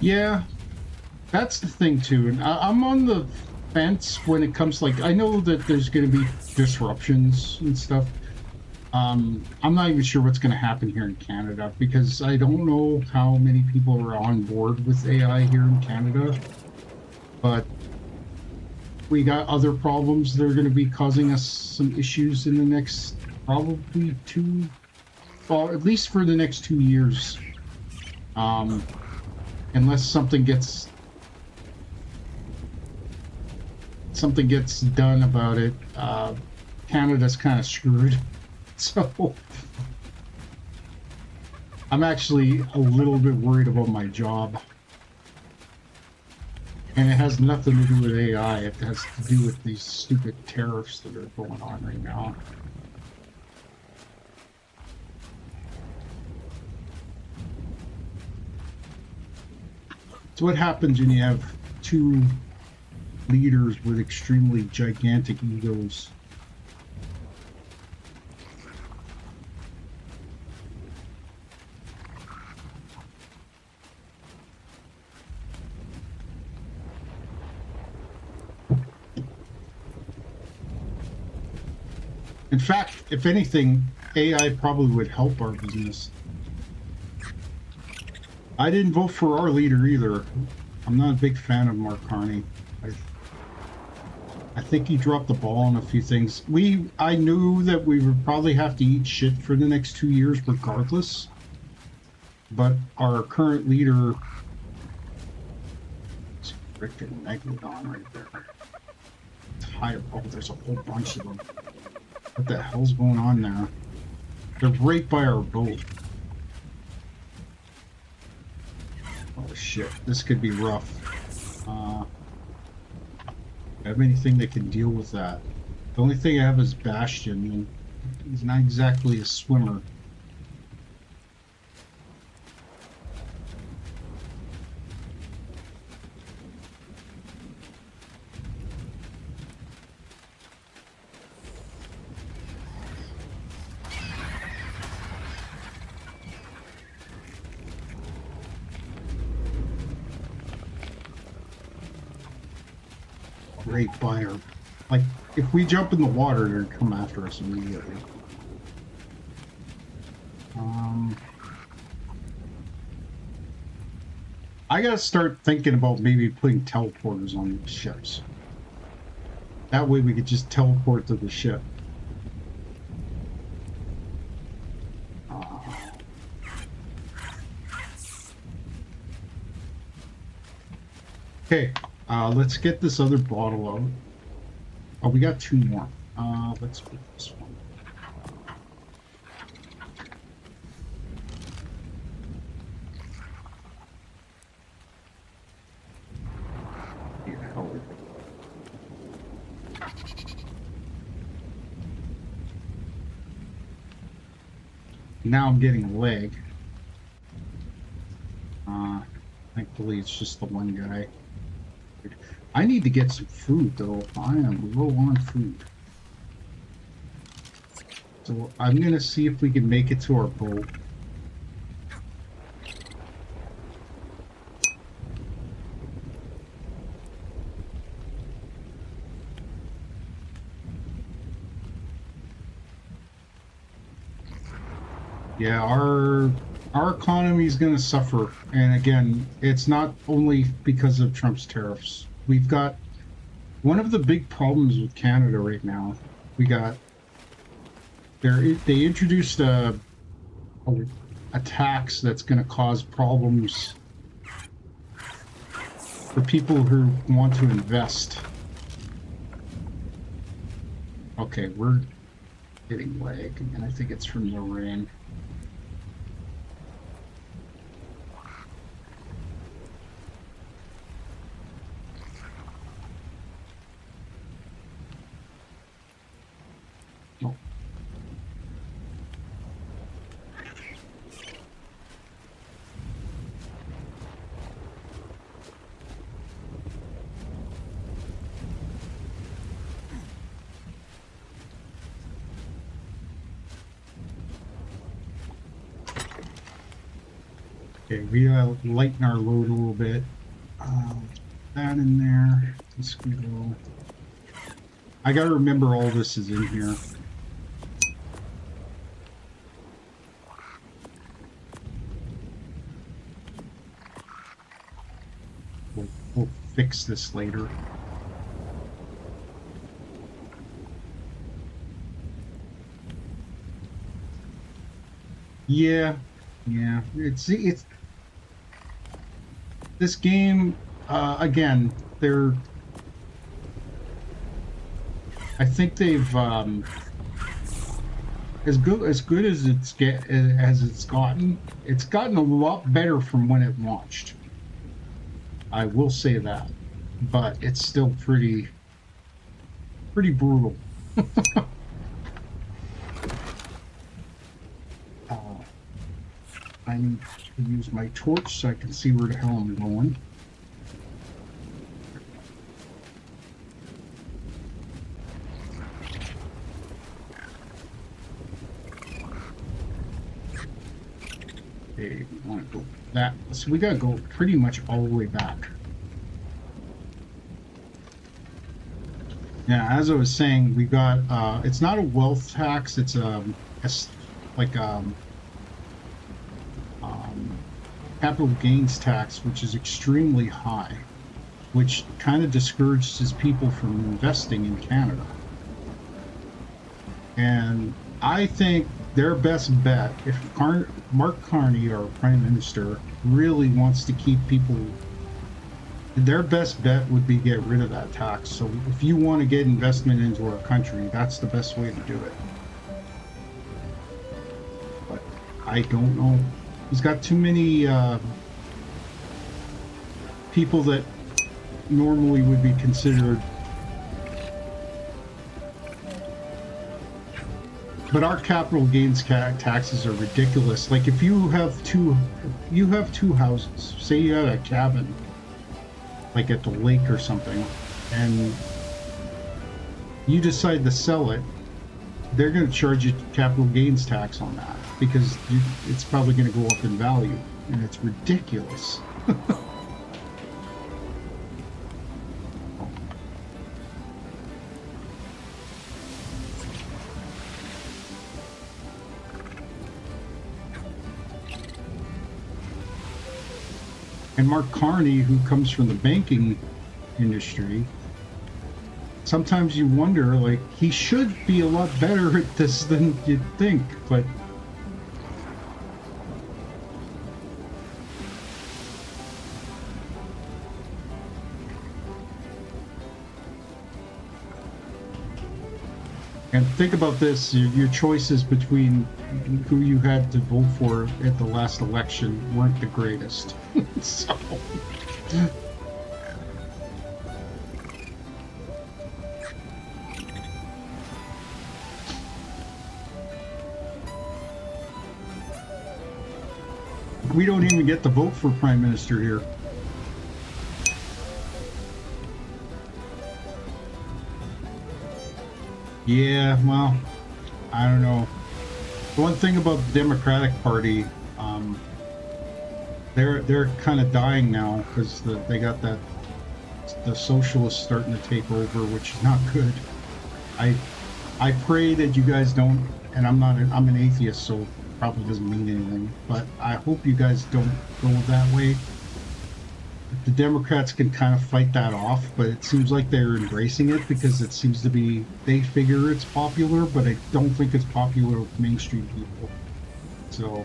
Yeah, that's the thing too, and I'm on the fence when it comes. Like, I know that there's going to be disruptions and stuff. I'm not even sure what's going to happen here in Canada because I don't know how many people are on board with AI here in Canada. But we got other problems that are going to be causing us some issues in the next probably well, at least for the next 2 years. Unless something gets done about it, Canada's kind of screwed. So I'm actually a little bit worried about my job. And it has nothing to do with AI. It has to do with these stupid tariffs that are going on right now. So what happens when you have two leaders with extremely gigantic egos? In fact, if anything, AI probably would help our business. I didn't vote for our leader either. I'm not a big fan of Mark Carney. I think he dropped the ball on a few things. I knew that we would probably have to eat shit for the next 2 years regardless. But our current leader... It's a freaking megalodon right there. Oh, there's a whole bunch of them. What the hell's going on there? They're right by our boat. Oh shit, this could be rough. Have anything that can deal with that? The only thing I have is Bastion, and he's not exactly a swimmer. right by our... Like, if we jump in the water, they're gonna come after us immediately. I gotta start thinking about maybe putting teleporters on the ships. That way we could just teleport to the ship. Okay, let's get this other bottle out. Oh, we got 2 more. Let's put this one. Now I'm getting a leg. Thankfully it's just the one guy. I need to get some food though. I am low on food. So I'm gonna see if we can make it to our boat. Yeah, our economy is going to suffer, and again, it's not only because of Trump's tariffs. We've got one of the big problems with Canada right now. We got they introduced a tax that's going to cause problems for people who want to invest. Okay, we're getting lag, and I think it's from the rain. Okay, we gotta lighten our load a little bit. That in there. Let's go. I gotta remember all this is in here. We'll fix this later. Yeah, it's this game again. I think they've as good as it's gotten. It's gotten a lot better from when it launched. I will say that, but it's still pretty brutal. I need to use my torch so I can see where the hell I'm going. Okay, we want to go that. So we gotta go pretty much all the way back. Yeah, as I was saying, we got it's not a wealth tax, it's like capital gains tax, which is extremely high, which kind of discourages people from investing in Canada. And I think their best bet, if Mark Carney, our Prime Minister, really wants to keep people, their best bet would be get rid of that tax. So if you want to get investment into our country, that's the best way to do it. But I don't know. He's got too many people that normally would be considered. But our capital gains taxes are ridiculous. Like if you have two houses, say you had a cabin, like at the lake or something, and you decide to sell it, they're going to charge you capital gains tax on that because it's probably going to go up in value, and it's ridiculous. And Mark Carney, who comes from the banking industry, sometimes you wonder, like, he should be a lot better at this than you'd think, but and think about this, your choices between who you had to vote for at the last election weren't the greatest. So we don't even get to vote for prime minister here. Yeah, well, I don't know. The one thing about the Democratic Party, they're kind of dying now because they got the socialists starting to take over, which is not good. I pray that you guys don't, and I'm an atheist, so it probably doesn't mean anything, but I hope you guys don't go that way. The Democrats can kind of fight that off, but it seems like they're embracing it because it seems to be, they figure it's popular, but I don't think it's popular with mainstream people. So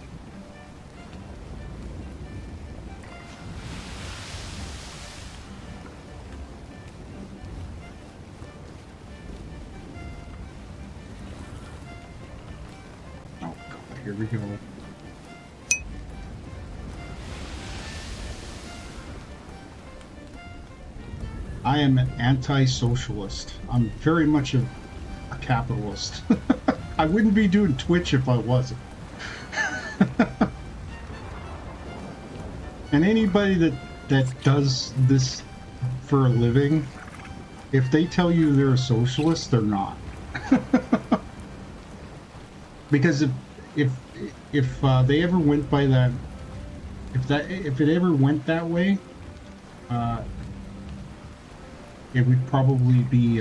oh god, here we go. I am an anti-socialist. I'm very much a capitalist. I wouldn't be doing Twitch if I wasn't. And anybody that does this for a living, if they tell you they're a socialist, they're not. Because if they ever went by that, if it ever went that way, it would probably be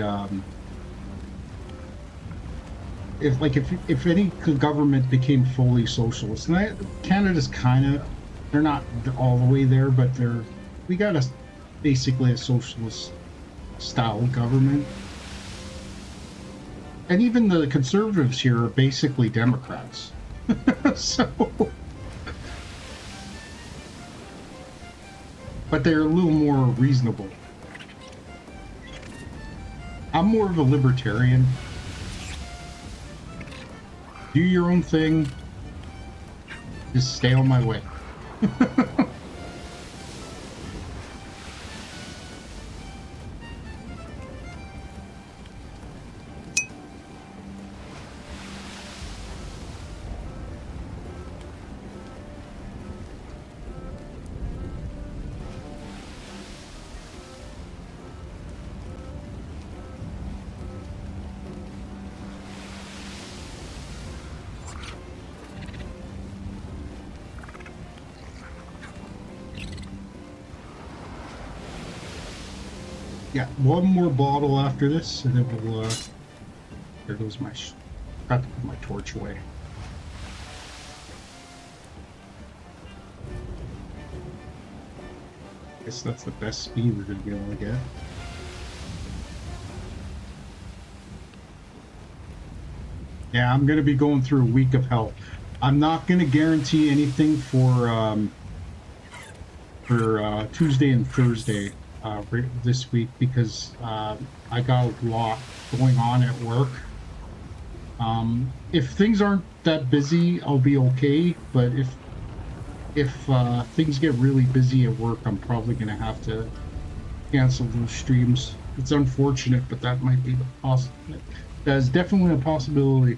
if any government became fully socialist, and Canada's kind of, they're not all the way there, but we got basically a socialist style government, and even the conservatives here are basically Democrats. So, but they're a little more reasonable. I'm more of a libertarian. Do your own thing. Just stay on my way. Yeah, one more bottle after this, and then we'll, there goes my, forgot to put my torch away. Guess that's the best speed we're gonna be able to get. Yeah, I'm gonna be going through a week of hell. I'm not gonna guarantee anything for Tuesday and Thursday. This week because I got a lot going on at work. If things aren't that busy, I'll be okay, but if things get really busy at work, I'm probably gonna have to cancel those streams. It's unfortunate, but that might be that is definitely a possibility.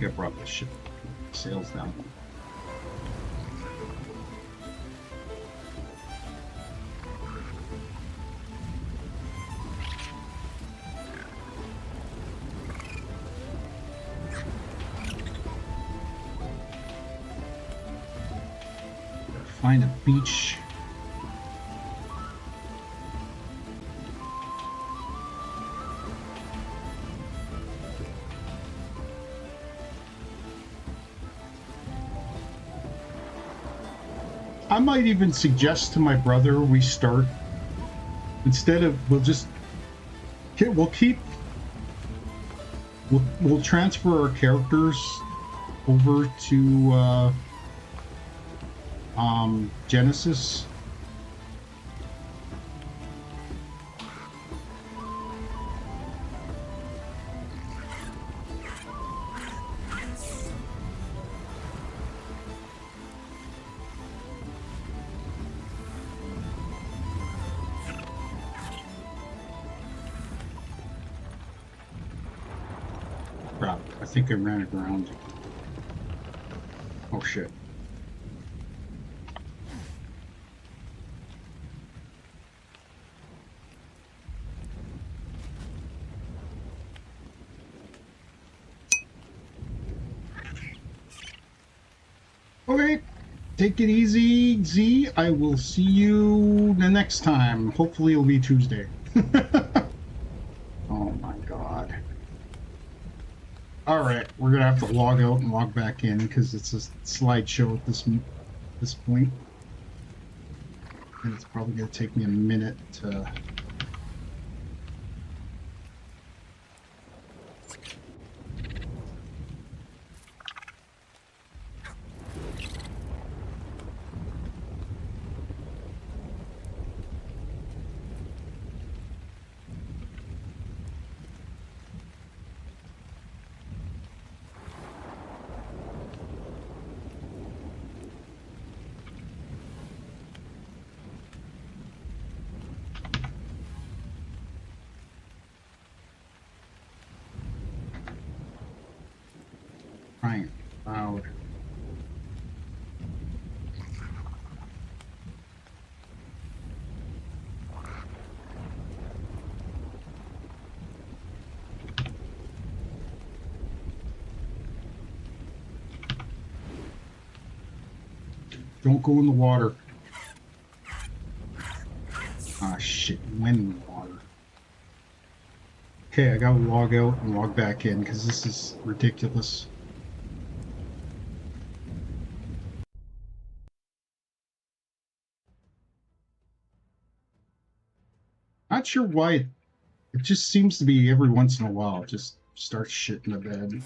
I brought this ship sails down. Find a beach. I might even suggest to my brother we start instead of we'll transfer our characters over to Genesis. Crap, I think I ran aground. Oh shit. Okay, take it easy, Z. I will see you the next time. Hopefully it'll be Tuesday. Oh my god. All right, we're gonna have to log out and log back in because it's a slideshow at this point, and it's probably gonna take me a minute to. Crying loud. Don't go in the water. Ah, shit, went in the water. Okay, I gotta log out and log back in because this is ridiculous. Not sure why it just seems to be every once in a while it just starts shitting the bed.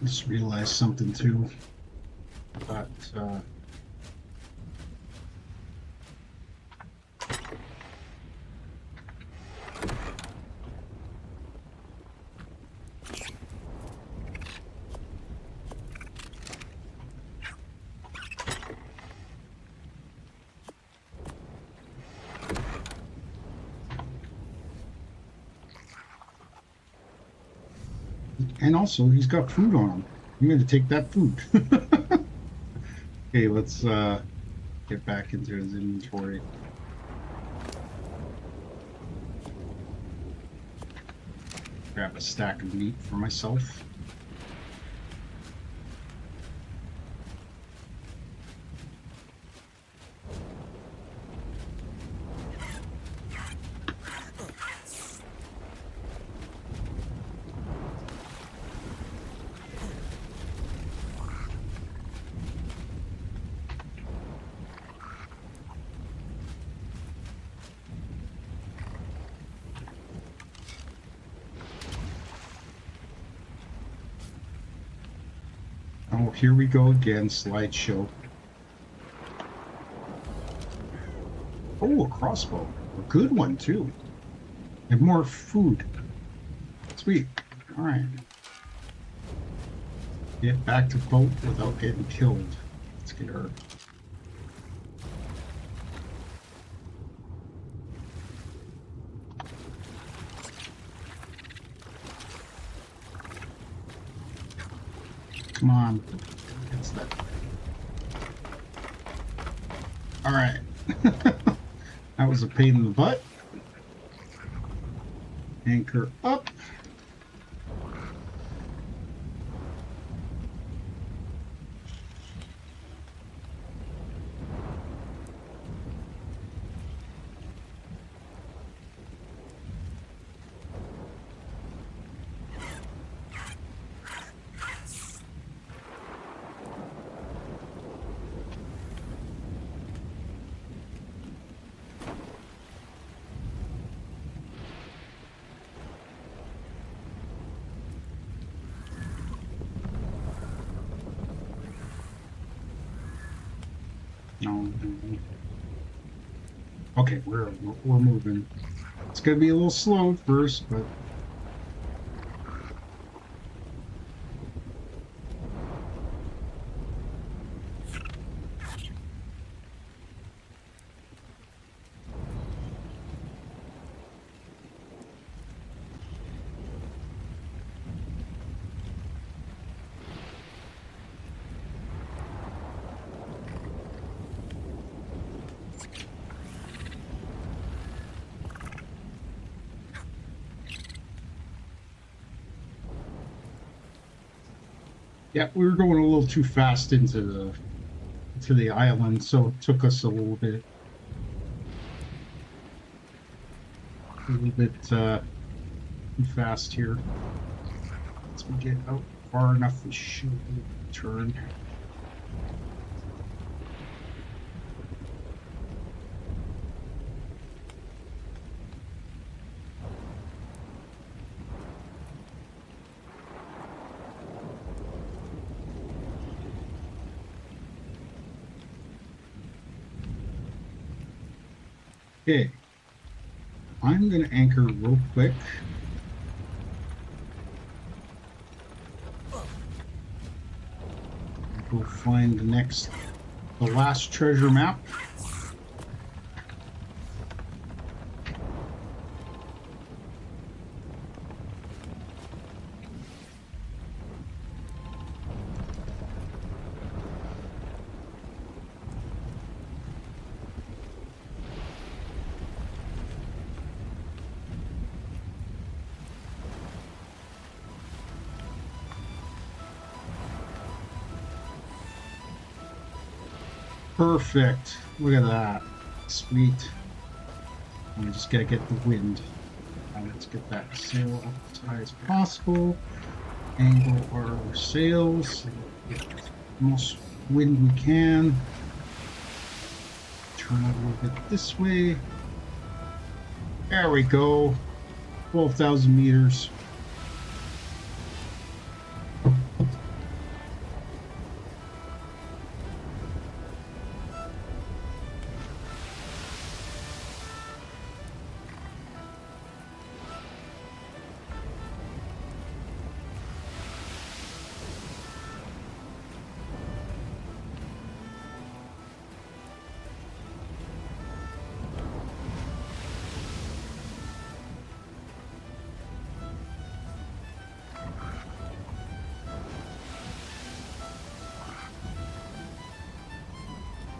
Just realized something too. But and also he's got food on him. I'm going to take that food. Okay, let's get back into his inventory. Grab a stack of meat for myself. Oh, here we go again, slideshow. Oh, a crossbow. A good one, too. And more food. Sweet. All right. Get back to boat without getting killed. Let's get her. Come on. It's that. All right. That was a pain in the butt. Anchor up. No. Okay, we're moving. It's gonna be a little slow at first, but yeah, we were going a little too fast into the island, so it took us a little bit too fast here. Once we get out far enough, we should turn. Okay, I'm going to anchor real quick. Go find the last treasure map. Perfect. Look at that. Sweet. We just gotta get the wind. Let's get that sail up as high as possible. Angle our sails. Get the most wind we can. Turn it a little bit this way. There we go. 12,000 meters.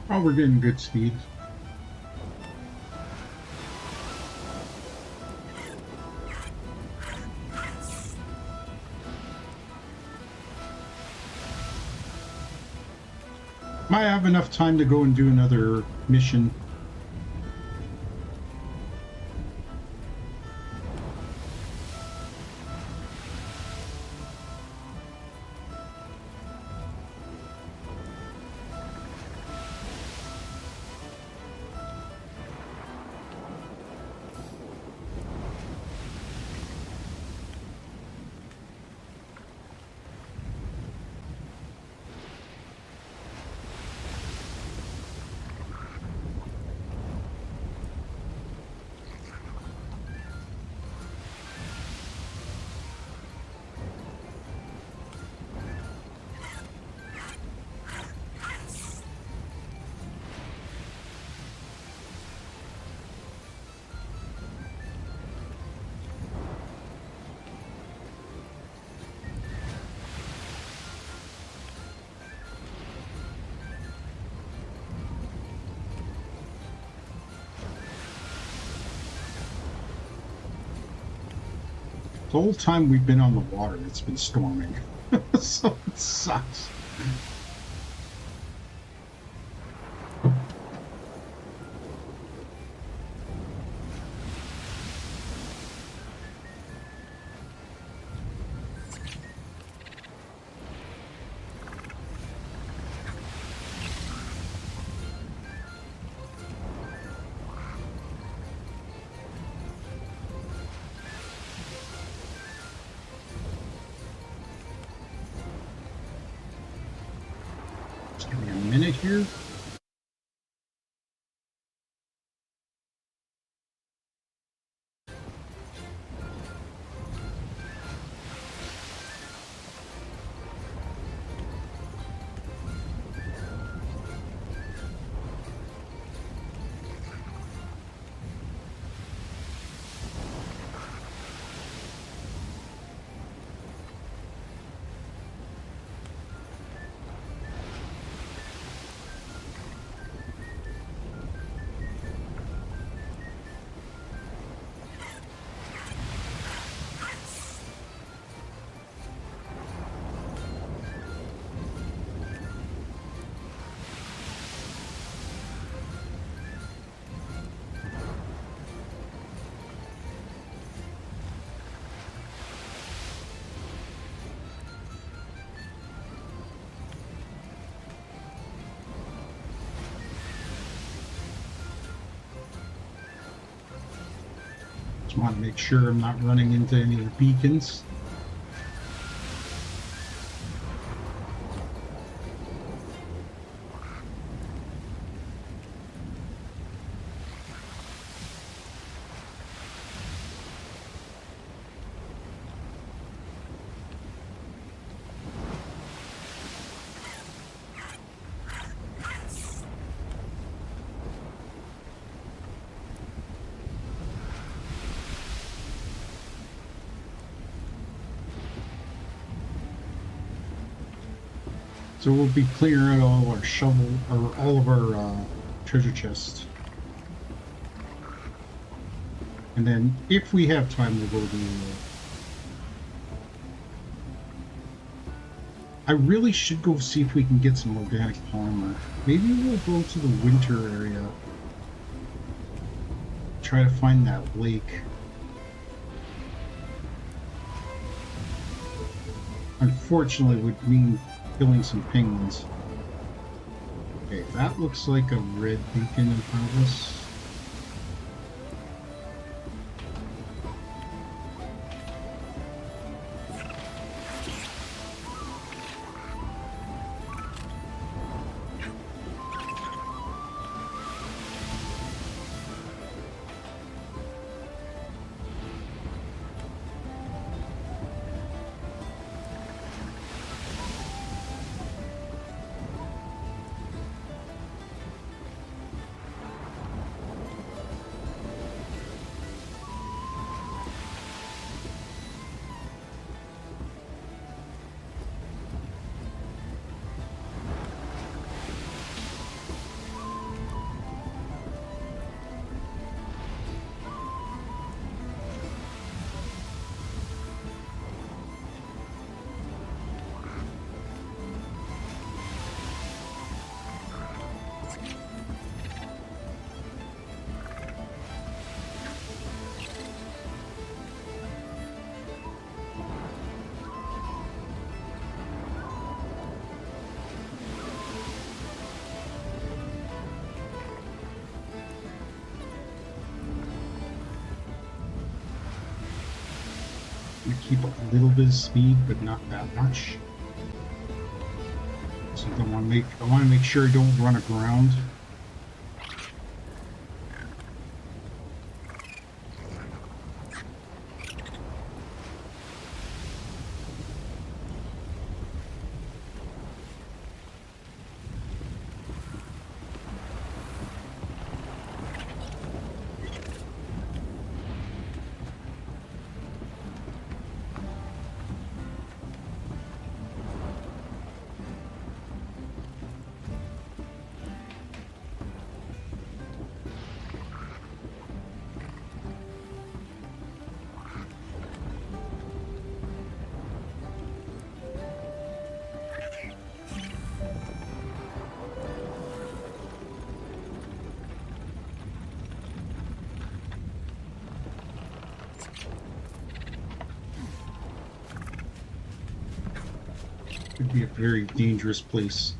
Oh, we're getting good speed. Might have enough time to go and do another mission. The whole time we've been on the water, it's been storming. So it sucks. Just give me a minute here. Just want to make sure I'm not running into any of the beacons. So we'll be clearing out all our shovel, or all of our treasure chests. And then, if we have time, we'll go to... I really should go see if we can get some organic polymer. Maybe we'll go to the winter area. Try to find that lake. Unfortunately, it would mean killing some penguins. Okay, that looks like a red beacon in front of us. Keep a little bit of speed, but not that much. So I want to make sure I don't run aground. Could be a very dangerous place.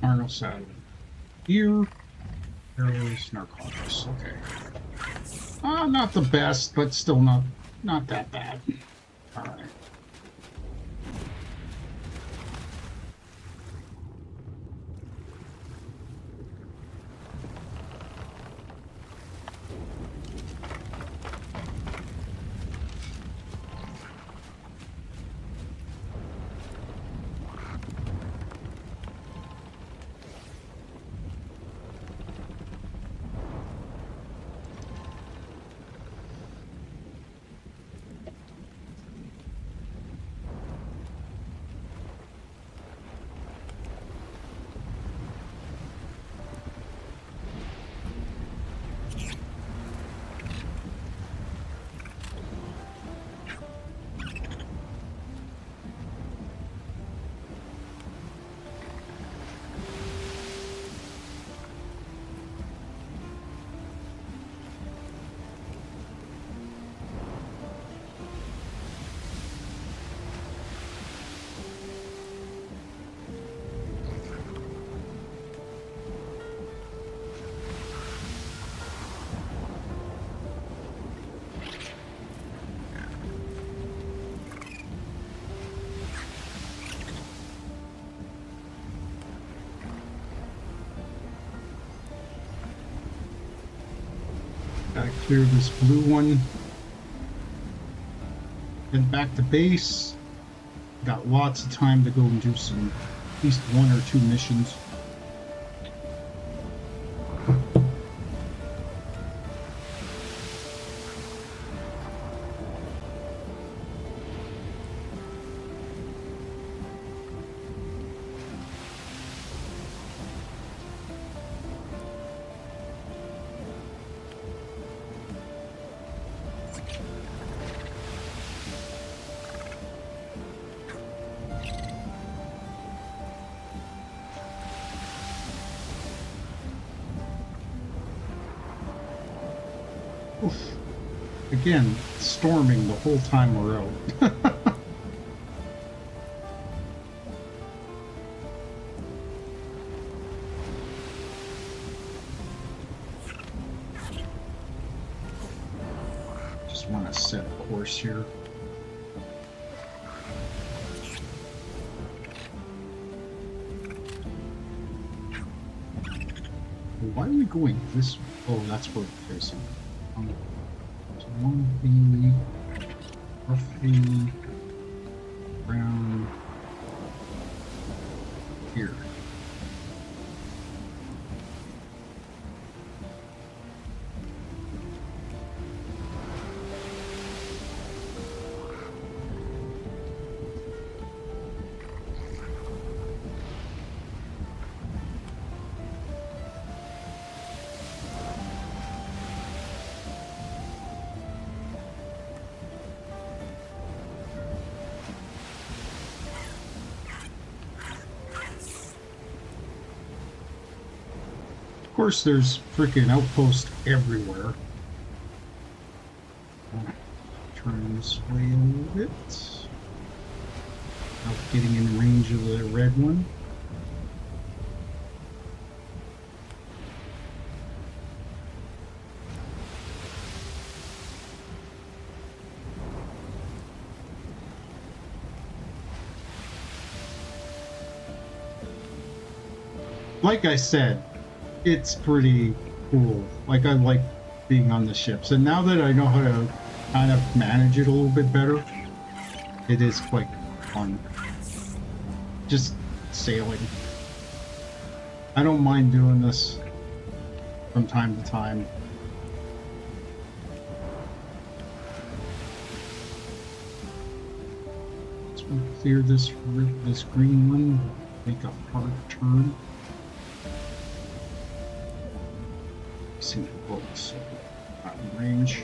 Arnold saddle. Here. Arrows, narcotics. Okay. Not the best, but still not that bad. All right. Gotta clear this blue one. Then back to base. Got lots of time to go and do some, at least 1 or 2 missions. Oof. Again, storming the whole time we're out. Just want to set a course here. Why are we going this way? Oh, that's where we're facing. So one be roughly around here. Of course, there's freaking outposts everywhere. Turn this way a little bit. Not getting in range of the red one. Like I said, it's pretty cool. Like, I like being on the ships, and now that I know how to kind of manage it a little bit better, it is quite fun. Just sailing. I don't mind doing this from time to time. Let's clear this green one, make a hard turn. single book, so out of range.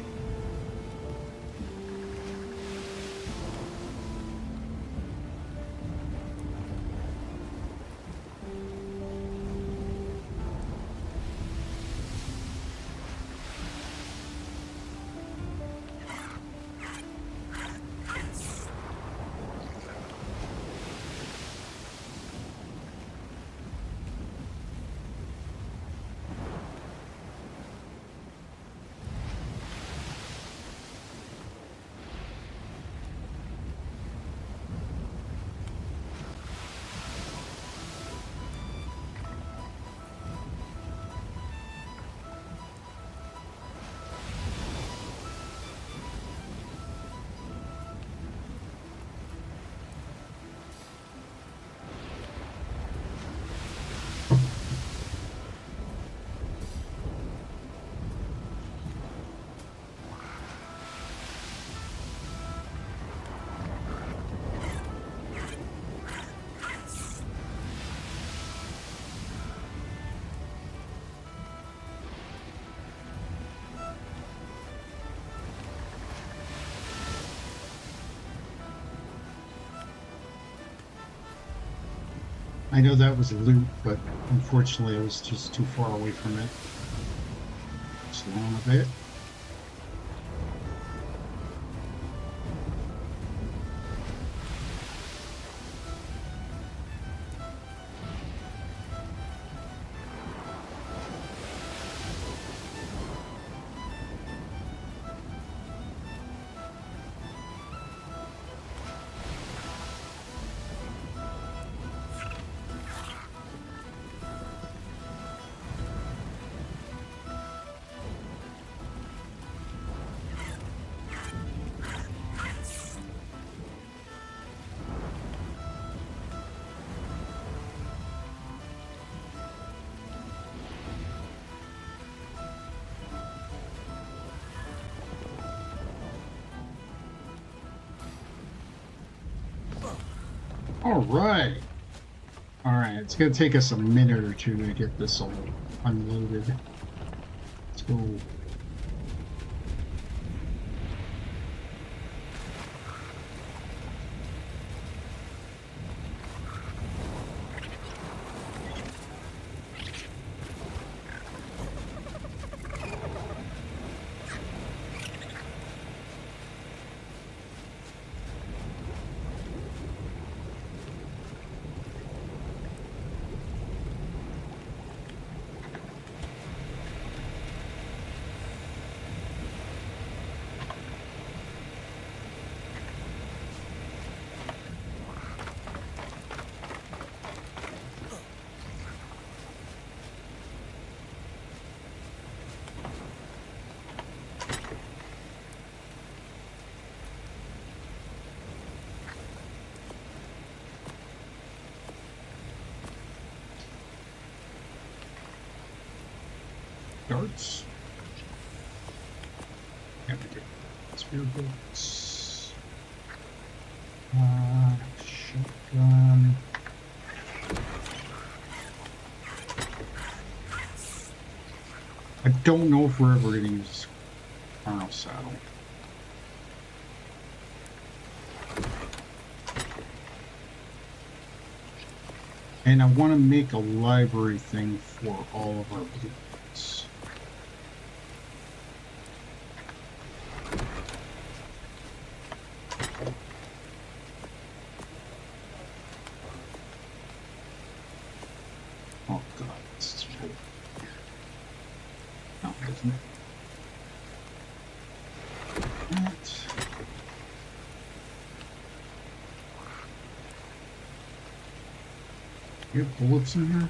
I know that was loot, but unfortunately I was just too far away from it. Slow on a bit. All right. All right. It's going to take us a minute or two to get this all unloaded. Let's go. Darts. Yeah, we did. Spear bolts. Shotgun. I don't know if we're ever going to use Arnold saddle. And I want to make a library thing for all of our blueprints. Oh god, this is cool. No, it isn't. That. You have bullets in here?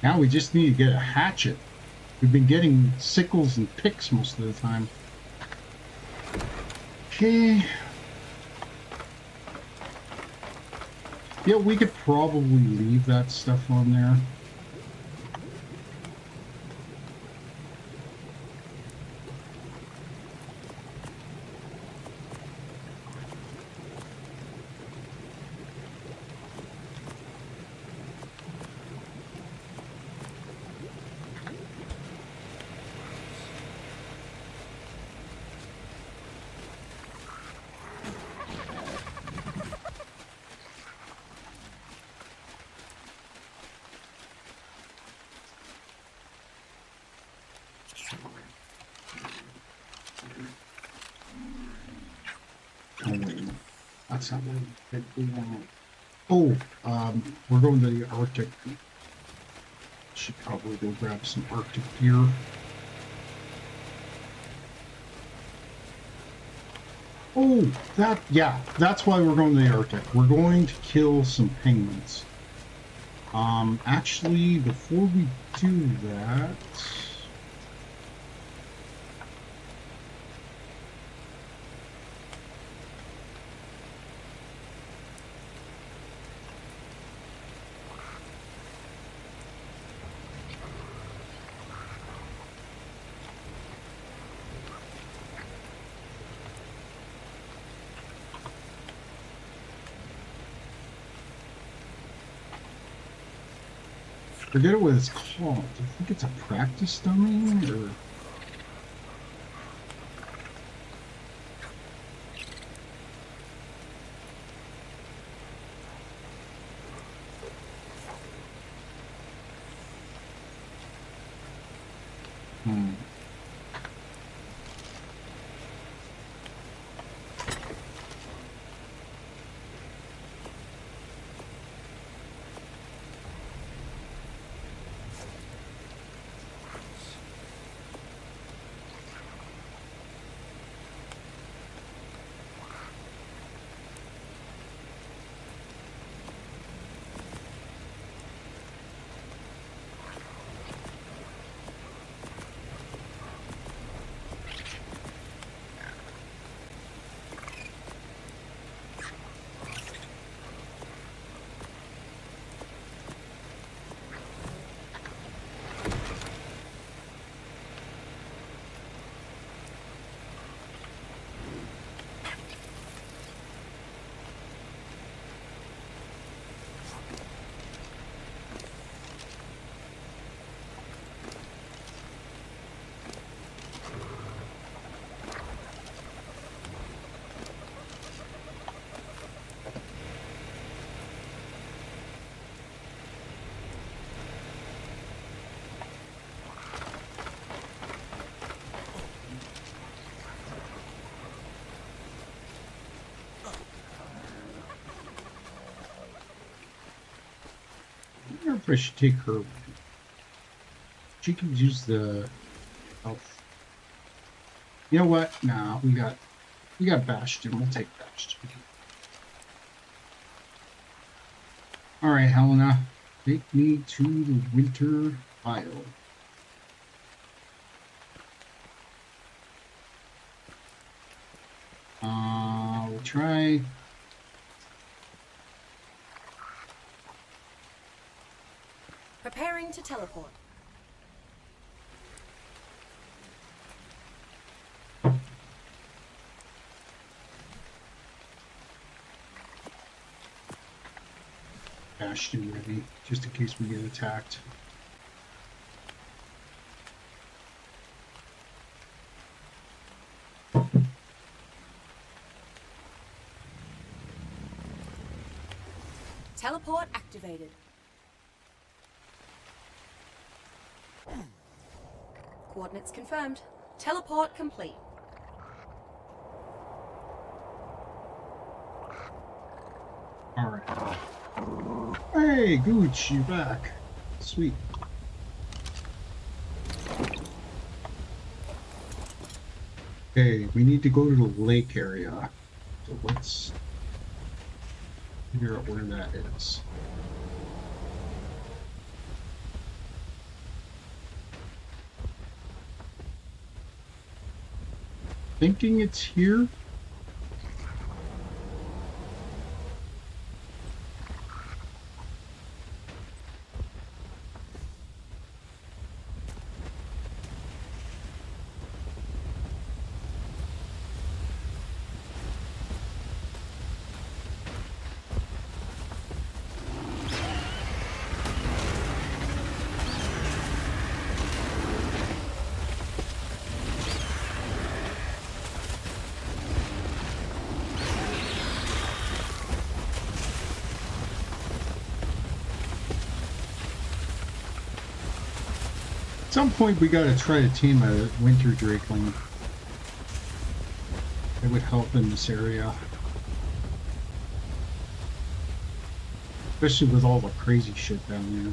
Now we just need to get a hatchet. We've been getting sickles and picks most of the time. Okay. Yeah, we could probably leave that stuff on there. that's not what we want. Oh, we're going to the Arctic. Should probably go grab some Arctic gear. Oh, that's why we're going to the Arctic. We're going to kill some penguins. Actually, before we do that... forget what it's called. I think it's a practice dummy, or... I wonder if I should take her. She could use the health. You know what? Nah, we got Bastion. We'll take Bastion. All right, Helena, take me to the winter isle. We'll try.
Preparing to teleport.
Bastion ready, just in case we get attacked.
Teleport activated. Coordinates confirmed. Teleport complete.
All right. Hey, Gooch, you back? Sweet. Okay, we need to go to the lake area. So let's figure out where that is. Thinking it's here. At some point, we got to try to tame a winter drakeling. It would help in this area. Especially with all the crazy shit down there.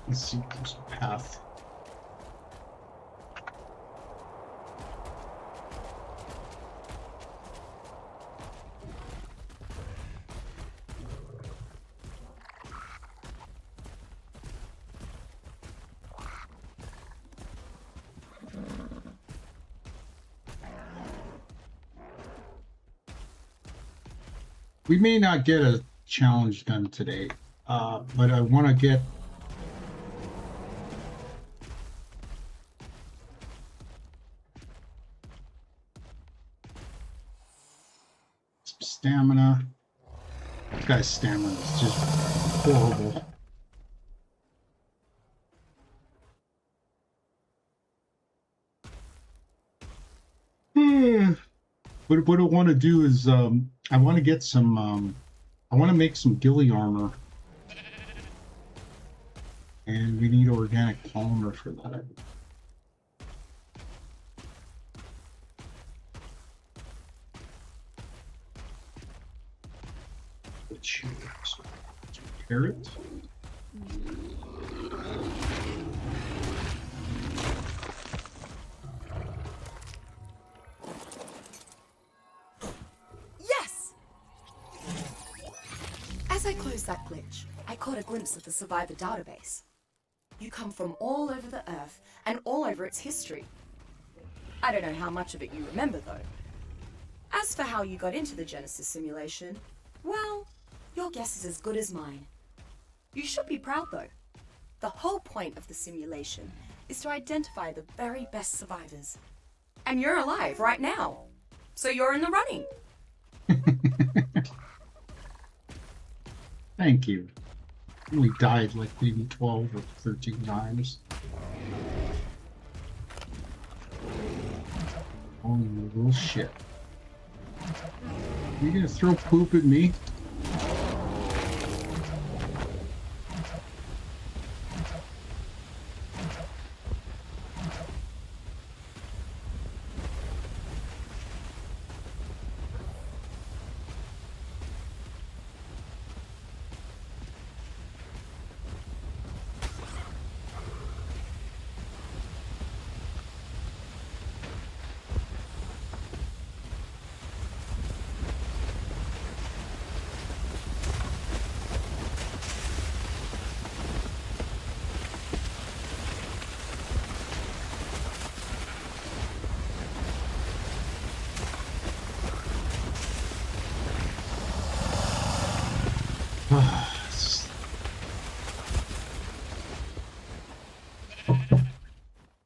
Let's see, there's a path. We may not get a challenge done today, but I want to get some stamina. This guy's stamina is just horrible. What I want to do is I want to get some I want to make some ghillie armor, and we need organic polymer for that. Which repair it.
As I closed that glitch, I caught a glimpse of the survivor database. You come from all over the Earth and all over its history. I don't know how much of it you remember, though. As for how you got into the Genesis simulation, well, your guess is as good as mine. You should be proud, though. The whole point of the simulation is to identify the very best survivors. And you're alive right now, so you're in the running.
Thank you. I only died like maybe 12 or 13 times. Oh, you little shit. You gonna throw poop at me?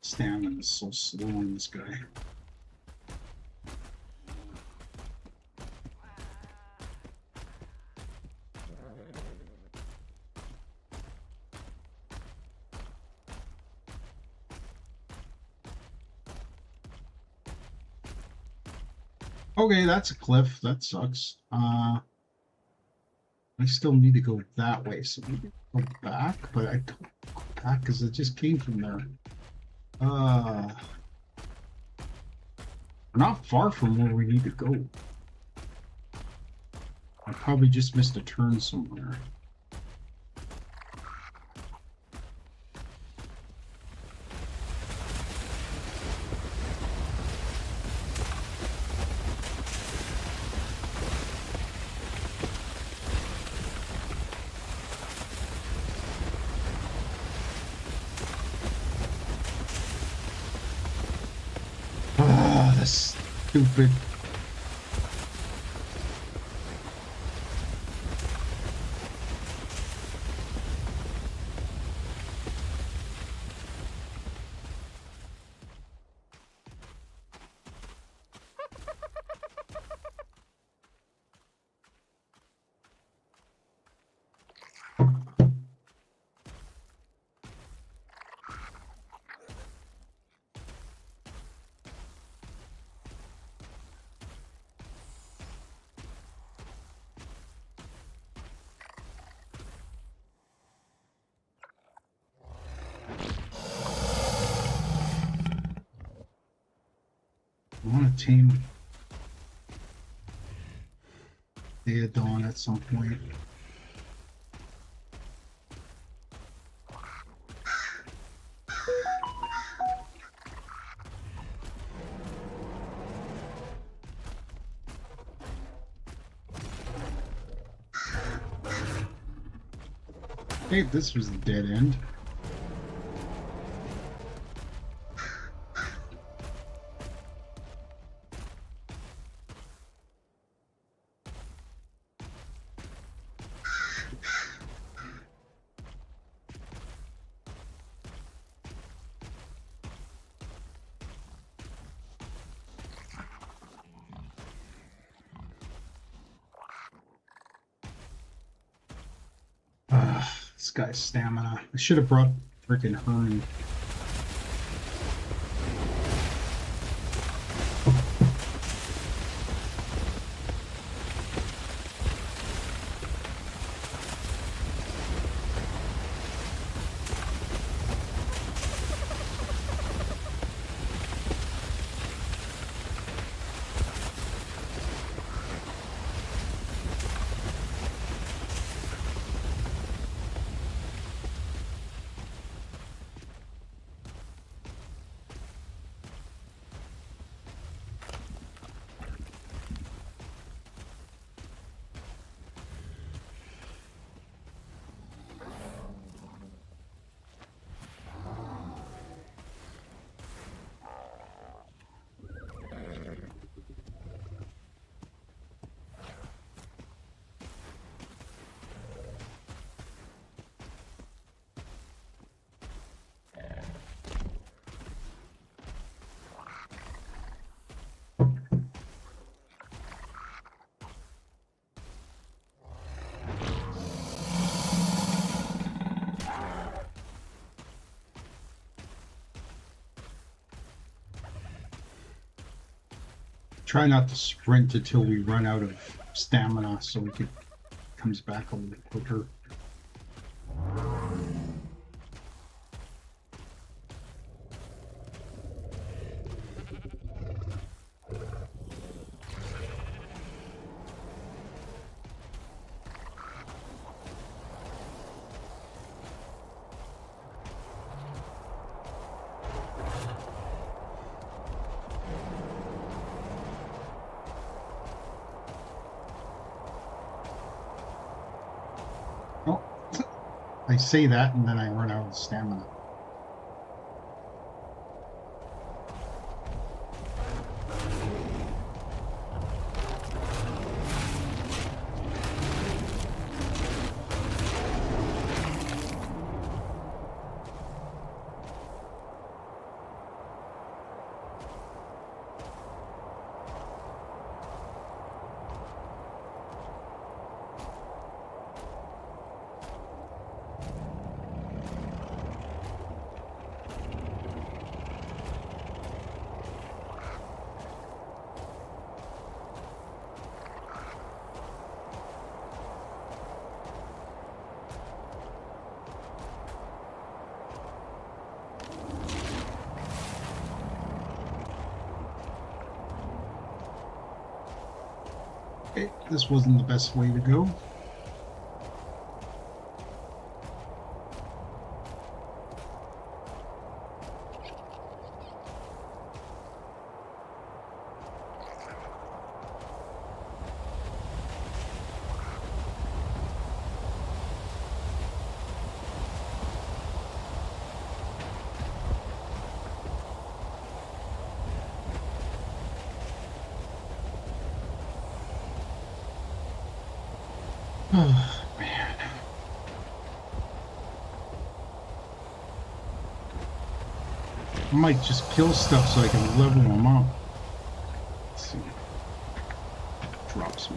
Stamina is so slow on this guy. Okay, that's a cliff. That sucks. I still need to go that way, so maybe go back, but I don't go back because it just came from there. We're not far from where we need to go. I probably just missed a turn somewhere. Ah, that's stupid. I want to tame Dawn at some point. Hey, this was a dead end. This guy's stamina. I should have brought freaking Herman. Try not to sprint until we run out of stamina so we can comes back a little quicker. I say that and then I run out of stamina. Okay, this wasn't the best way to go. Oh, man. I might just kill stuff so I can level them up. Let's see. Drops me.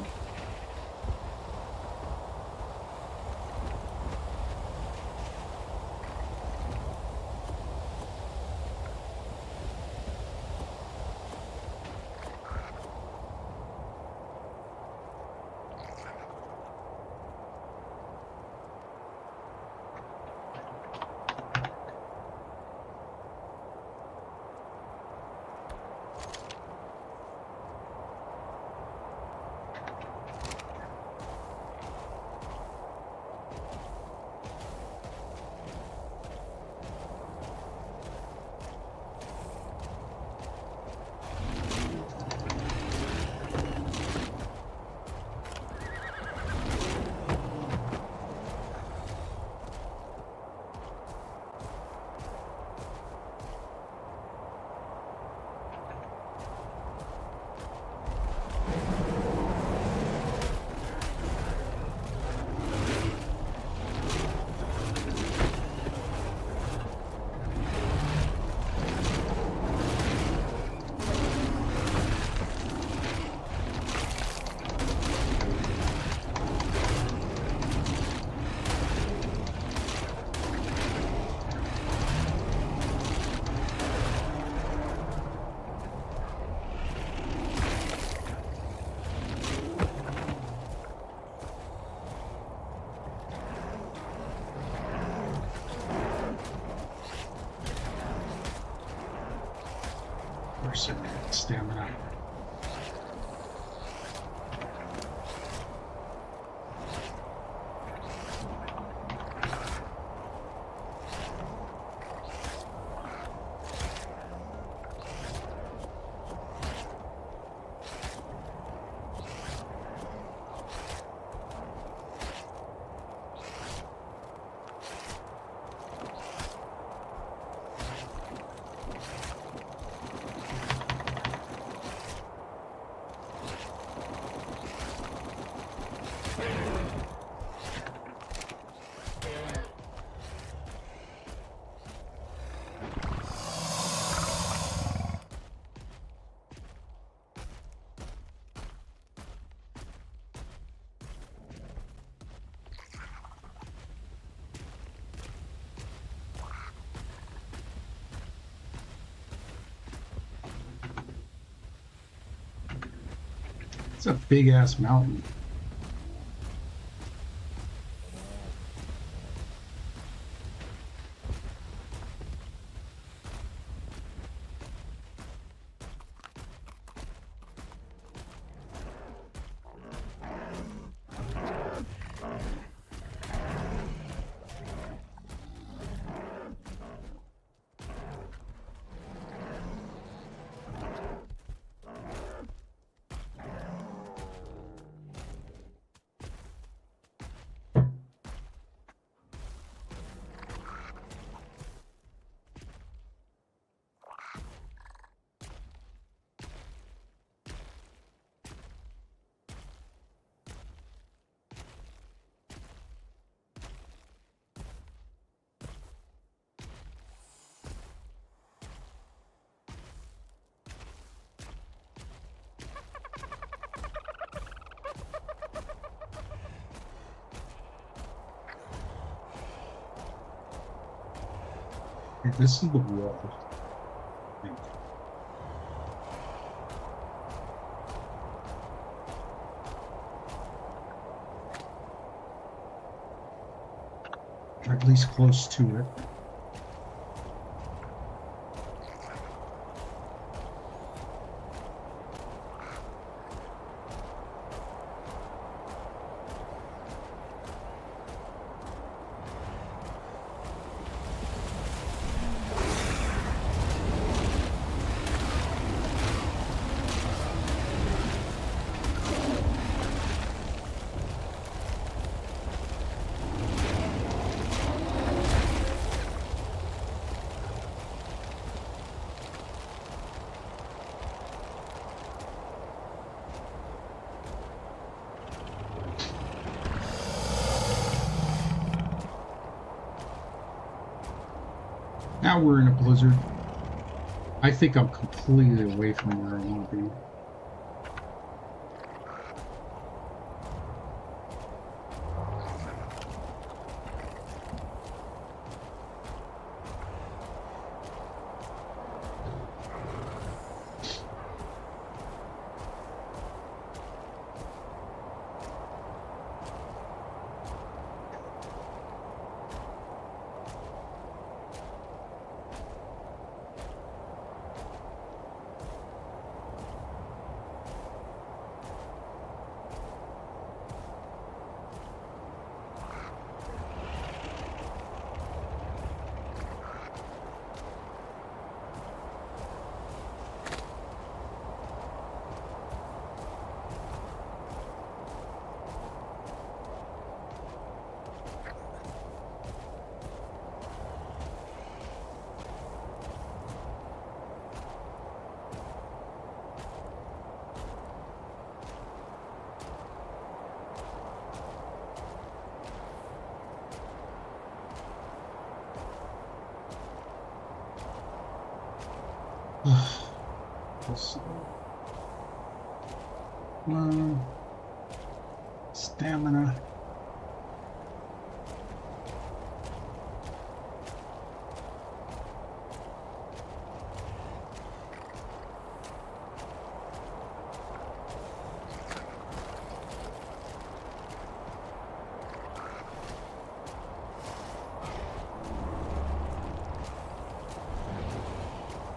Stamina. It's a big ass mountain. Okay, this is the wall. Or at least close to it. Now we're in a blizzard. I think I'm completely away from where I want to be. Stamina.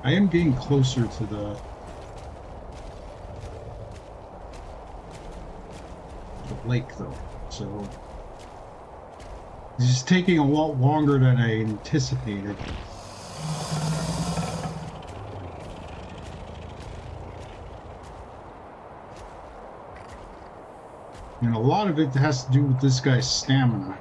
I am getting closer to the lake, though, so this is taking a lot longer than I anticipated. And a lot of it has to do with this guy's stamina.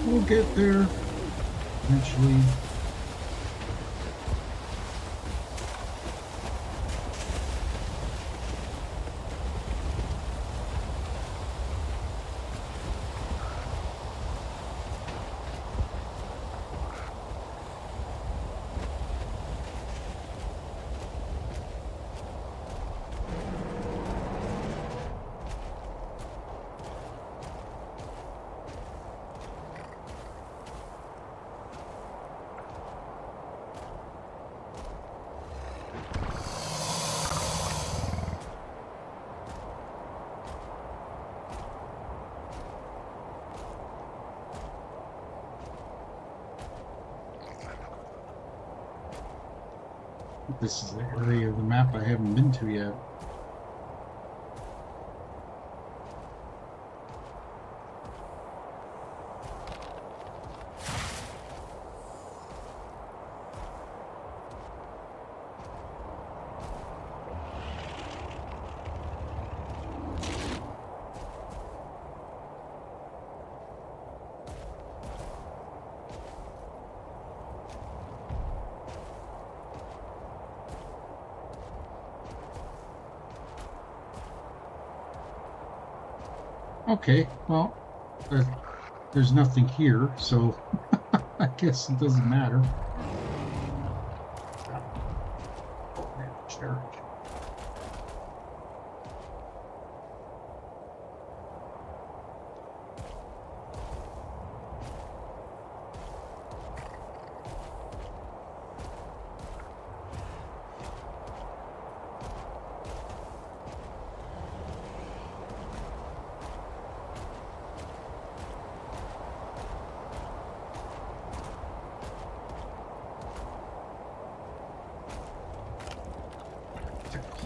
We'll get there eventually. This is the area of the map I haven't been to yet. Okay, well, there's nothing here, so I guess it doesn't matter. Sure.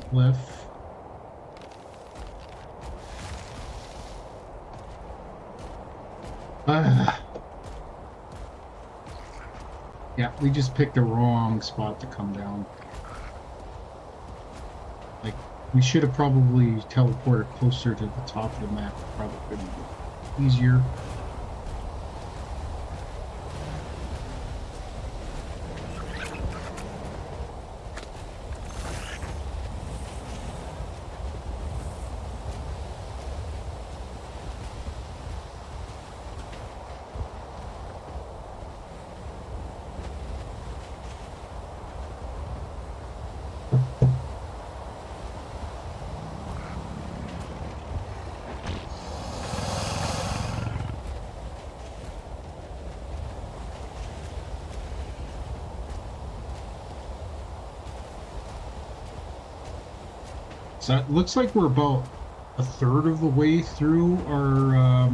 Cliff. Yeah, we just picked the wrong spot to come down. Like, we should have probably teleported closer to the top of the map. Probably would be easier. So it looks like we're about a third of the way through our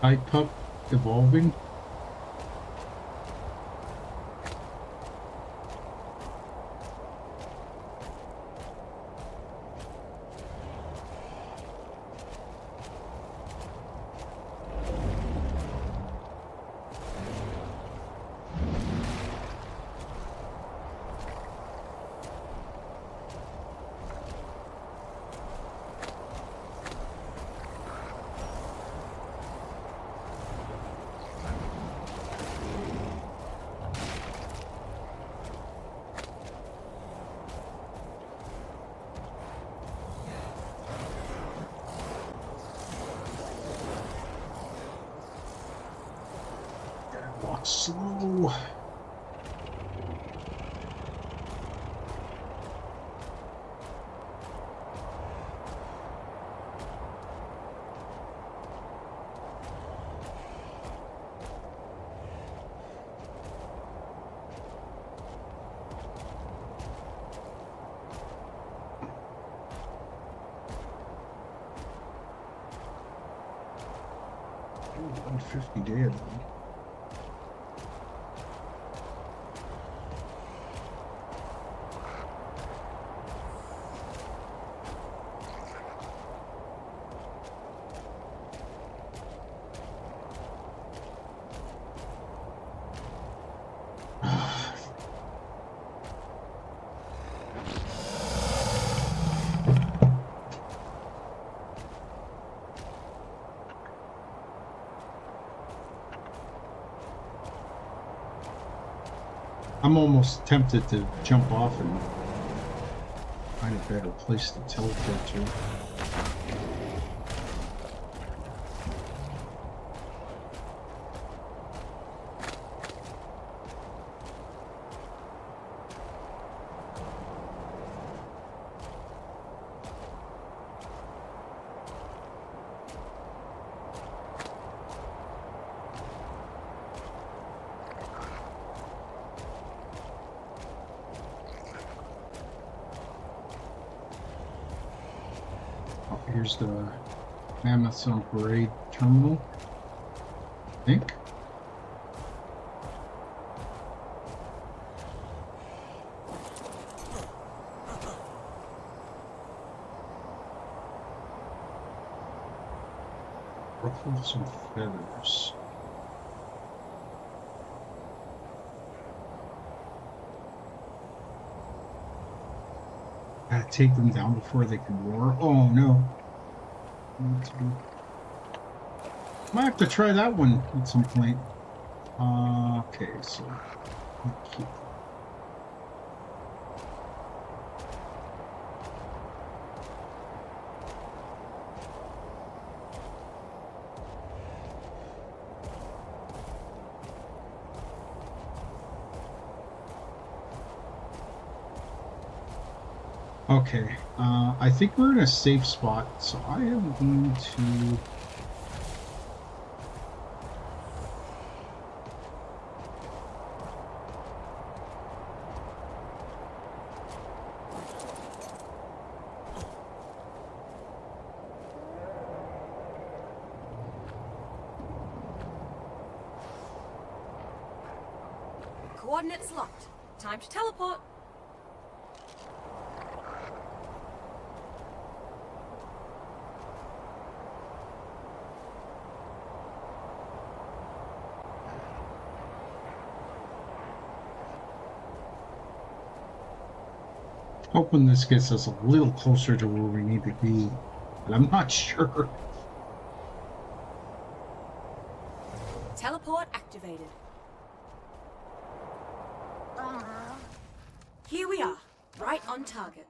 Tide Pup evolving. Walk slow. Ooh, 150 dead. I'm almost tempted to jump off and find a better place to teleport to. Here's the Mammoths on Parade terminal, I think. Ruffle some feathers. Gotta take them down before they can roar. Oh no. Might have to try that one at some point. Okay, so keep. Okay, I think we're in a safe spot, so I am going to...
Coordinates locked. Time to teleport.
Hoping this gets us a little closer to where we need to be, but I'm not sure.
Teleport activated. Here we are, right on target.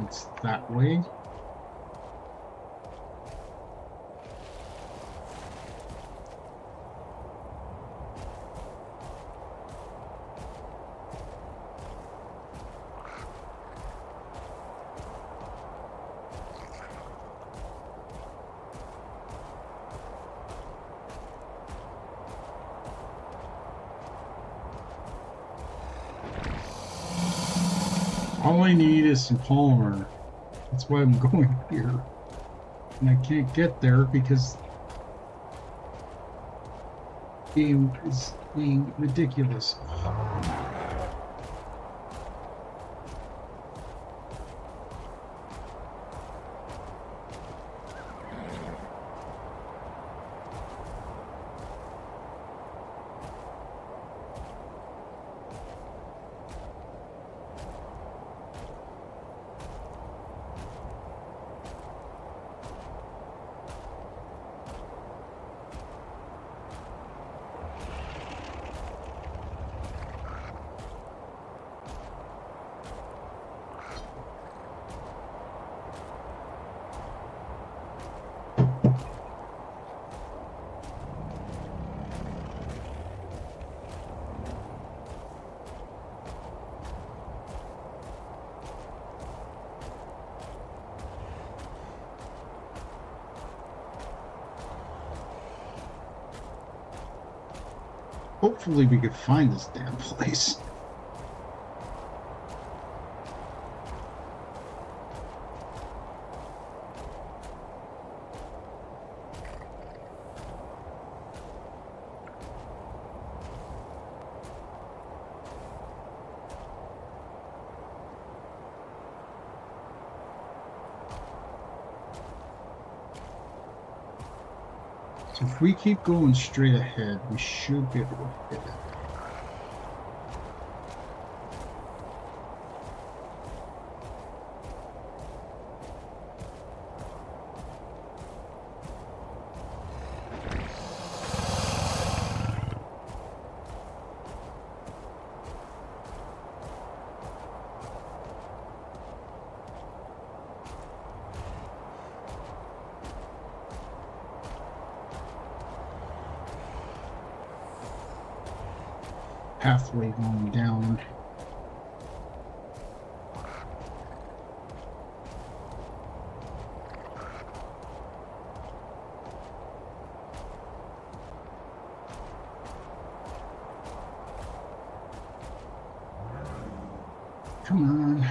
It's that way. All I need is some polymer. That's why I'm going here. And I can't get there because the game is being ridiculous. Hopefully we could find this damn place. So if we keep going straight ahead, we should be able to hit it. Pathway going down. Come on.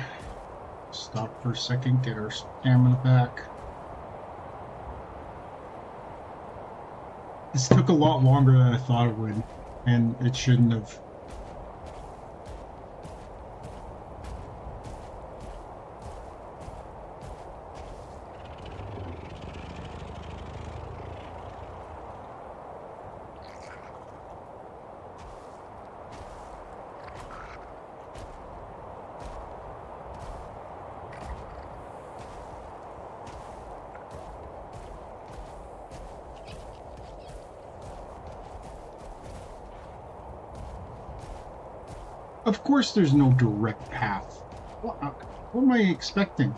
Stop for a second, get our stamina back. This took a lot longer than I thought it would, and it shouldn't have. Of course there's no direct path. What am I expecting?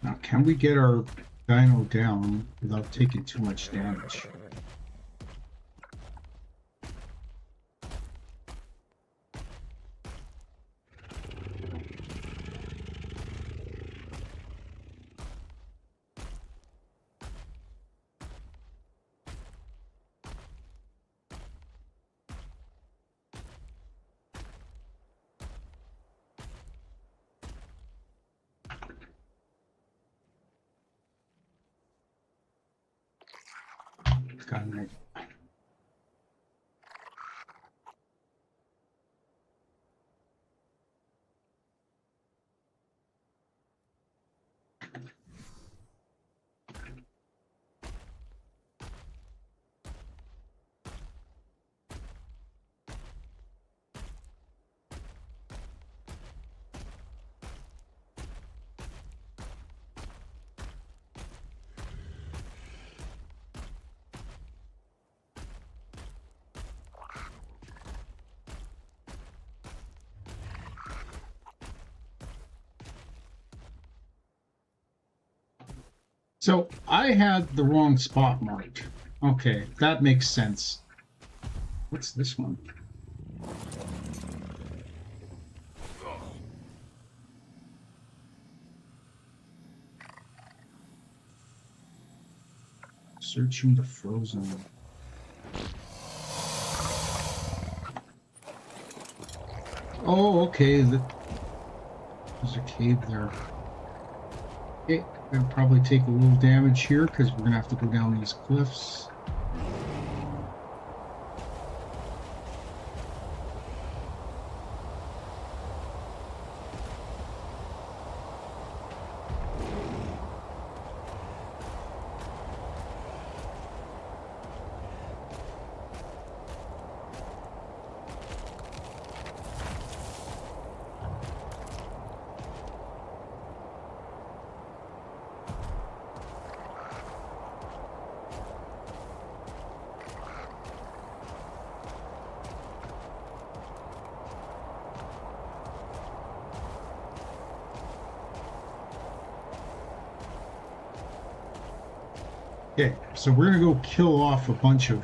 Now, can we get our dino down without taking too much damage? Got it. So I had the wrong spot marked. Okay, that makes sense. What's this one? Searching the frozen. Oh, okay. There's a cave there. Okay, gonna probably take a little damage here because we're gonna have to go down these cliffs. Okay, so we're gonna go kill off a bunch of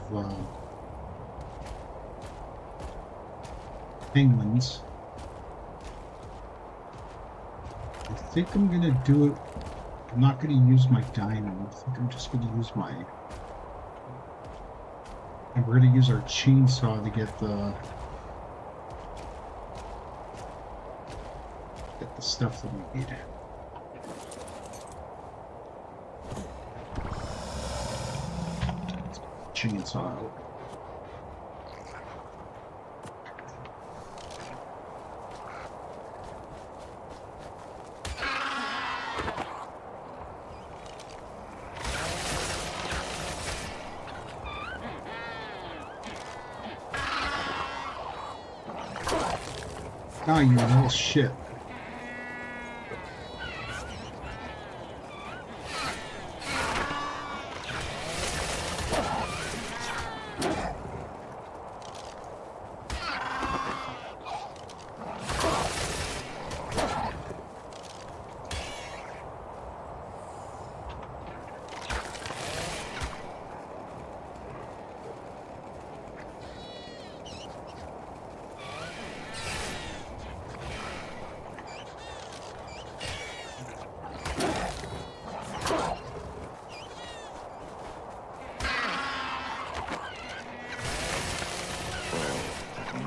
penguins. I think I'm gonna do it. I'm not gonna use my dino. I think I'm just gonna use my. And we're gonna use our chainsaw to get the stuff that we need. Chainsaw out. Ah, you little shit.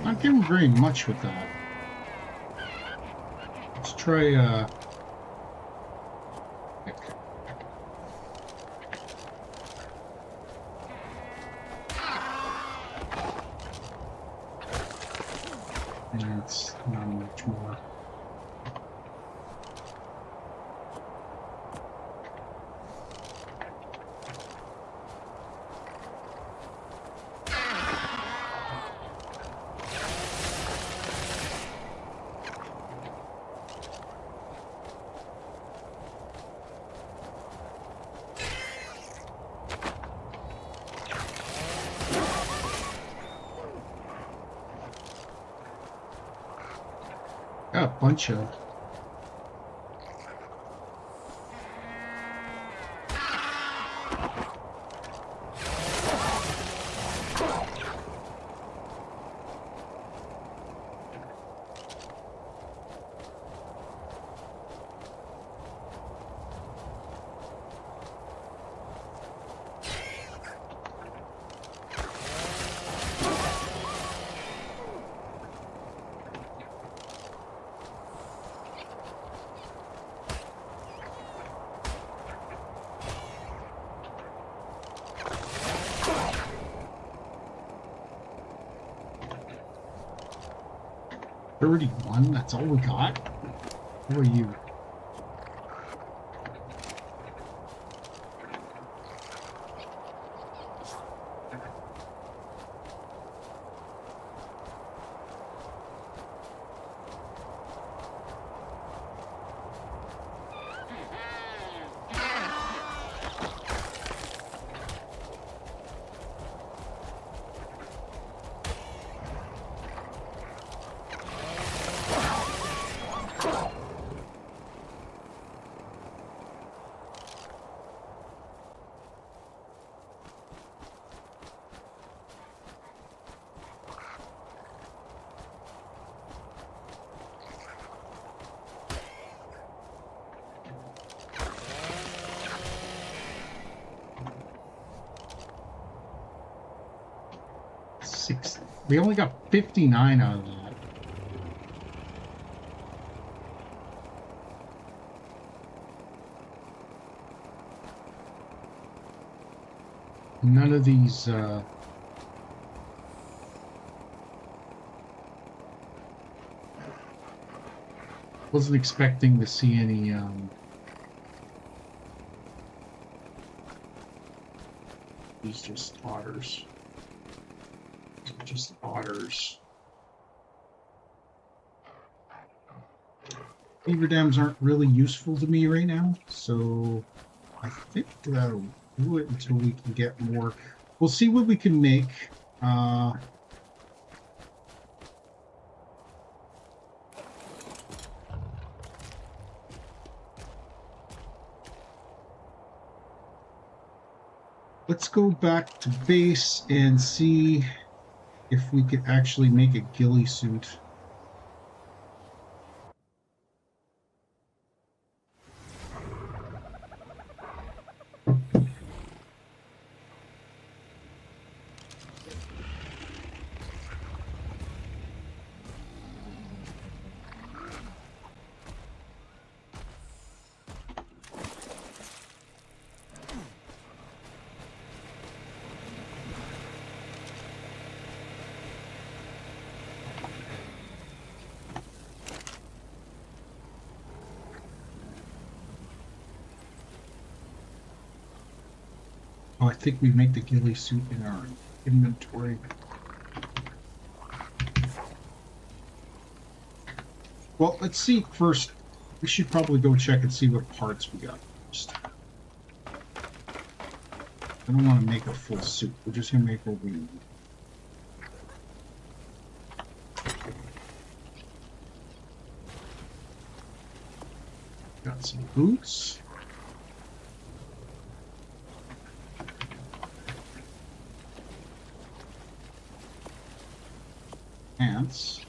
Not doing very much with that. Let's try and it's not much more. Got a bunch of 31, that's all we got? Who are you? We only got 59 out of that. None of these wasn't expecting to see any these just otters. Just otters. Beaver dams aren't really useful to me right now, so I think that'll do it until we can get more. We'll see what we can make. Let's go back to base and see if we could actually make a ghillie suit. Oh, I think we make the ghillie suit in our inventory. Well, let's see first. We should probably go check and see what parts we got first. I don't want to make a full suit. We're just going to make what we need. Got some boots. Pants.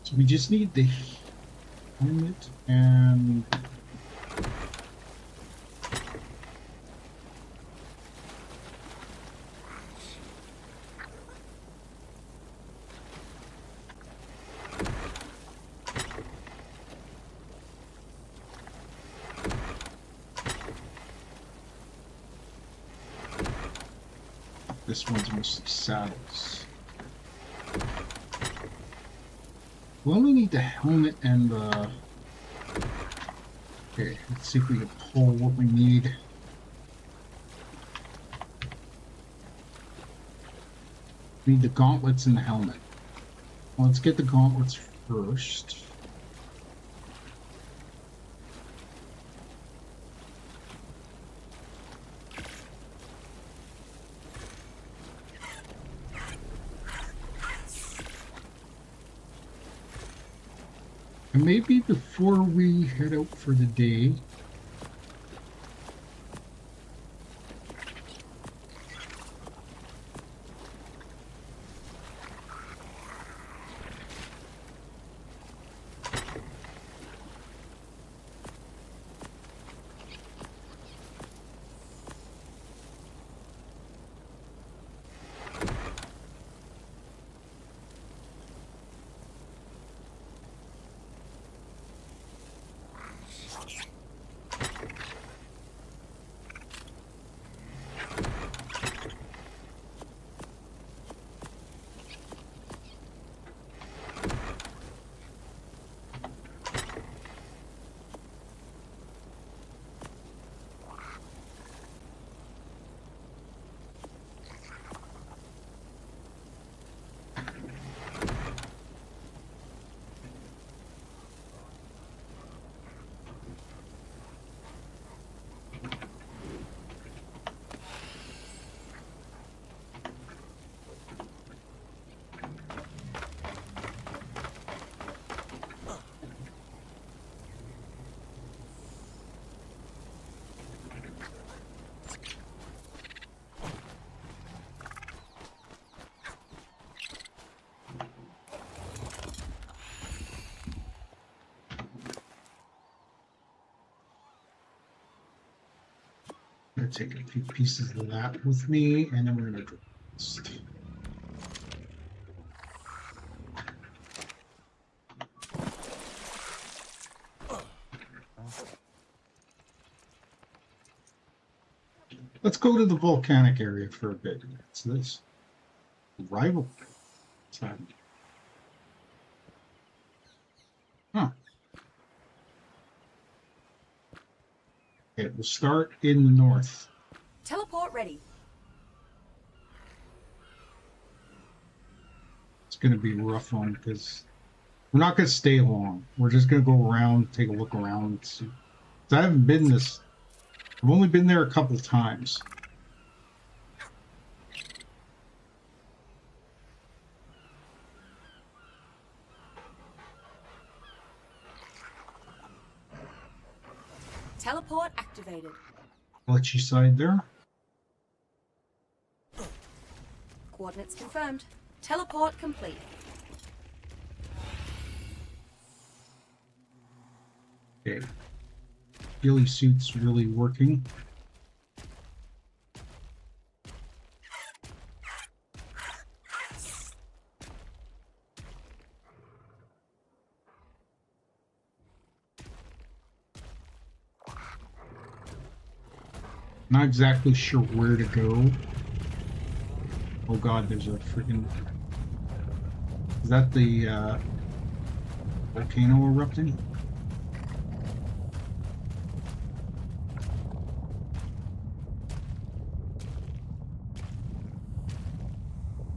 So we just need the helmet and this one's mostly saddles. We only need the helmet and the... Okay, let's see if we can pull what we need. We need the gauntlets and the helmet. Well, let's get the gauntlets first. And maybe before we head out for the day, gonna take a few pieces of that with me, and then we're gonna drink this. Let's go to the volcanic area for a bit. What's this? Rival time. Huh. Okay, we'll start in the north.
Teleport ready.
It's going to be a rough one because we're not going to stay long. We're just going to go around, take a look around. See. I haven't been this. I've only been there a couple times.
Teleport activated.
Glitchy side there.
Coordinates confirmed. Teleport complete.
Okay. Ghillie suit's really working. Not exactly sure where to go. Oh god, there's a freaking... Is that the volcano erupting?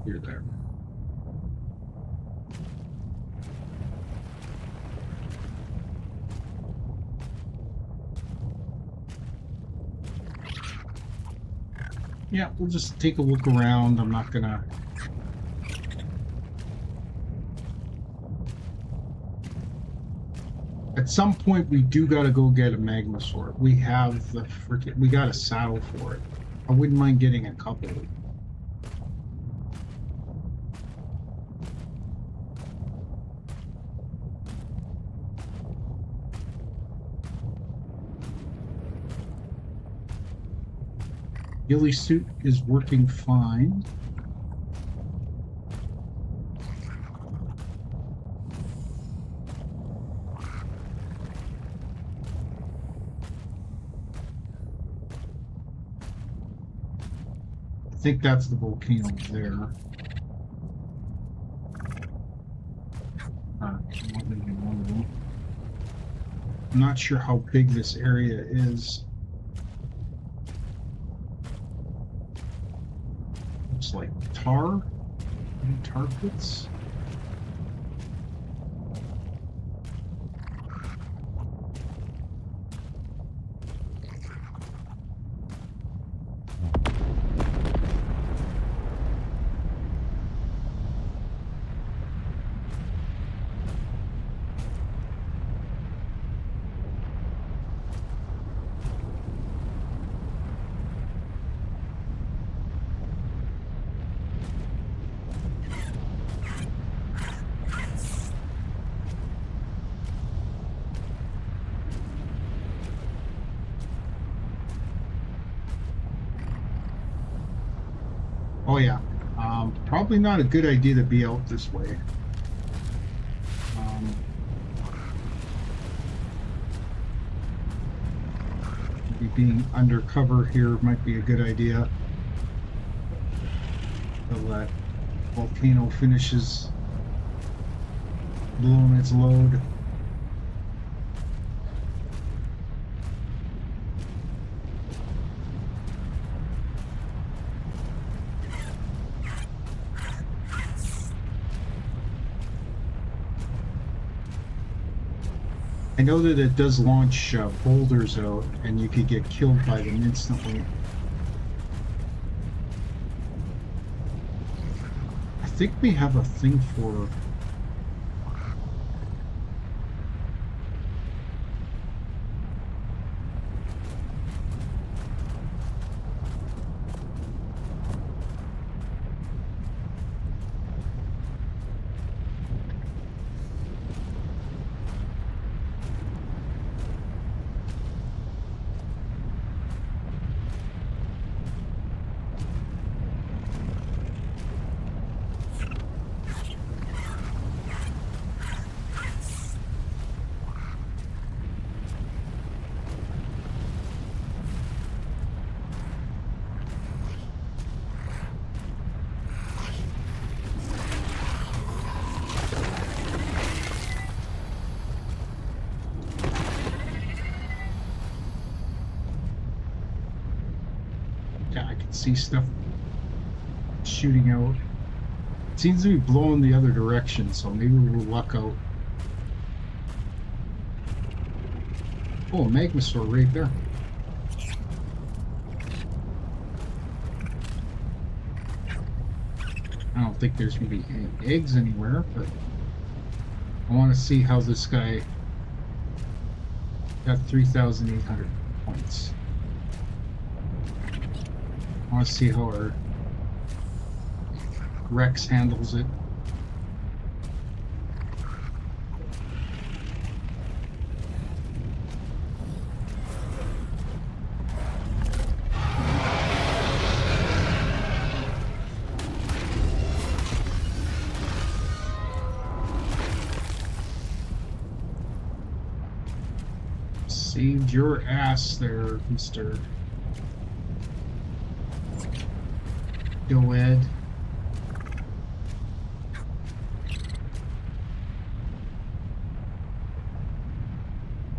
You're there. Yeah, we'll just take a look around. I'm not gonna... At some point, we do gotta go get a magma sword. We have the freaking... We got a saddle for it. I wouldn't mind getting a couple. Ghillie suit is working fine. I think that's the volcano there. I'm not sure how big this area is. Looks like tar pits. Oh yeah, probably not a good idea to be out this way. Maybe being undercover here might be a good idea. Until that volcano finishes blowing its load. I know that it does launch boulders out, and you could get killed by them instantly. I think we have a thing for... See stuff shooting out. It seems to be blowing the other direction, so maybe we'll luck out. Oh, a magmasaur right there. I don't think there's going to be any eggs anywhere, but I want to see how this guy got 3,800 points. I want to see how our Rex handles it. Saved your ass there, Mr. Doed.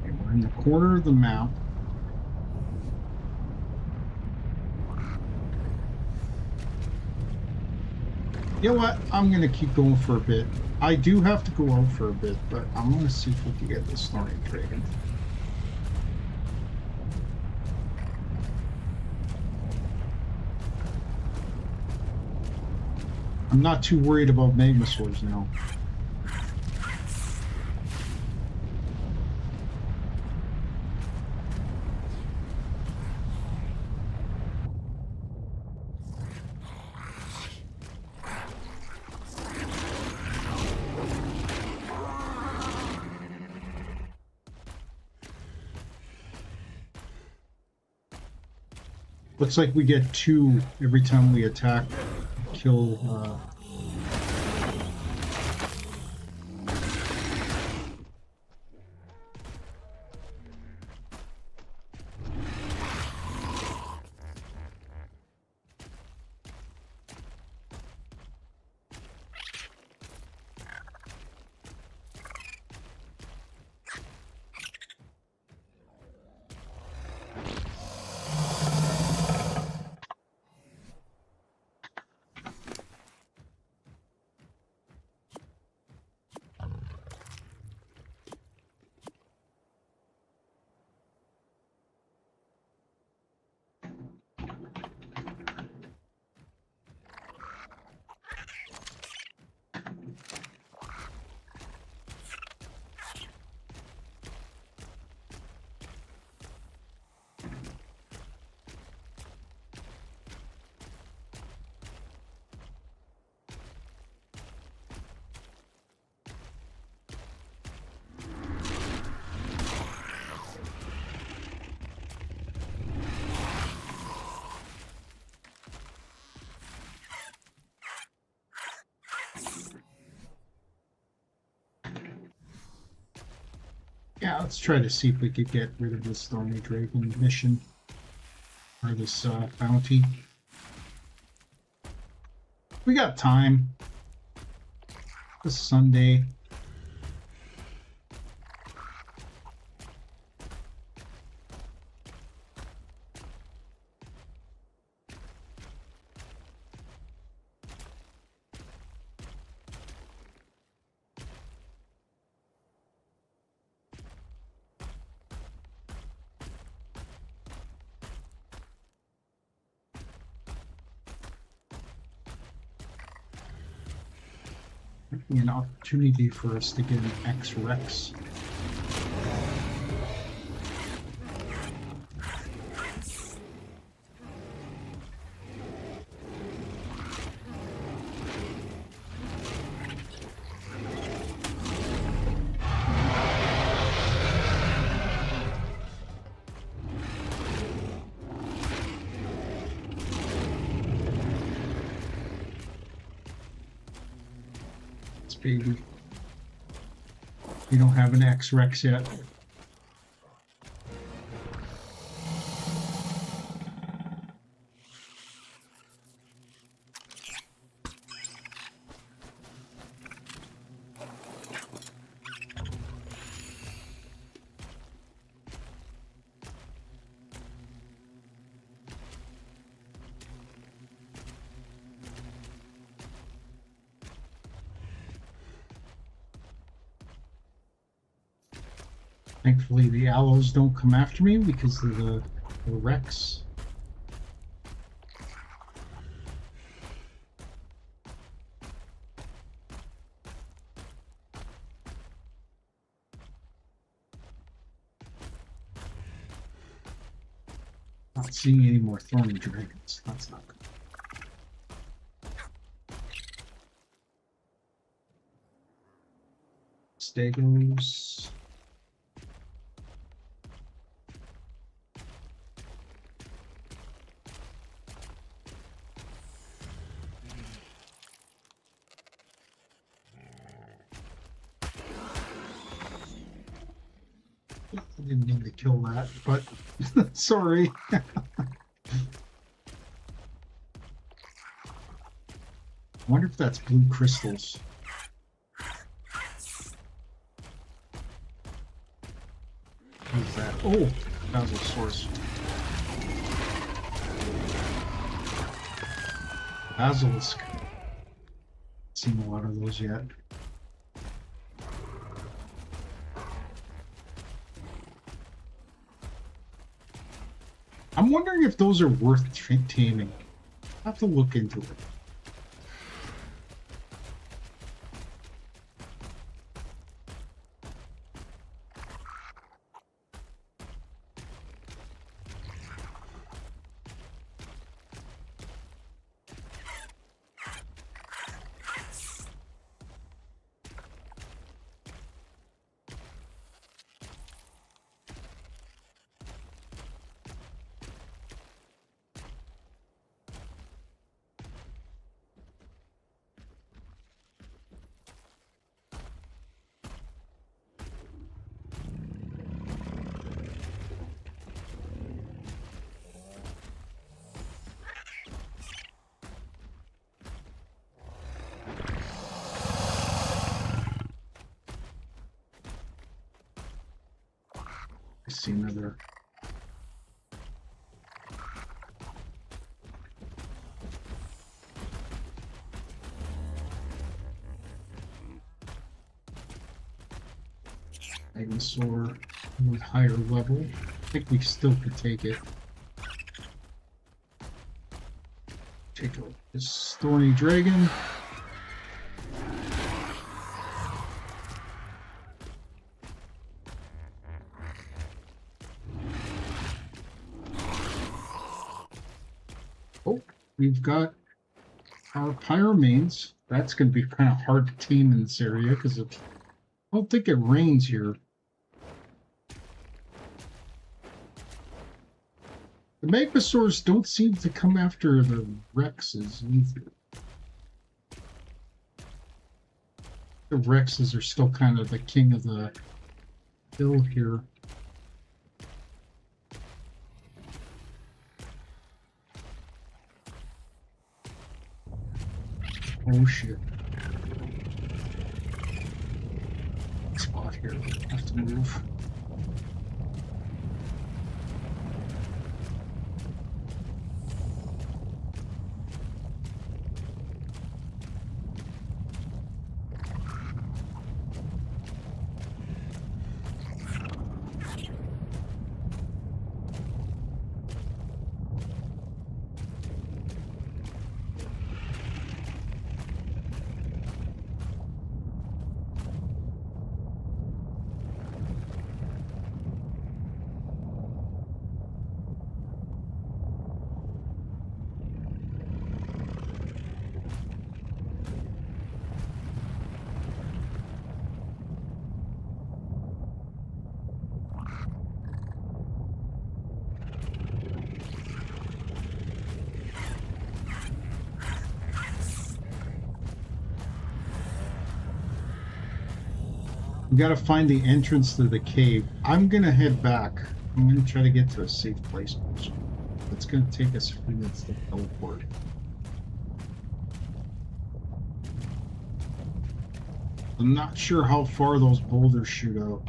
Okay, we're in the corner of the map. You know what? I'm going to keep going for a bit. I do have to go out for a bit, but I'm going to see if we can get this Snorting Dragon. I'm not too worried about magmasaurs now. Looks like we get 2 every time we attack, kill. Yeah, let's try to see if we could get rid of this Thorny Dragon mission, or this bounty. We got time. This Sunday. An opportunity for us to get an X-Rex. Baby. We don't have an X-Rex yet. Thankfully, the aloes don't come after me because of the wrecks. Not seeing any more thorny dragons. That's not good. Stegos. I didn't mean to kill that, but sorry. I wonder if that's blue crystals. What is that? Oh, Basilsaurus. Basilisk. Seen a lot of those yet. I'm wondering if those are worth taming. I'll have to look into it. I see another. Dinosaur with higher level. I think we still could take it. Take this thorny dragon. Oh, we've got our pyramanes. That's going to be kind of hard to tame in this area because I don't think it rains here. The Magmasaurs don't seem to come after the Rexes either. The Rexes are still kind of the king of the hill here. Oh shit. Spot here. Have to move. We gotta find the entrance to the cave. I'm gonna head back. I'm gonna try to get to a safe place. It's gonna take us a few minutes to teleport. I'm not sure how far those boulders shoot out.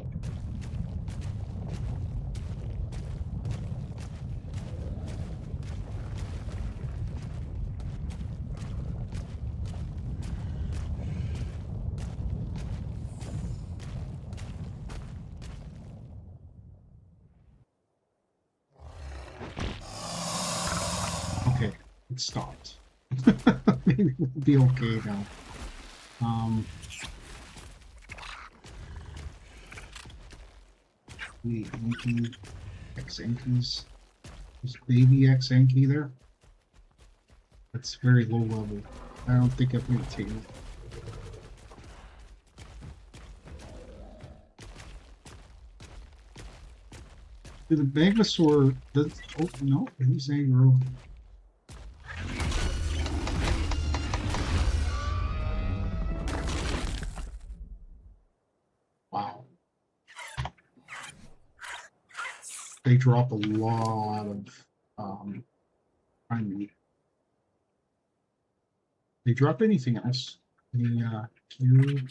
it stopped. Maybe we'll be okay now. Wait, Anki, X-Ankies. There's baby X-Anki there. That's very low level. I don't think I'm going to take it. The Magmasaur does. Oh no, he's aggro. Wow. They drop a lot of I mean, they drop anything else. The Q.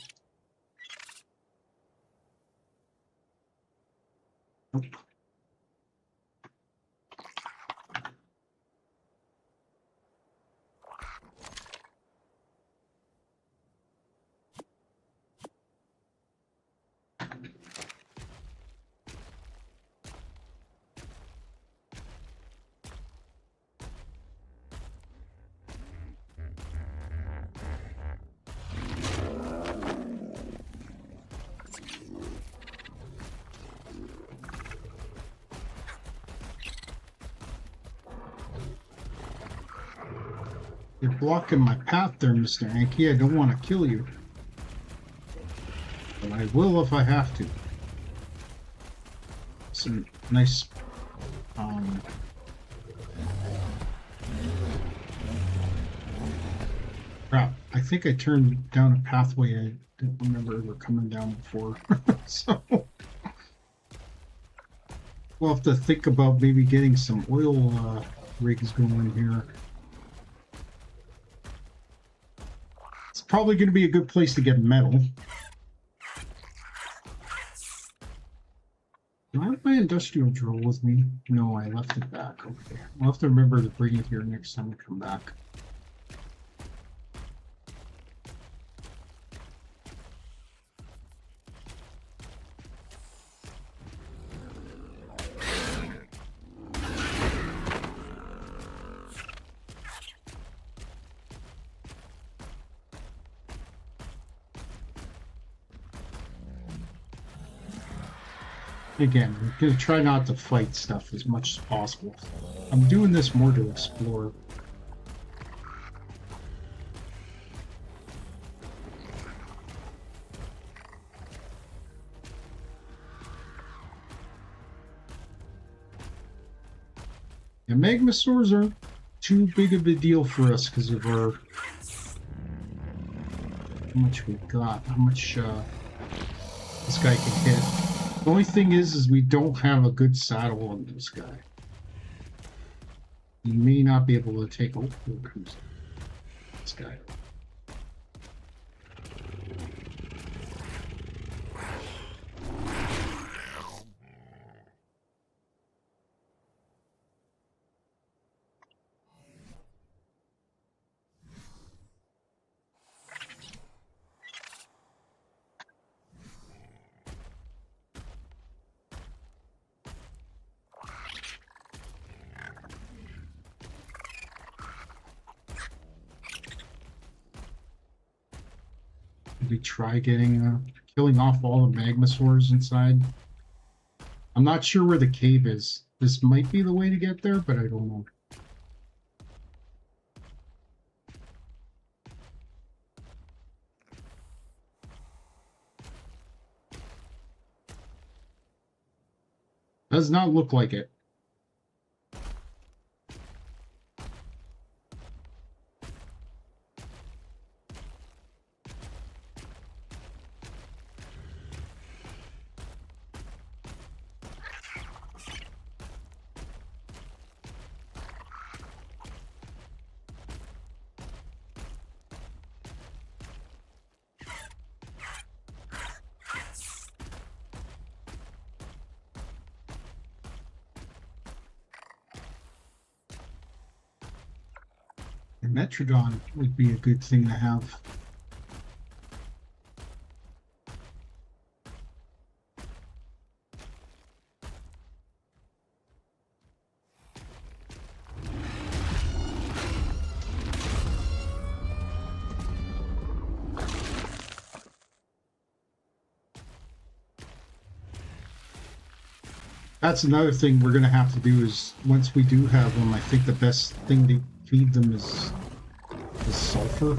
Nope. You're blocking my path there, Mr. Anki. I don't want to kill you. But I will if I have to. Some nice crap. I think I turned down a pathway I didn't remember ever coming down before. So we'll have to think about maybe getting some oil rigs going here. It's probably going to be a good place to get metal. Do I have my industrial drill with me? No, I left it back. Okay. I'll have to remember to bring it here next time I come back. Again, I'm going to try not to fight stuff as much as possible. I'm doing this more to explore. The Magmasaurs aren't too big of a deal for us because of our... how much we've got, how much this guy can hit. The only thing is we don't have a good saddle on this guy. He may not be able to take over this guy. We try getting killing off all the Magmasaurs inside. I'm not sure where the cave is. This might be the way to get there, but I don't know. Does not look like it. Metrodon would be a good thing to have. That's another thing we're gonna have to do is once we do have them, I think the best thing to feed them is sulfur.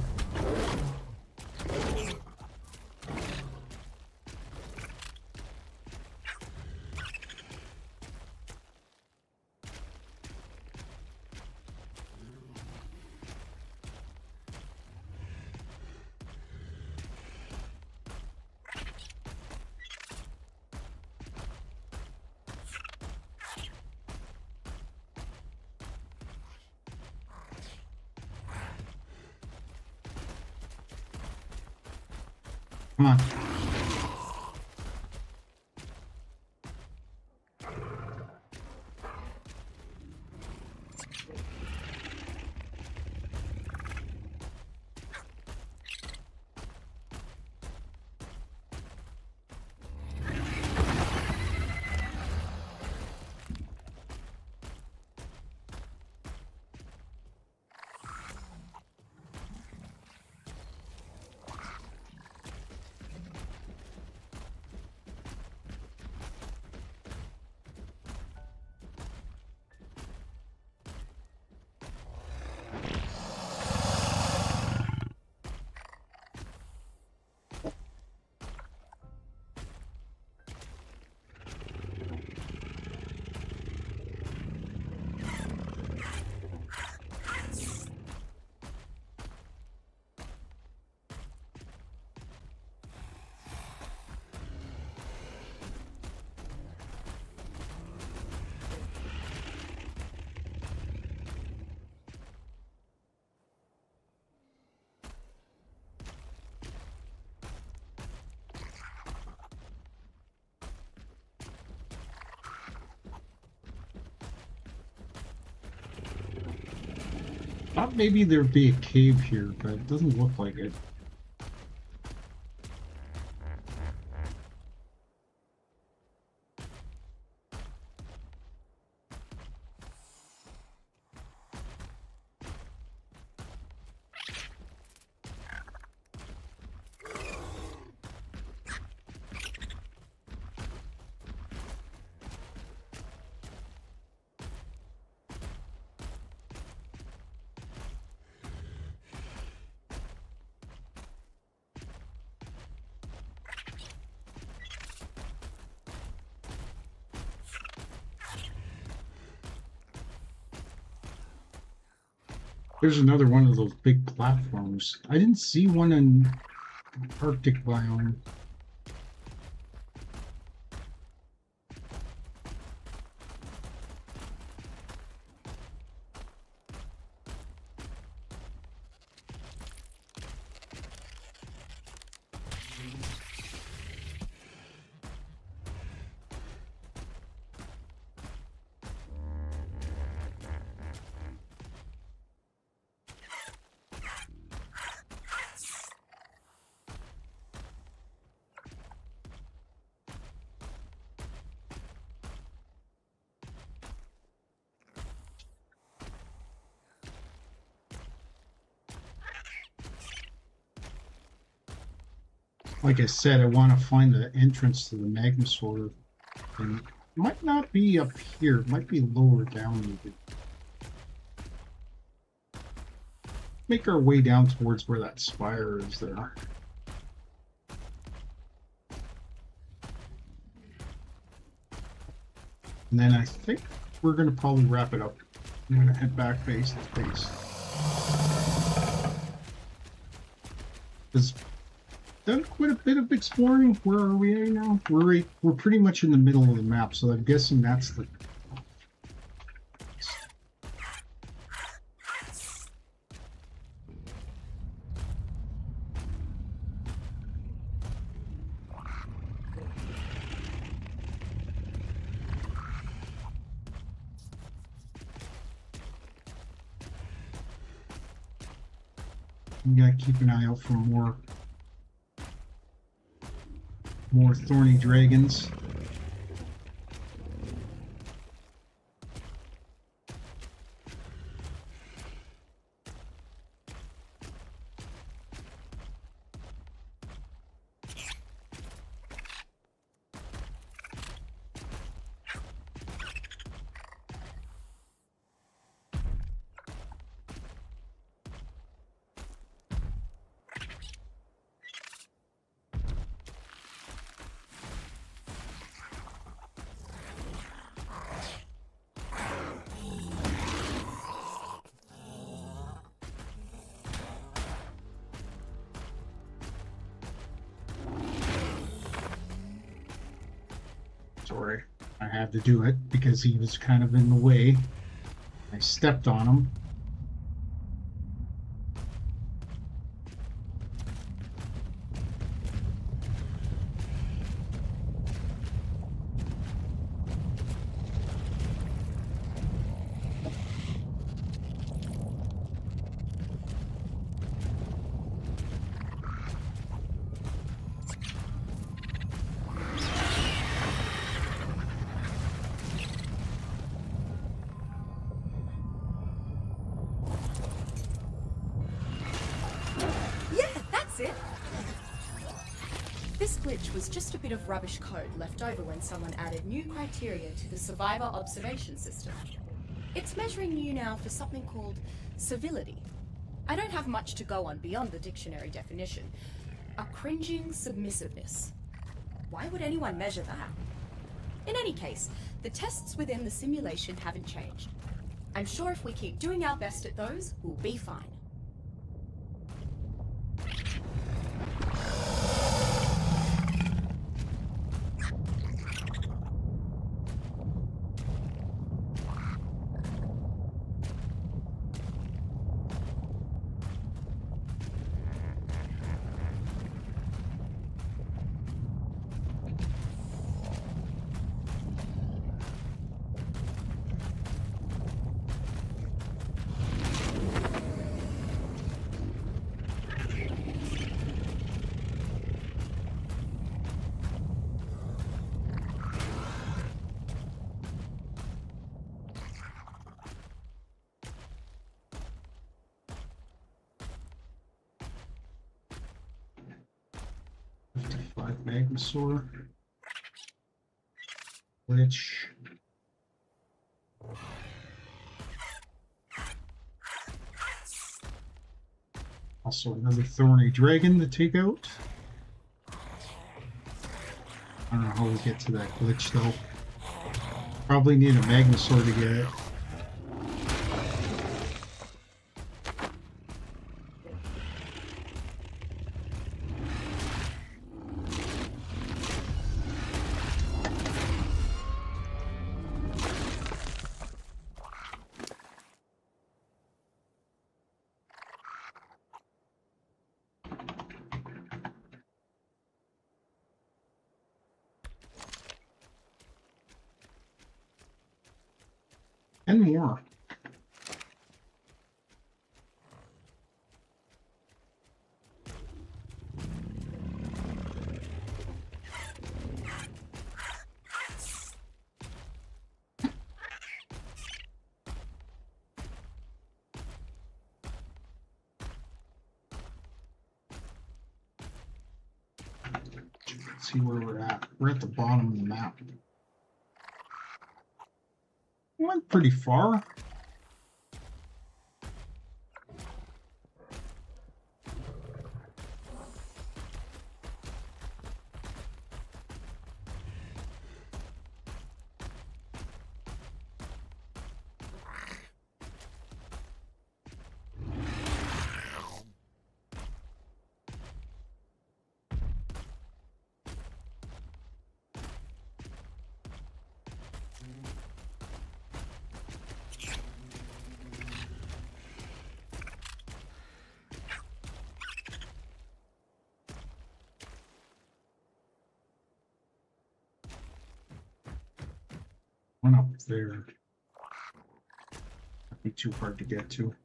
Come on. Thought maybe there'd be a cave here, but it doesn't look like it. There's another one of those big platforms. I didn't see one in Arctic biome. Like I said, I want to find the entrance to the Magmasaur. And it might not be up here. It might be lower down maybe. Make our way down towards where that spire is there. And then I think we're going to probably wrap it up. I'm going to head back face to face. Because done quite a bit of exploring. Where are we at now? We're pretty much in the middle of the map, so I'm guessing that's the. You gotta keep an eye out for more thorny dragons. Sorry. I had to do it because he was kind of in the way. I stepped on him.
This glitch was just a bit of rubbish code left over when someone added new criteria to the survivor observation system. It's measuring you now for something called civility. I don't have much to go on beyond the dictionary definition. A cringing submissiveness. Why would anyone measure that? In any case, the tests within the simulation haven't changed. I'm sure if we keep doing our best at those, we'll be fine.
Magmasaur, which also another thorny dragon to take out. I don't know how we get to that glitch though. Probably need a Magmasaur to get it. And more. Let's see where we're at. We're at the bottom of the map. Went pretty far. One up there. That'd be too hard to get to.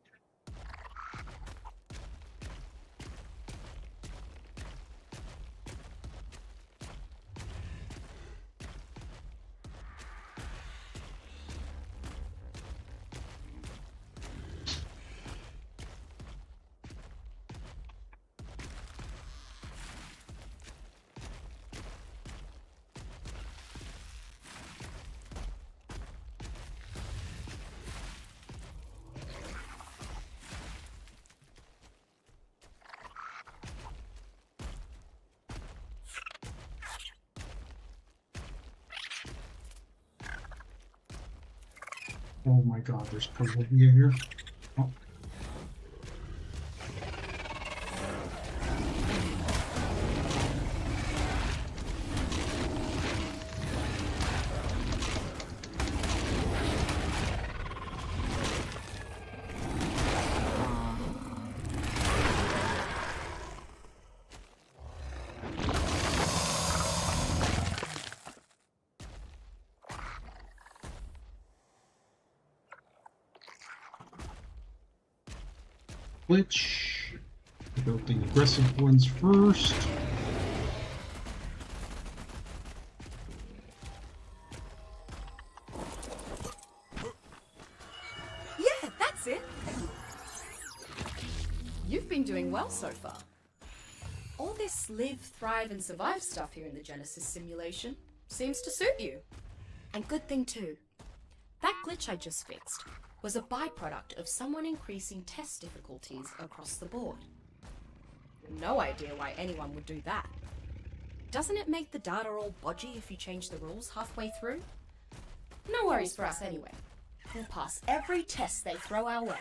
Oh my god, there's Purvia here. Oh. glitch. Take out the aggressive ones first.
Yeah, that's it. You've been doing well so far. All this live, thrive, and survive stuff here in the Genesis simulation seems to suit you. And good thing too. That glitch I just fixed was a byproduct of someone increasing test difficulties across the board. No idea why anyone would do that. Doesn't it make the data all bodgy if you change the rules halfway through? No worries for us anyway. We'll pass every test they throw our way.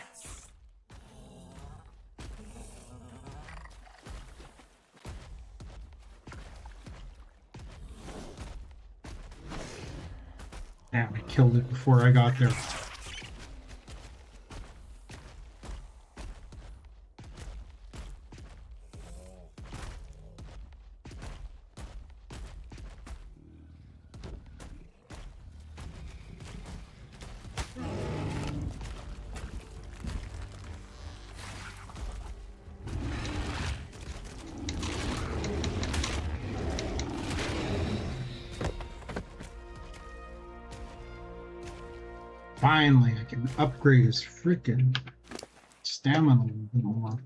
Damn, I killed it before I got there. Finally, I can upgrade his freaking stamina a little more.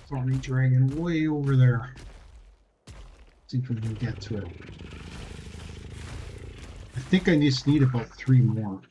Thorny dragon way over there. See if we can get to it. I think I just need about 3 more.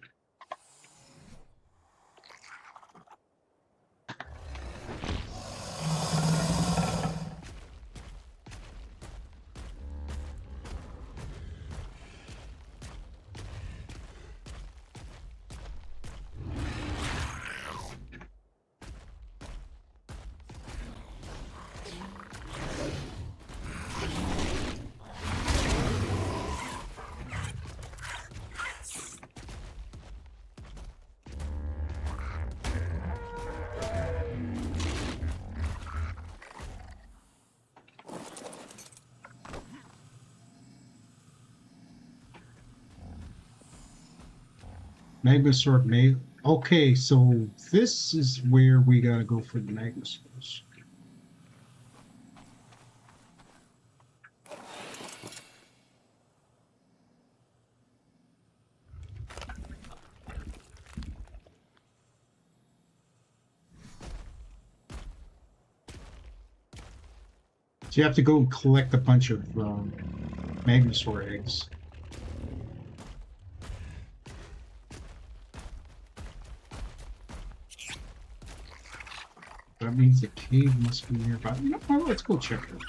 Magma sword may. Okay, so this is where we gotta go for the magma swords. So you have to go and collect a bunch of magma sword eggs. That means the cave must be nearby. You know what? Let's go check it.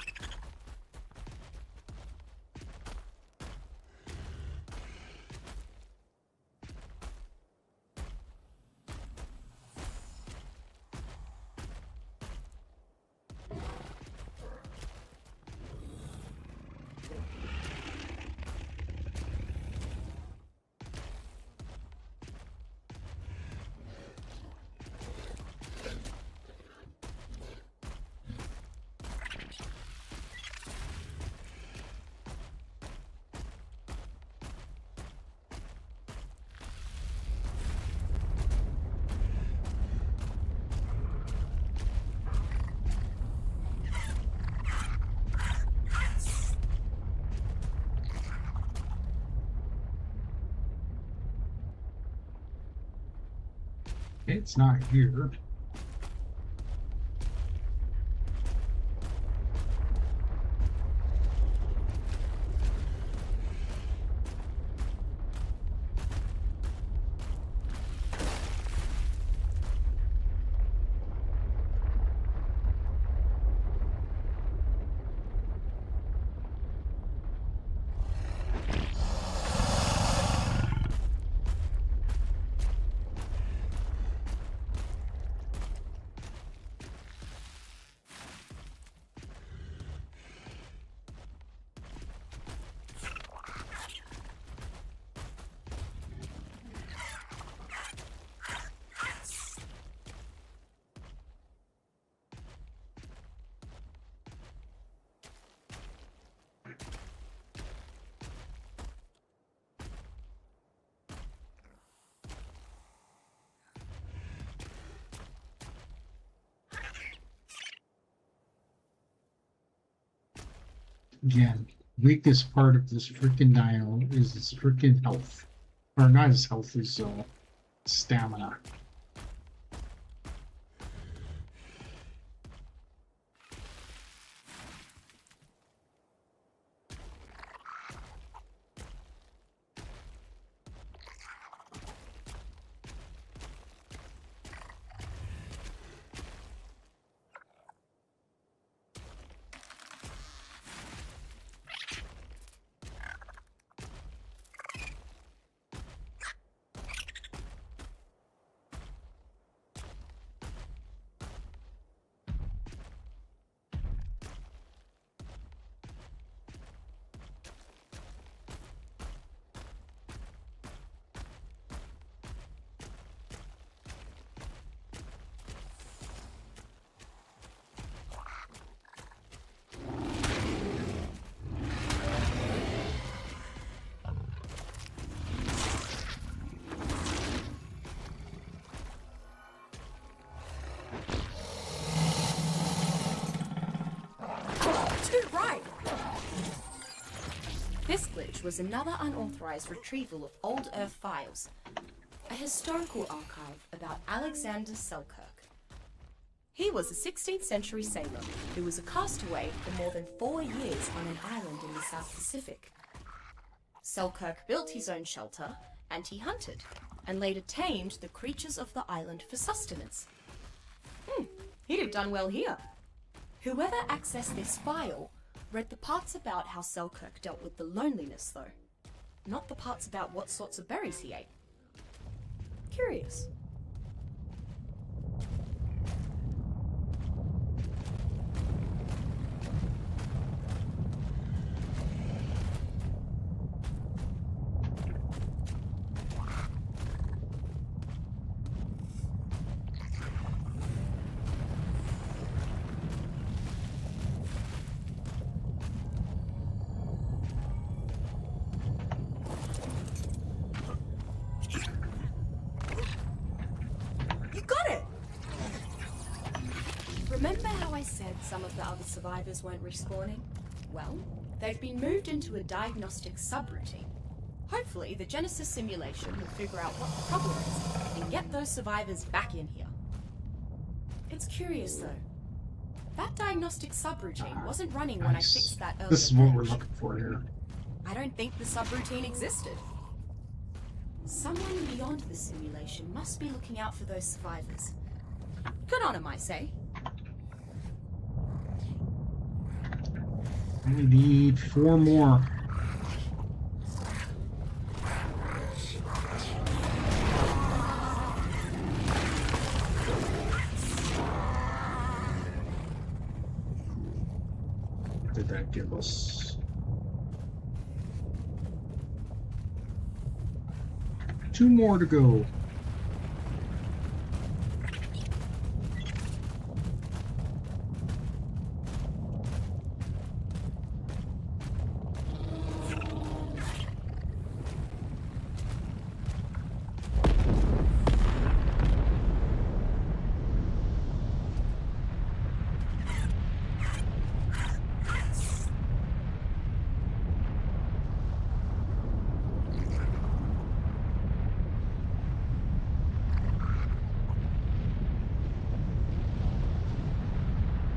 It's not here. Again, weakest part of this freaking dino is his freaking health. Or not his health, his stamina.
This glitch was another unauthorized retrieval of old Earth files, a historical archive about Alexander Selkirk. He was a 16th century sailor who was a castaway for more than 4 years on an island in the South Pacific. Selkirk built his own shelter, and he hunted, and later tamed the creatures of the island for sustenance. He'd have done well here. Whoever accessed this file read the parts about how Selkirk dealt with the loneliness, though. Not the parts about what sorts of berries he ate. Curious. Remember how I said some of the other survivors weren't respawning? Well, they've been moved into a diagnostic subroutine. Hopefully, the Genesis simulation will figure out what the problem is and get those survivors back in here. It's curious, though. That diagnostic subroutine wasn't running when I fixed that earlier.
This is what we're looking for here.
I don't think the subroutine existed. Someone beyond the simulation must be looking out for those survivors. Good on him, I say.
We need 4 more. What did that give us? 2 more to go.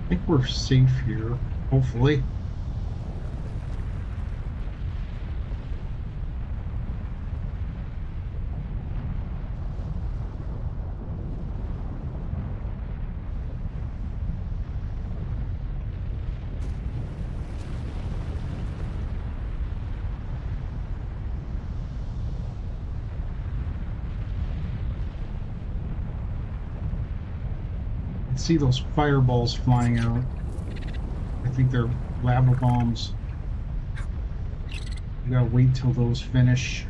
I think we're safe here, hopefully. See those fireballs flying out. I think they're lava bombs. You gotta wait till those finish.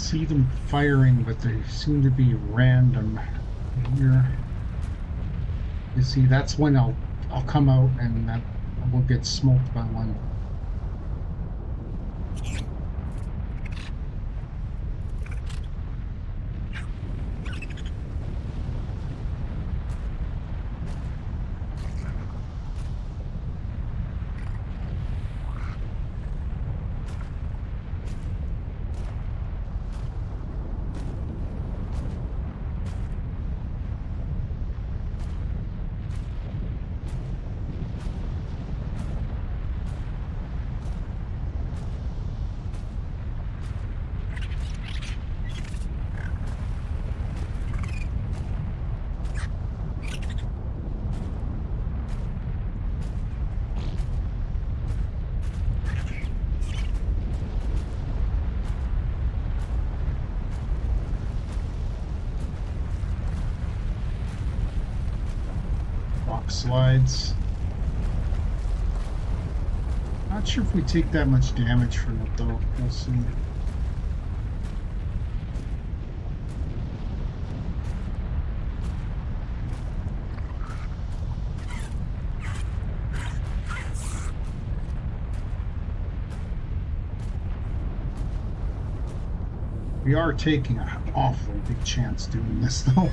see them firing, but they seem to be random. Here, you see, that's when I'll come out and that will get smoked by one. Slides. Not sure if we take that much damage from it though. We'll see. We are taking an awfully big chance doing this though.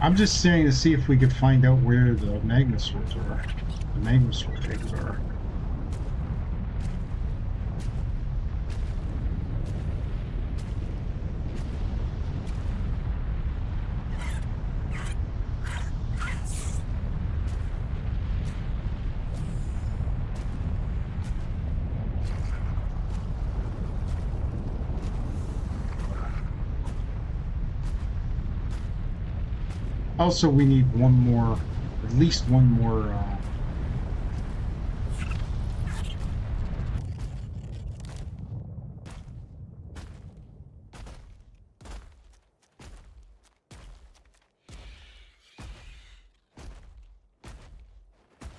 I'm just saying to see if we could find out where the magma swords are. The magma sword eggs are. Also, we need one more, at least one more.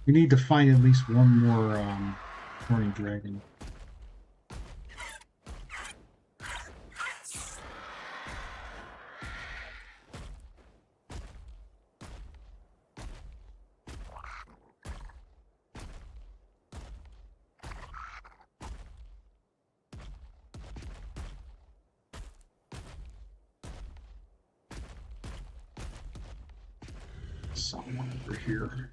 We need to find at least one more horny dragon. Someone over here.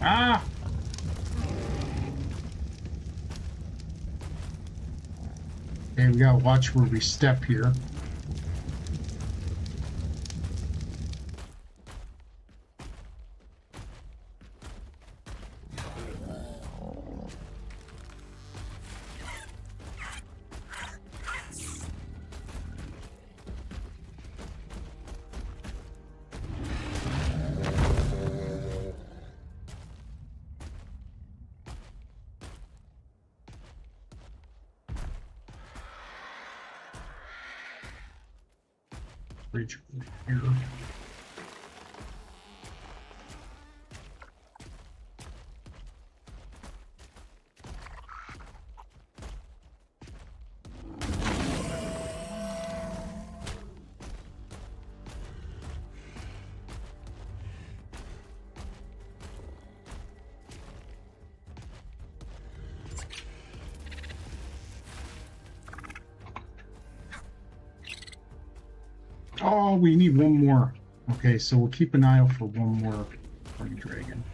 Ah! Okay, we gotta watch where we step here. Bridge over here. Oh, we need one more. Okay, so we'll keep an eye out for one more horny dragon.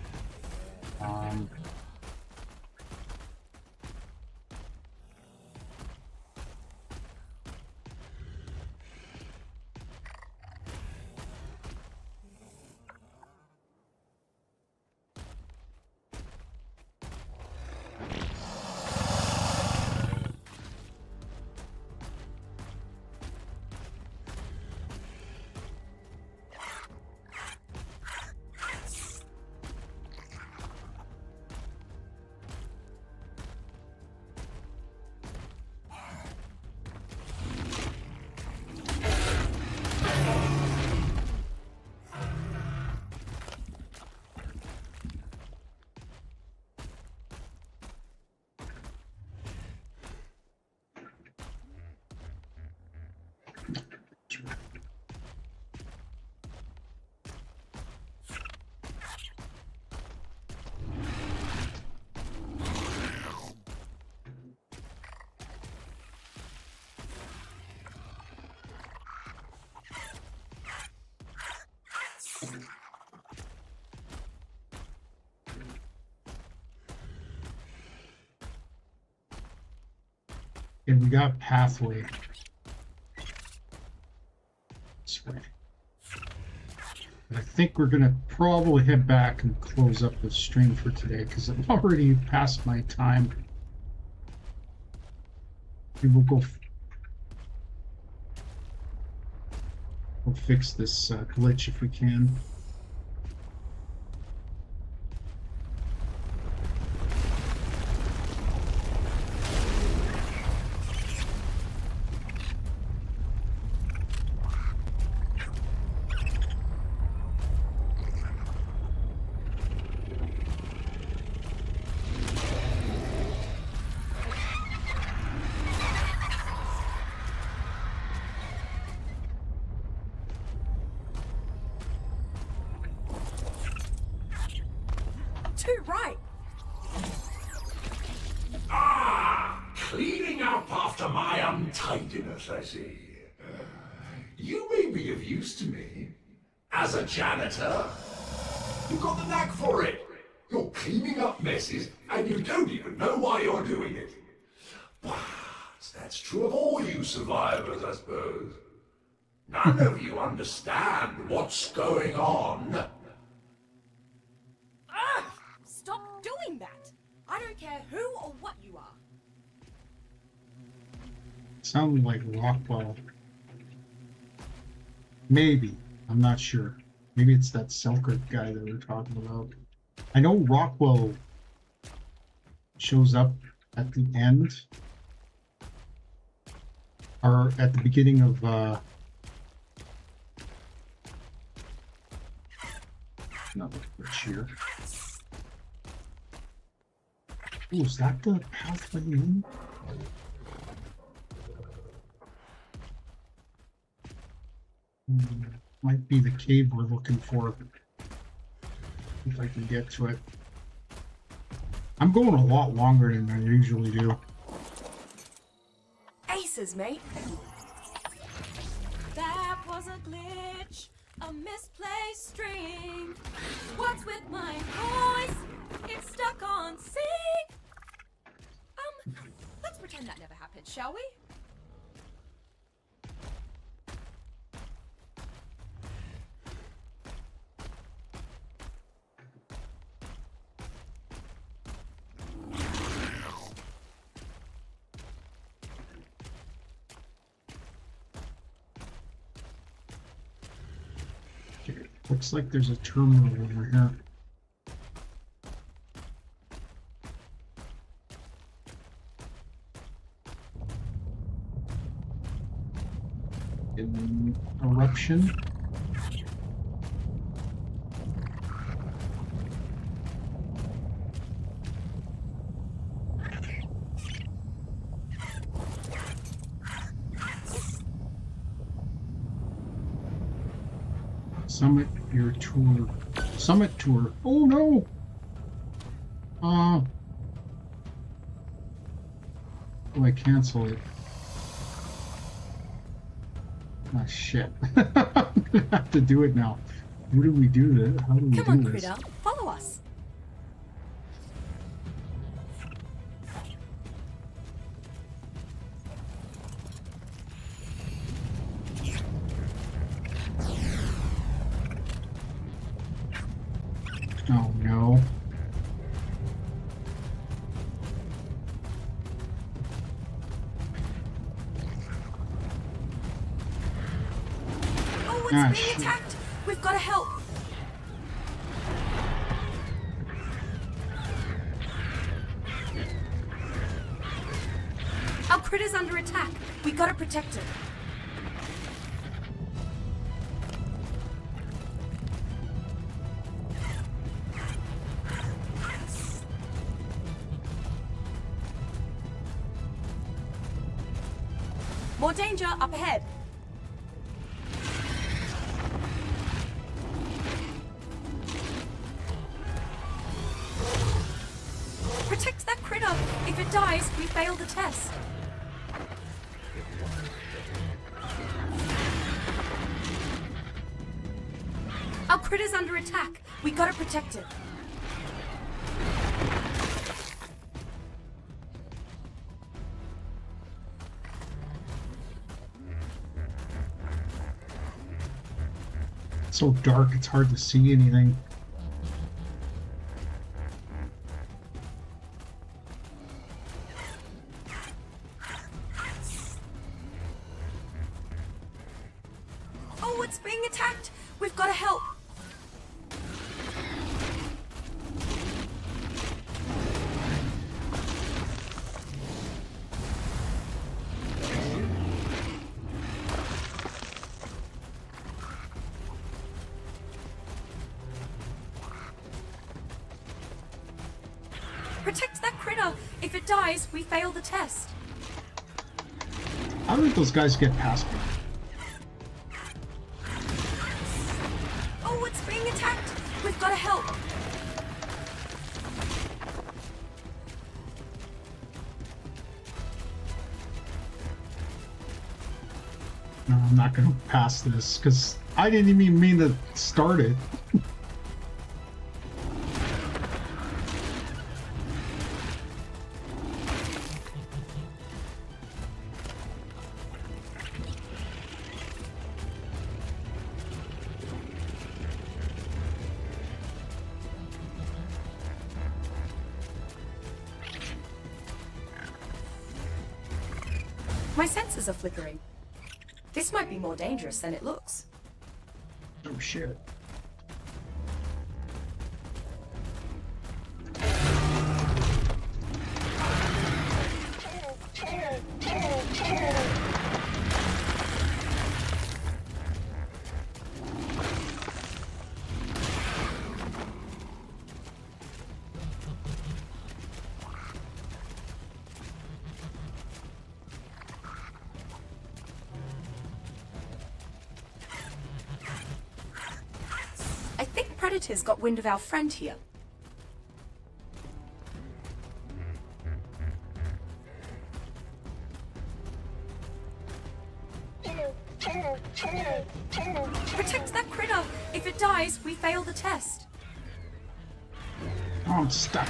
And we got pathway. This way. And I think we're gonna probably head back and close up the stream for today because I'm already past my time. We will go fix this glitch if we can.
Too right.
Cleaning up after my untidiness, I see. You may be of use to me. As a janitor. You've got the knack for it. You're cleaning up messes, and you don't even know why you're doing it. But that's true of all you survivors, I suppose. None of you understand what's going on.
Stop doing that. I don't care who or what you are.
Sounded like Rockwell. Maybe. I'm not sure. Maybe it's that Selkirk guy that we're talking about. I know Rockwell shows up at the end. Or at the beginning of another glitch here. Oh, is that the pathway in? Might be the cave we're looking for. If I can get to it. I'm going a lot longer than I usually do.
Aces, mate. That was a glitch, a misplaced string. What's with my voice? It's stuck on sync. Let's pretend that never happened, shall we?
Okay, looks like there's a terminal over here. In eruption. Summit your tour. Summit tour. Oh no! Oh, I cancel it. Ah, shit. I'm gonna have to do it now. What do we do this? How do we
Come on,
do this?
Critter. Follow us.
Oh no.
Oh, it's
Ah,
being
shit.
attacked. We've got to help. Our critter's under attack. We gotta protect it. More danger up ahead. Protect that critter. If it dies, we fail the test. Our critter's under attack. We gotta protect it.
so dark it's hard to see anything.
Oh, it's being attacked! We've got to help! Protect that critter! If it dies, we fail the test.
How did those guys get past me?
Oh, it's being attacked! We've got to help!
No, I'm not going to pass this because I didn't even mean to start it.
My sensors are flickering. This might be more dangerous than it looks.
Oh shit.
I think predators got wind of our friend here. Protect that critter! If it dies, we fail the test.
Oh, I'm stuck.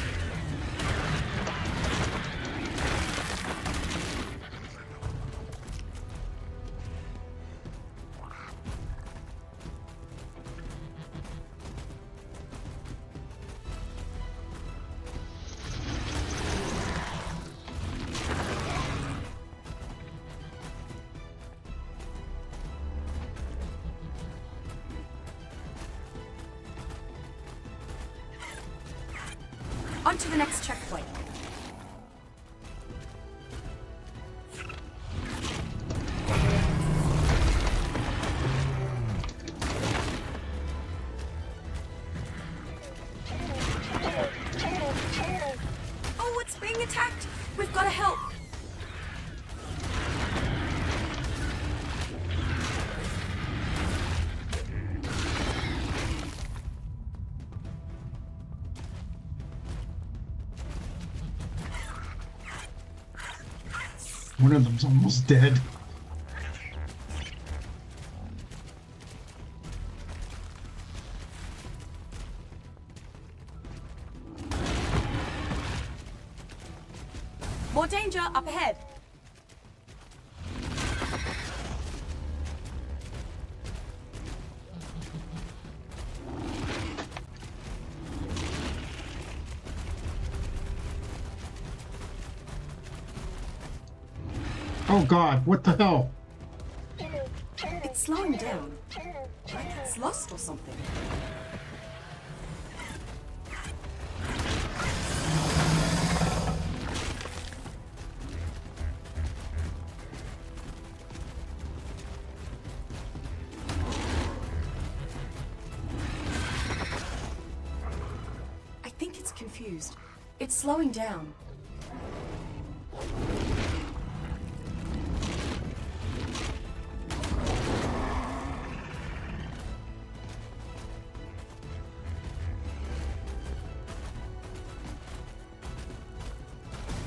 On to the next checkpoint. Oh, it's being attacked! We've got to help!
One of them's almost dead.
More danger up ahead!
Oh god, what the hell?
It's slowing down. Like it's lost or something. I think it's confused. It's slowing down.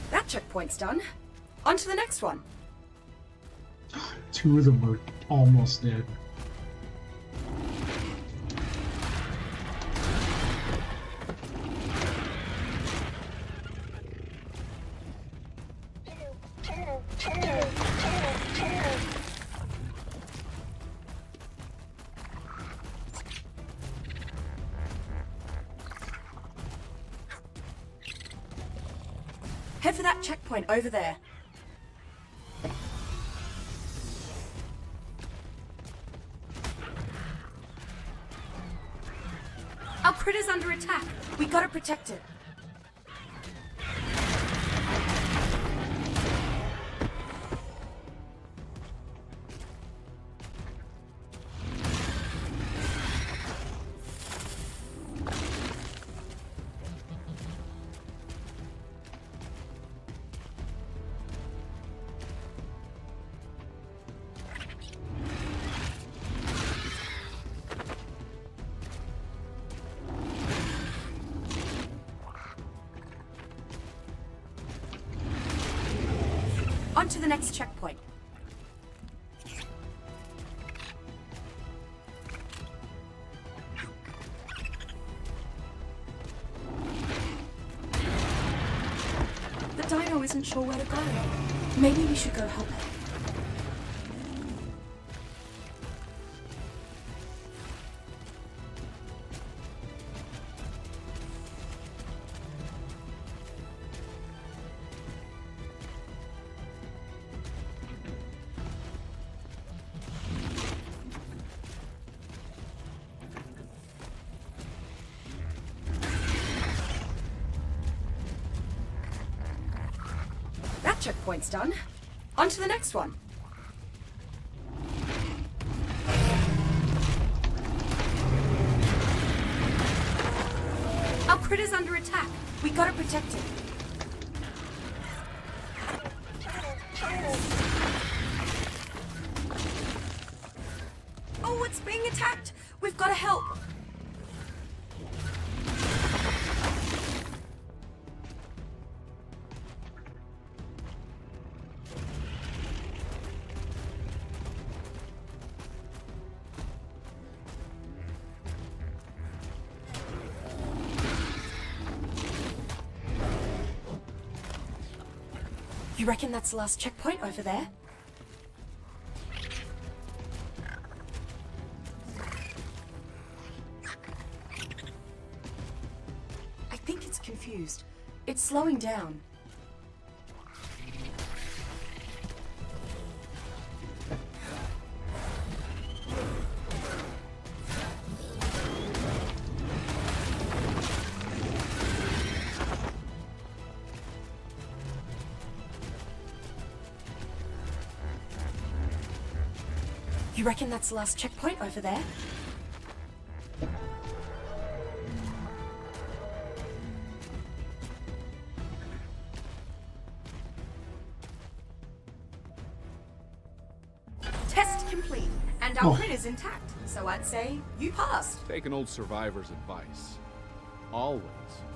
That checkpoint's done. On to the next one.
Two of them are almost dead.
Head for that checkpoint over there. Our critter's under attack. We gotta protect it. On to the next checkpoint. The dino isn't sure where to go. Maybe we should go help it. That checkpoint's done. On to the next one. Our critter's under attack. We gotta protect it. Oh, it's being attacked. We've gotta help. You reckon that's the last checkpoint over there? I think it's confused. It's slowing down. You reckon that's the last checkpoint over there? Test complete, and our critter's intact, so I'd say you passed.
Take an old survivor's advice. Always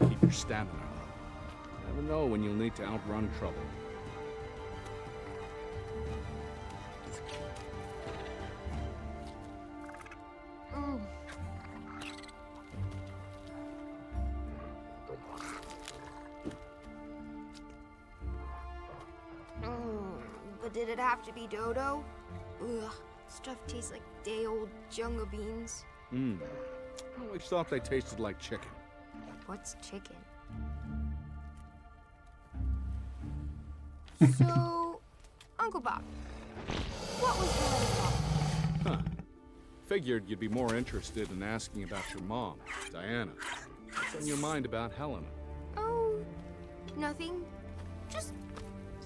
keep your stamina up. Never know when you'll need to outrun trouble.
But did it have to be Dodo? Ugh, stuff tastes like day-old jungle beans.
I always thought they tasted like chicken.
What's chicken? So, Uncle Bob, what was Helena's problem?
Huh. Figured you'd be more interested in asking about your mom, Diana. What's on your mind about Helena?
Oh, nothing. Just,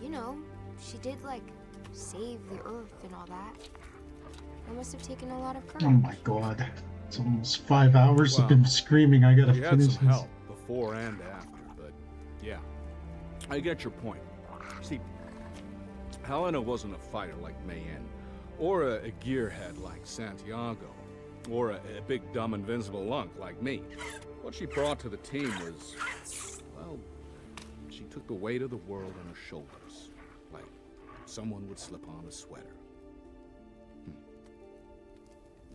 you know, she did, like, save the Earth and all that. That must have taken a lot of courage.
Oh my god. It's almost 5 hours.
Well,
I've been screaming. I gotta
You had
finish
some
this.
help before and after, but yeah, I get your point. See, Helena wasn't a fighter like Mayenne, or a gearhead like Santiago, or a big dumb invincible lunk like me. What she brought to the team was, well, she took the weight of the world on her shoulders, like someone would slip on a sweater.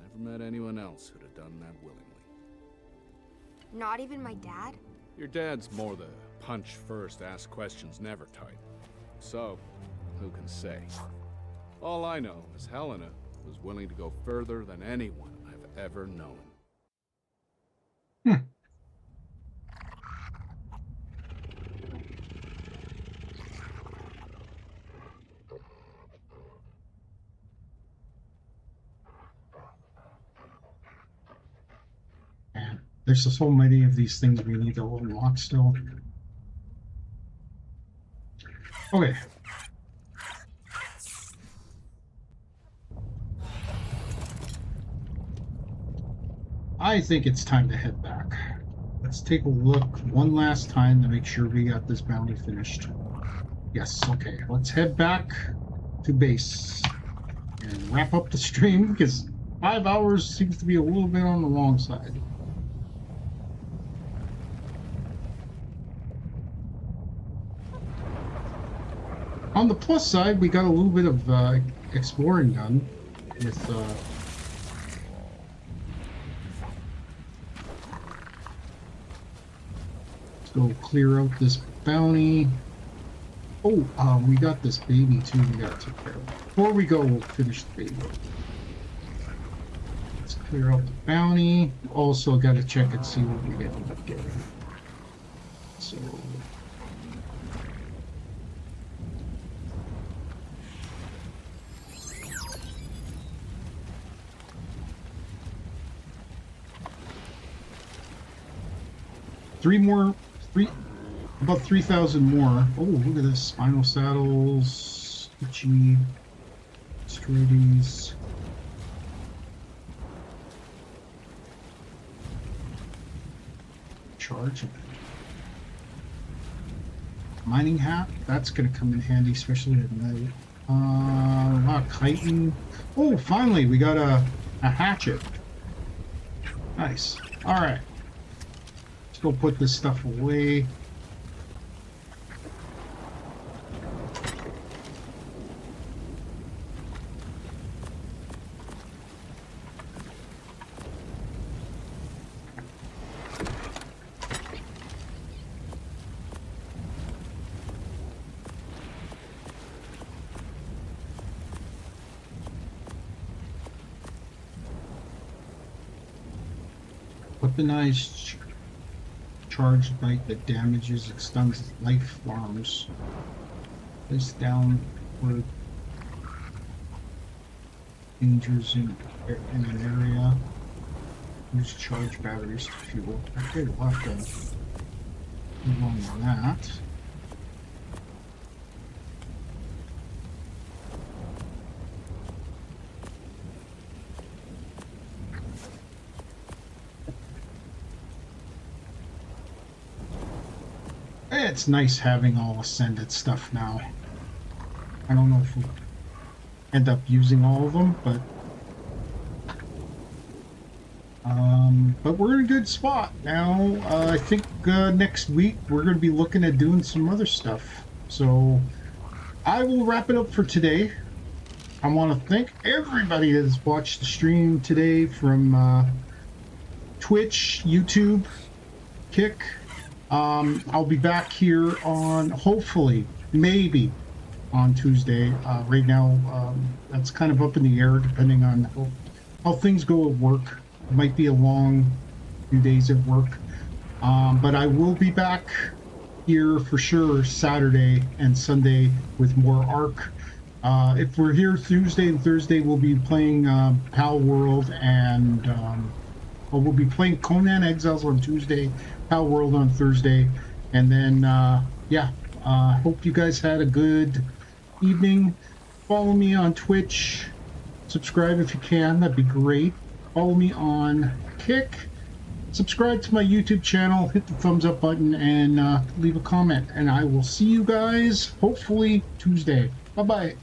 Never met anyone else who'd have done that willingly.
Not even my dad?
Your dad's more the punch first, ask questions never type. So, who can say? All I know is Helena was willing to go further than anyone I've ever known.
There's so many of these things we need to unlock still. Okay. I think it's time to head back. Let's take a look one last time to make sure we got this bounty finished. Yes, okay. Let's head back to base and wrap up the stream because 5 hours seems to be a little bit on the long side. On the plus side, we got a little bit of exploring done with let's go clear out this bounty. Oh, we got this baby too we gotta take care of. Before we go, we'll finish the baby. Let's clear out the bounty. Also gotta check and see what we end up getting. So 3,000 more. Oh, look at this. Spinal saddles, itchy, straighties. Charge. Mining hat. That's going to come in handy, especially at night. Chitin. Oh, finally, we got a hatchet. Nice. All right. Go put this stuff away. Weaponized charged bite that damages extends life farms. Place downward dangers in an area. Use charge batteries to fuel. Okay, we'll have to move on to that. It's nice having all ascended stuff now. I don't know if we'll end up using all of them, but we're in a good spot now. I think next week we're going to be looking at doing some other stuff. So I will wrap it up for today. I want to thank everybody that has watched the stream today from Twitch, YouTube, Kick. I'll be back here on, hopefully, maybe on Tuesday. Right now, that's kind of up in the air depending on how things go at work. It might be a long few days at work. But I will be back here for sure Saturday and Sunday with more Ark. If we're here Tuesday and Thursday, we'll be playing Pal World and we'll be playing Conan Exiles on Tuesday, Pal World on Thursday, and then hope you guys had a good evening. Follow me on Twitch, subscribe if you can, that'd be great. Follow me on Kick, subscribe to my YouTube channel, hit the thumbs up button, and leave a comment, and I will see you guys hopefully Tuesday. Bye bye.